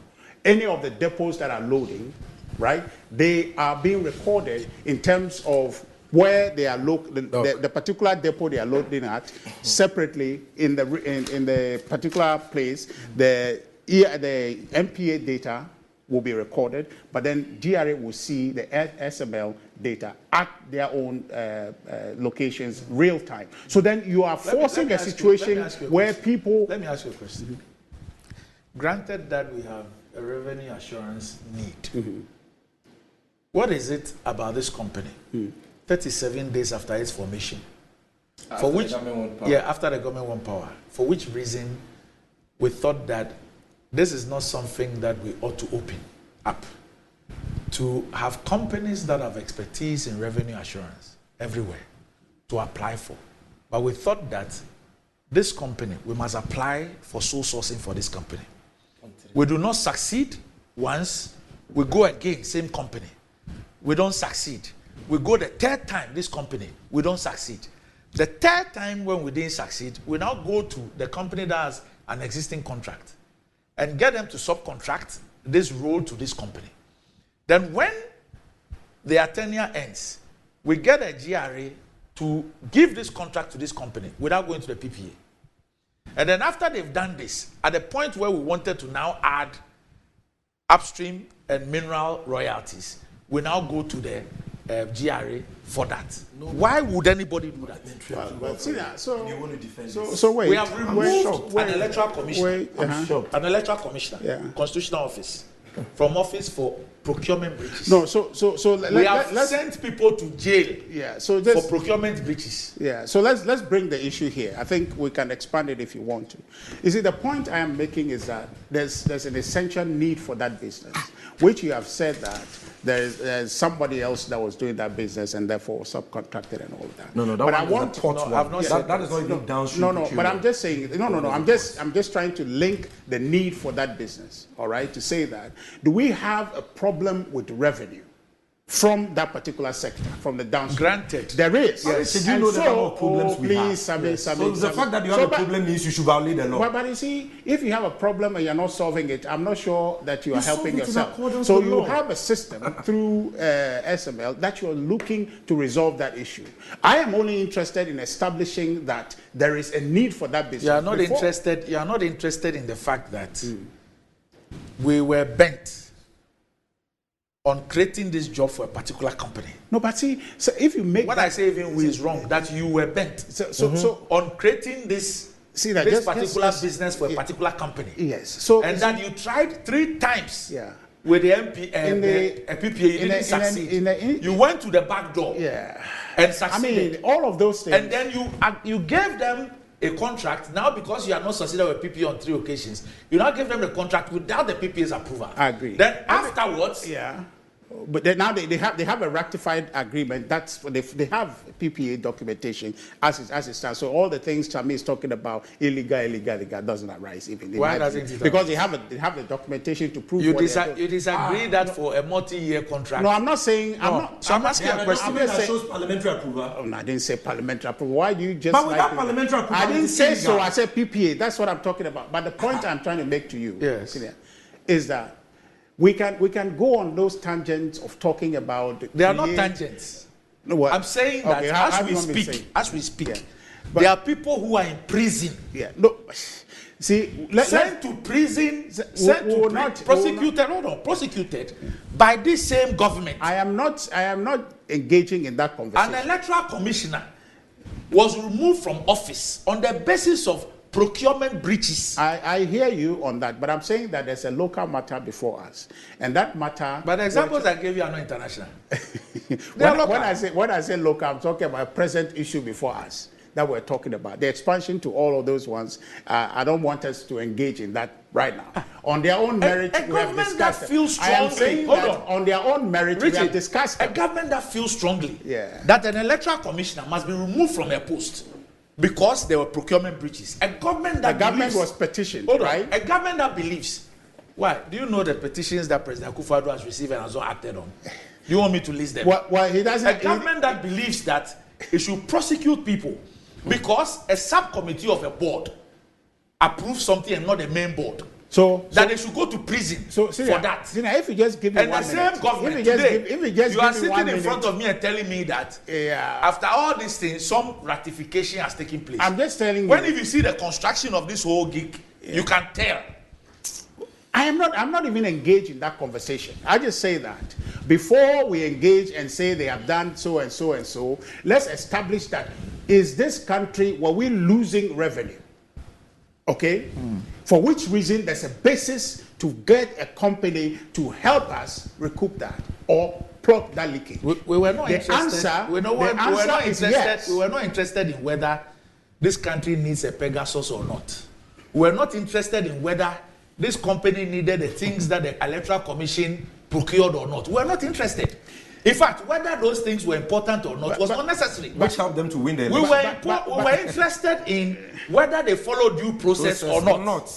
any of the depots that are loading, right, they are being recorded in terms of where they are the particular depot they are loading at separately in the particular place. The MPA data will be recorded, but then GRA will see the SML data at their own locations real time. So then you are forcing a situation where people... Let me ask you a question. Granted that we have a revenue assurance need, what is it about this company 37 days after its formation? After the government won power. For which reason we thought that this is not something that we ought to open up to have companies that have expertise in revenue assurance everywhere to apply for. But we thought that this company, we must apply for sole sourcing for this company. We do not succeed once, we go again, same company. We don't succeed. We go the third time, this company, we don't succeed. The third time when we didn't succeed, we now go to the company that has an existing contract and get them to subcontract this role to this company. Then when their tenure ends, we get a GRA to give this contract to this company without going to the PPA. And then after they've done this, at the point where we wanted to now add upstream and mineral royalties, we now go to the GRA for that. No. Why would anybody do that? So wait. We have removed an electoral commissioner, an electoral commissioner, constitutional office, from office for procurement breaches. No, so let's send people to jail. Yeah, so for procurement breaches. Yeah, so let's bring the issue here. I think we can expand it if you want to. You see, the point I am making is that there's an essential need for that business, which you have said that there's somebody else that was doing that business and therefore subcontracted and all of that. No, but I want to. I've not said that is not even downstream. No, but I'm just saying. No. I'm just trying to link the need for that business. All right, to say that. Do we have a problem with revenue from that particular sector, from the downstream? Granted. There is. Yes. So, do you know the number of problems we have? So the fact that you have a problem means you should violate the law. But you see, if you have a problem and you're not solving it, I'm not sure that you are helping yourself. So you have a system through SML that you're looking to resolve that issue. I am only interested in establishing that there is a need for that business. You are not interested. You are not interested in the fact that we were bent on creating this job for a particular company. No, but see, so if you make what I say even we is wrong, that you were bent so on creating this particular business for a particular company. Yes. So and that you tried 3 times with the PPA, you didn't succeed. You went to the back door and succeeded. I mean, all of those things. And then you gave them a contract. Now, because you are not succeeded with PPA on 3 occasions, you now give them the contract without the PPA's approval. I agree. Then afterwards, but then now they have a rectified agreement. That's what they have PPA documentation as it stands. So all the things Chami is talking about illegal doesn't arise even. Why doesn't it? Because they have the documentation to prove. You disagree that for a multi-year contract. No, I'm not saying. So I'm asking a question. That shows parliamentary approval. Oh, no, I didn't say parliamentary approval. Why do you just? But without parliamentary approval, I didn't say so. I said PPA. That's what I'm talking about. But the point I'm trying to make to you, is that we can go on those tangents of talking about. They are not tangents. No, what? I'm saying that as we speak, there are people who are in prison. Yeah. No. See, sent to prison, prosecuted by this same government. I am not engaging in that conversation. An electoral commissioner was removed from office on the basis of procurement breaches. I hear you on that, but I'm saying that there's a local matter before us, and that matter. But the examples I gave you are not international. when I say local, I'm talking about a present issue before us that we're talking about. The expansion to all of those ones. I don't want us to engage in that right now. On their own merit, we have discussed it. Feels strongly. I am saying that on their own merit, Richard, we have discussed it. A government that feels strongly that an electoral commissioner must be removed from a post because there were procurement breaches. A government that was petitioned, right? A government that believes. Why? Do you know the petitions that President Akufo-Addo has received and has not acted on? Do you want me to list them? Well, he doesn't. A government that believes that it should prosecute people because a subcommittee of a board approves something and not the main board. So they should go to prison for that. If you just give me and 1 minute. And the same government today, you are sitting in front of me and telling me that after all these things, some ratification has taken place. I'm just telling you. If you see the construction of this whole gig, you can tell. I'm not even engaged in that conversation. I just say that before we engage and say they have done so and so and so, let's establish that is this country, were we losing revenue? Okay? For which reason there's a basis to get a company to help us recoup that or plug that leakage. We were not interested. We were not interested in whether this country needs a Pegasus or not. We were not interested in whether this company needed the things that the Electoral Commission procured or not. We were not interested. In fact, whether those things were important or not was unnecessary. Which helped them to win the We election. were interested in whether they followed due process or not.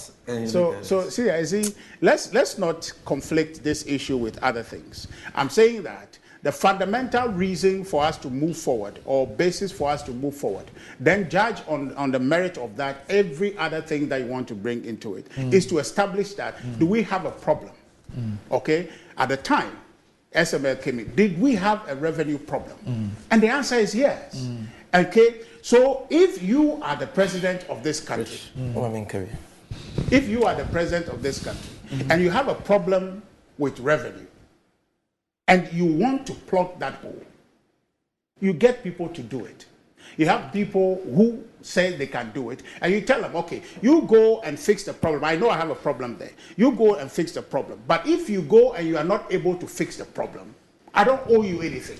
So see, let's not conflict this issue with other things. I'm saying that the fundamental reason for us to move forward, or basis for us to move forward, then judge on the merit of that every other thing that you want to bring into it, is to establish that, do we have a problem? Okay? At the time SML came in, did we have a revenue problem? And the answer is yes. Okay? So if you are the president of this country, if you are the president of this country, and you have a problem with revenue, and you want to plug that hole, you get people to do it. You have people who say they can do it, and you tell them, okay, you go and fix the problem. I know I have a problem there. You go and fix the problem. But if you go and you are not able to fix the problem, I don't owe you anything.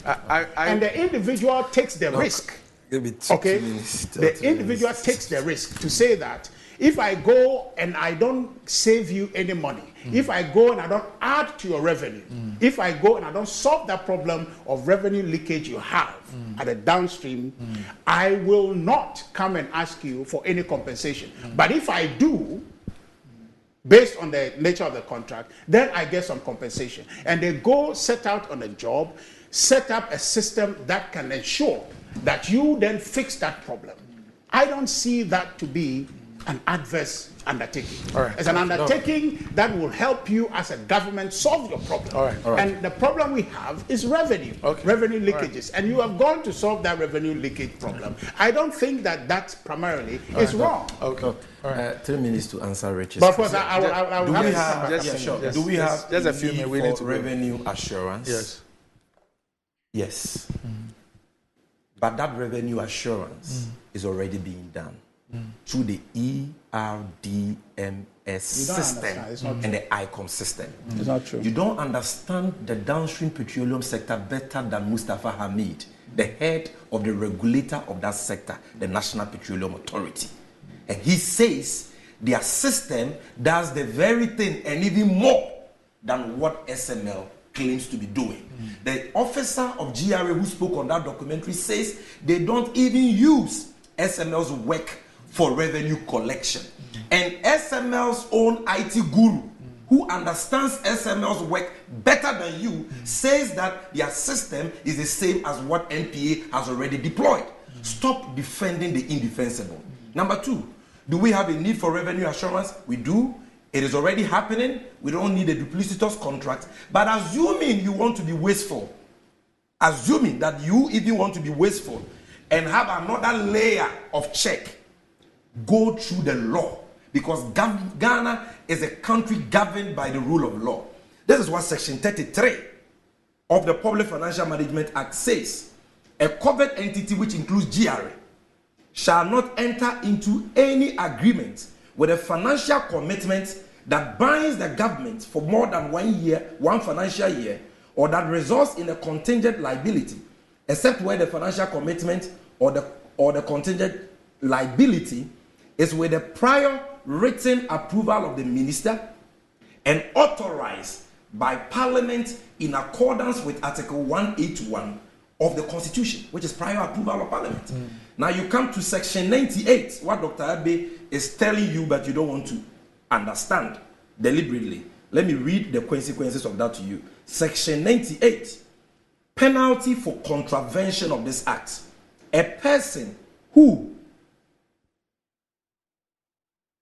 And the individual takes the risk. Okay? The individual takes the risk to say that if I go and I don't save you any money, if I go and I don't add to your revenue, if I go and I don't solve that problem of revenue leakage you have at the downstream, I will not come and ask you for any compensation. But if I do, based on the nature of the contract, then I get some compensation. And they go set out on a job, set up a system that can ensure that you then fix that problem. I don't see that to be an adverse undertaking. It's an undertaking that will help you as a government solve your problem. And the problem we have is revenue, revenue leakages. And you have gone to solve that revenue leakage problem. I don't think that that primarily is wrong. 3 minutes to answer Rich's. But of course, I will have do we have just a few minutes we need to revenue assurance? Yes. But that revenue assurance is already being done through the ERDMS system and the ICOM system. It's not true. You don't understand the downstream petroleum sector better than Mustafa Hamid, the head of the regulator of that sector, the National Petroleum Authority. And he says their system does the very thing and even more than what SML claims to be doing. The officer of GRA who spoke on that documentary says they don't even use SML's work for revenue collection. And SML's own IT guru, who understands SML's work better than you, says that their system is the same as what NPA has already deployed. Stop defending the indefensible. Number 2, do we have a need for revenue assurance? We do. It is already happening. We don't need a duplicitous contract. But assuming you want to be wasteful, assuming that you even want to be wasteful and have another layer of check, go through the law. Because Ghana is a country governed by the rule of law. This is what Section 33 of the Public Financial Management Act says. A covered entity which includes GRA shall not enter into any agreement with a financial commitment that binds the government for more than 1 year, 1 financial year, or that results in a contingent liability, except where the financial commitment or the contingent liability is with the prior written approval of the minister and authorized by Parliament in accordance with Article 181 of the Constitution, which is prior approval of Parliament. Now you come to Section 98, what Dr. ABBEY is telling you, but you don't want to understand deliberately. Let me read the consequences of that to you. Section 98, penalty for contravention of this act. A person who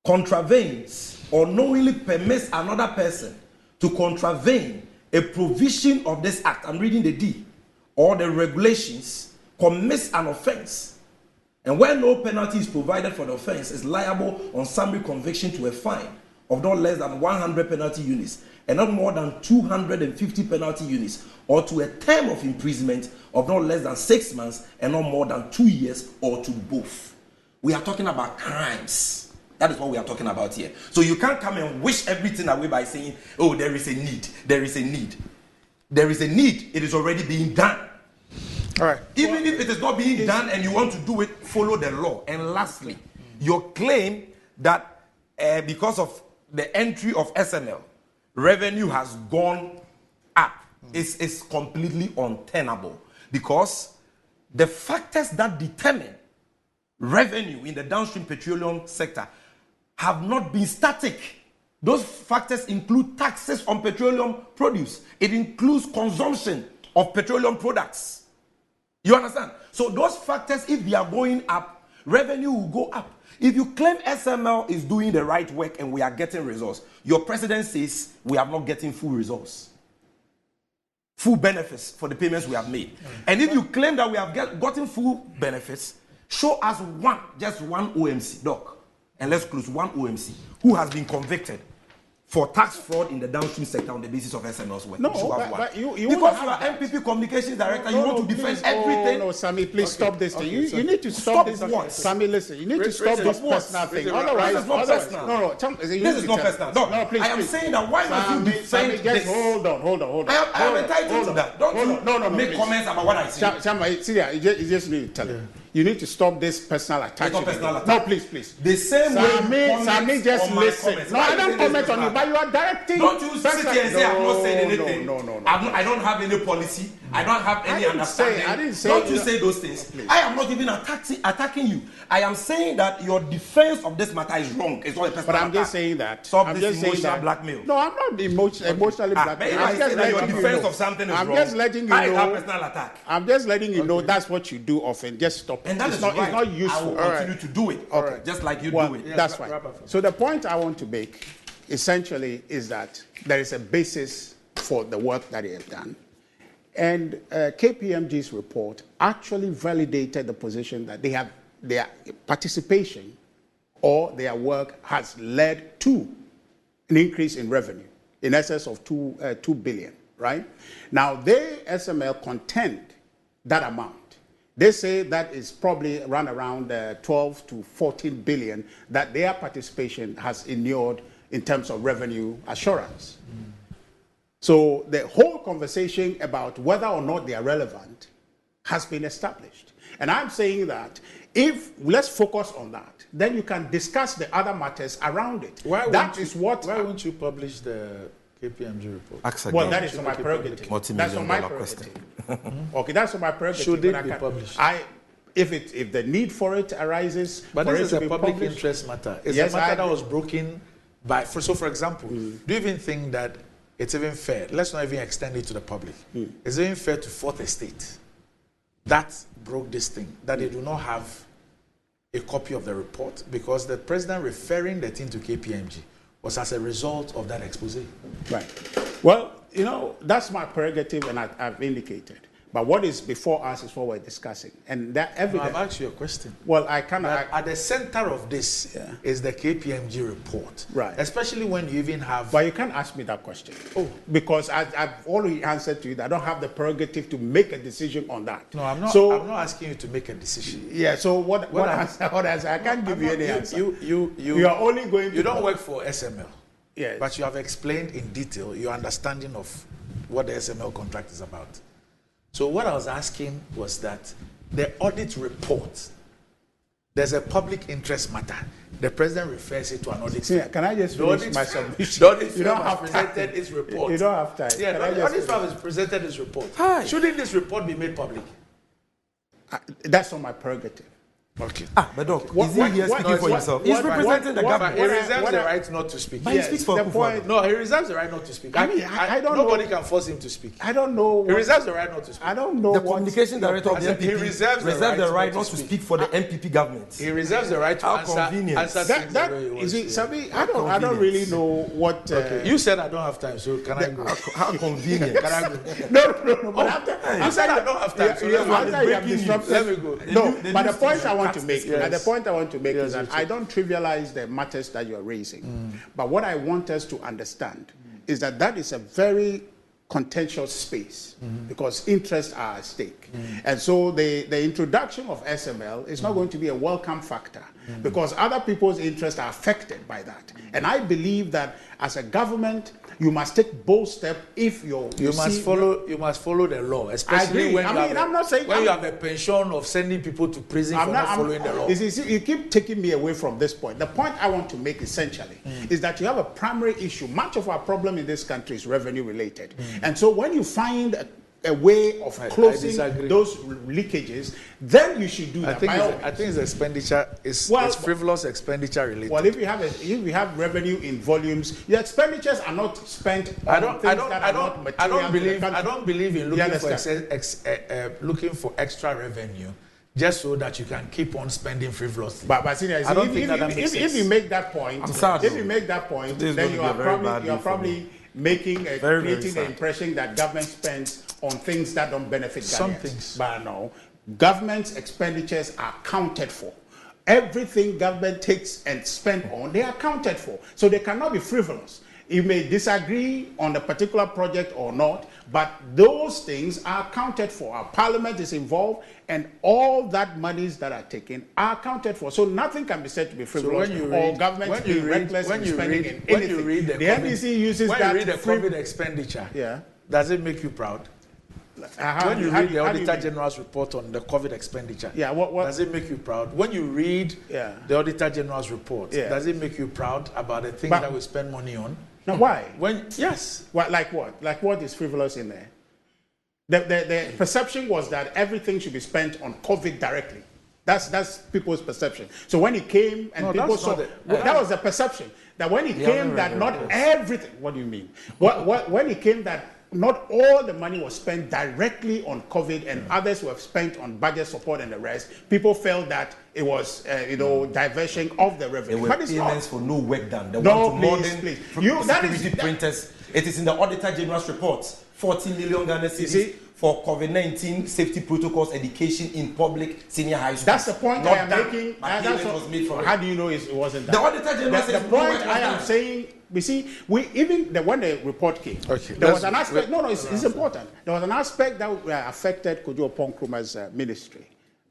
contravenes or knowingly permits another person to contravene a provision of this act, I'm reading the D, or the regulations, commits an offense, and where no penalty is provided for the offense, is liable on summary conviction to a fine of not less than 100 penalty units and not more than 250 penalty units, or to a term of imprisonment of not less than 6 months and not more than 2 years, or to both. We are talking about crimes. That is what we are talking about here. So you can't come and wish everything away by saying, oh, there is a need. There is a need. There is a need. It is already being done. All right. Even if it is not being done and you want to do it, follow the law. And lastly, your claim that because of the entry of SML, revenue has gone up. is completely untenable, because the factors that determine revenue in the downstream petroleum sector have not been static. Those factors include taxes on petroleum produce. It includes consumption of petroleum products. You understand? So those factors, if they are going up, revenue will go up. If you claim SML is doing the right work and we are getting results, your president says we are not getting full results, full benefits for the payments we have made. And if you claim that we have gotten full benefits, show us just one OMC, doc, and let's close one OMC who has been convicted for tax fraud in the downstream sector on the basis of SML's work. No, but because you are MPP communications director, you want to defend everything. No, Sammy, please stop this thing. You need to stop this. Sammy, listen, you need to stop this personal thing. Otherwise, this is not personal. No, this is not personal. No, please. I am saying that why must you defend this? Hold on. I am entitled to that. Don't make comments about what I say. Sammy, see, you just need to tell him. You need to stop this personal attack. It's not personal attack. No, please. The same way Sammy, just listen. No, I don't comment on you, but you are directing. Don't you sit here and say I've not said anything. No. I don't have any policy. I don't have any understanding. I didn't say. Don't you say those things. No, I am not even attacking you. I am saying that your defense of this matter is wrong. It's not a personal But I'm attack. just saying that. Stop this emotional blackmail. No, I'm not emotionally blackmailing. I'm just letting your defense of something is wrong. I'm just letting you know. I have personal attack. I'm just letting you know that's what you do often. Just stop it. And that is right. It's not useful. I will continue to do it. Okay. Just like you do it. That's fine. So the point I want to make essentially is that there is a basis for the work that they have done. And KPMG's report actually validated the position that they have their participation or their work has led to an increase in revenue in excess of 2 billion, right? Now, they, SML, contend that amount. They say that is probably around 12 to 14 billion that their participation has inured in terms of revenue assurance. So the whole conversation about whether or not they are relevant has been established. And I'm saying that if let's focus on that, then you can discuss the other matters around it. Why won't you publish the KPMG report? Well, that is on my prerogative. That's on my prerogative. Okay, that's on my prerogative. Should it be published? If the need for it arises, but for this is it to a be public published, interest matter. It's yes, a matter that was broken by. For example, do you even think that it's even fair? Let's not even extend it to the public. It's even fair to Fourth Estate that broke this thing, that they do not have a copy of the report because the president referring the thing to KPMG was as a result of that expose. Right. Well, that's my prerogative, and I've indicated. But what is before us is what we're discussing. And that evidence... No, I've asked you a question. Well, I cannot... At the center of this is the KPMG report. Right. Especially when you even have... But you can't ask me that question. Oh. Because I've already answered to you that I don't have the prerogative to make a decision on that. No, I'm not. I'm not asking you to make a decision. Yeah, so what answer? I can't give you any answer. You are only going to... You don't work for SML. Yes. But you have explained in detail your understanding of what the SML contract is about. So what I was asking was that the audit report, there's a public interest matter. The president refers it to an audit. Yeah, can I just finish my submission? The audit firm has presented its report. You don't have time. Yeah, the audit firm has presented its report. Hi. Shouldn't this report be made public? That's not my prerogative. Okay. But Doc, is he here speaking for himself? He's representing the government. He reserves the right not to speak. But he speaks for the point. No, he reserves the right not to speak. I don't know. Nobody can force him to speak. I don't know. He reserves the right not to speak. I don't know. The communication director of the MPP he reserves the right not to speak for the MPP government. He reserves the right to answer things the way he wants to. Sabi, I don't really know what. Okay. You said I don't have time, so can I go? How convenient. Can I go? No. But you said I don't have time, so let me go. No, but the point I want to make. The point I want to make is that I don't trivialize the matters that you're raising. But what I want us to understand is that is a very contentious space because interests are at stake. And so the introduction of SML is not going to be a welcome factor because other people's interests are affected by that. And I believe that as a government, you must take bold steps if you must follow the law, especially when you have a pension of sending people to prison for not following the law. You keep taking me away from this point. The point I want to make essentially is that you have a primary issue. Much of our problem in this country is revenue related. And so when you find a way of closing those leakages, then you should do that. I think it's expenditure. It's frivolous expenditure related. Well, if you have revenue in volumes, your expenditures are not spent on things that are not material. I don't believe in looking for extra revenue just so that you can keep on spending frivolously. But senior, if you make that point, then you are probably creating the impression that government spends on things that don't benefit Ghanaians. Some things. But no, government's expenditures are accounted for. Everything government takes and spends on, they are accounted for. So they cannot be frivolous. You may disagree on a particular project or not, but those things are accounted for. Our parliament is involved, and all that monies that are taken are accounted for. So nothing can be said to be frivolous or government being reckless in spending in anything. When you read the NDC uses that. When you read the COVID expenditure, does it make you proud? When you read the Auditor General's report on the COVID expenditure, does it make you proud? When you read the Auditor General's report, does it make you proud about the things that we spend money on? Now, why? Like what? Like what is frivolous in there? The perception was that everything should be spent on COVID directly. That's people's perception. So when it came and people saw that was the perception. That when it came that not everything. What do you mean? When it came that not all the money was spent directly on COVID and others were spent on budget support and the rest, people felt that it was, diversion of the revenue. But it's payments for no work done. Please. Security printers. It is in the Auditor General's report. 40 million Ghana cedis for COVID-19 safety protocols education in public senior high schools. That's the point I am making. How do you know it wasn't that? The Auditor General says the point I am saying. We see, when the report came, there was an aspect. It's important. There was an aspect that affected Kojo Oppong-Nkrumah's ministry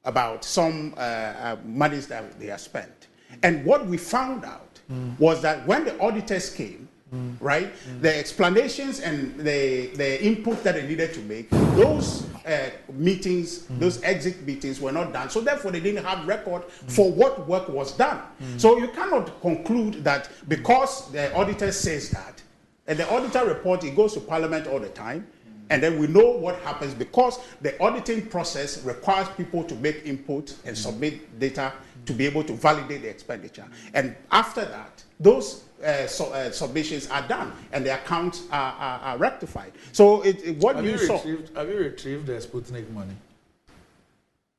about some monies that they have spent. And what we found out was that when the auditors came, the explanations and the input that they needed to make, those meetings, those exit meetings were not done. So therefore, they didn't have record for what work was done. So you cannot conclude that because the auditor says that, and the auditor report, it goes to Parliament all the time, and then we know what happens because the auditing process requires people to make input and submit data to be able to validate the expenditure. And after that, those submissions are done and the accounts are rectified. So have you retrieved the Sputnik money?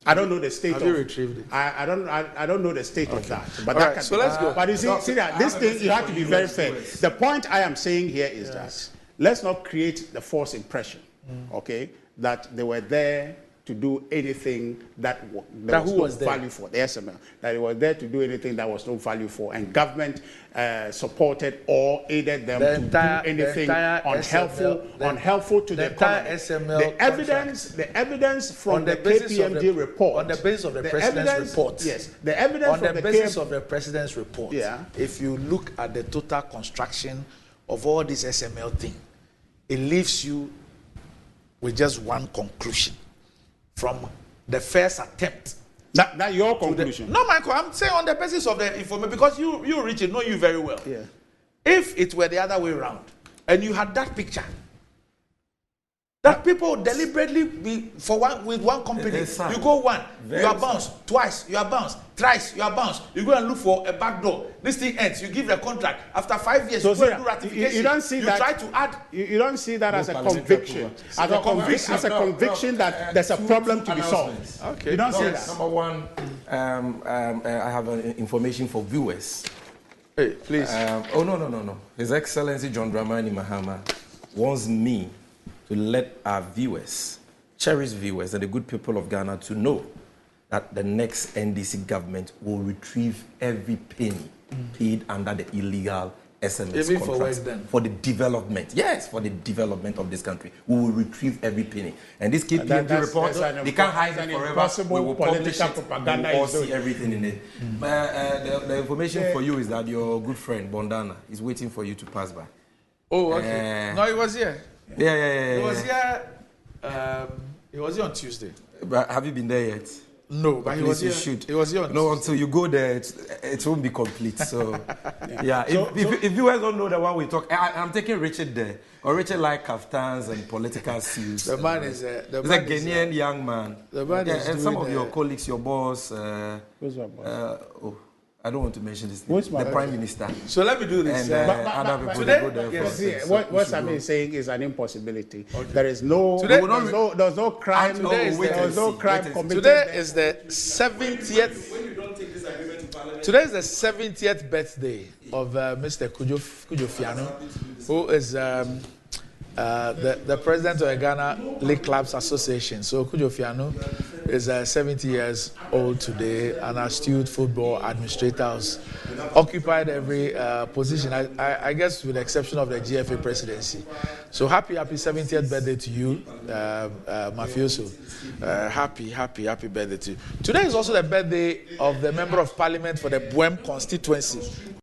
I don't know the state Have you retrieved it? I don't know the state of that. But let's go. But you see that this thing, you have to be very fair. The point I am saying here is that let's not create the false impression, that they were there to do anything that was no value for, the SML, that it was there to do anything that was no value for, and government supported or aided them to do anything unhelpful to the economy. The evidence from the KPMG report, on the basis of the president's report, the evidence on the basis of the president's report, if you look at the total construction of all this SML thing, it leaves you with just one conclusion. From the first attempt. That your conclusion? No, Michael, I'm saying on the basis of the information, because you Richard, know you very well. Yeah. If it were the other way around, and you had that picture, that people deliberately with one company, you go one, you are bounced, twice, you are bounced, thrice, you are bounced. You go and look for a back door. This thing ends. You give the contract. After 5 years, you go and do ratification. You don't see that. Try to add. You don't see that as a conviction. As a conviction that there's a problem to be solved. Okay. You don't see that. Number one, I have information for viewers. Hey, please. No. His Excellency John Dramani Mahama wants me to let our viewers, cherished viewers, and the good people of Ghana to know that the next NDC government will retrieve every penny paid under the illegal SMS Even for contracts work then? for the development. Yes, for the development of this country. We will retrieve every penny. And this KPMG that's report, they can't hide it forever. We will publish it. Propaganda We will all see everything in it. The information for you is that your good friend, Bondana, is waiting for you to pass by. Oh, okay. No, he was here. Yeah. He was here. He was here on Tuesday. But have you been there yet? No, but he was here. You should. He was here on No, until you go there, it won't be complete. So, yeah. If you guys don't know the one we talk, I'm taking Richard there. Or Richard like kaftans and political suits. The man is he's a Ghanaian young man. The man is and some of your colleagues, your boss. Who's your boss? I don't want to mention this name. The Prime Minister. So let me do this. And other people today, go there. yes. What Sami is saying is an impossibility. Okay. There is no, today, there's no crime. There's no crime committed. Today is the 70th. When you don't take this agreement to Parliament. Today is the 70th birthday of Mr. Kujo Fiano, who is the president of the Ghana League Clubs Association. So Kujo Fiano is 70 years old today, an astute football administrator, has occupied every position, I guess with the exception of the GFA presidency. So happy 70th birthday to you, Mafioso. Happy birthday to you. Today is also the birthday of the Member of Parliament for the Buem constituency,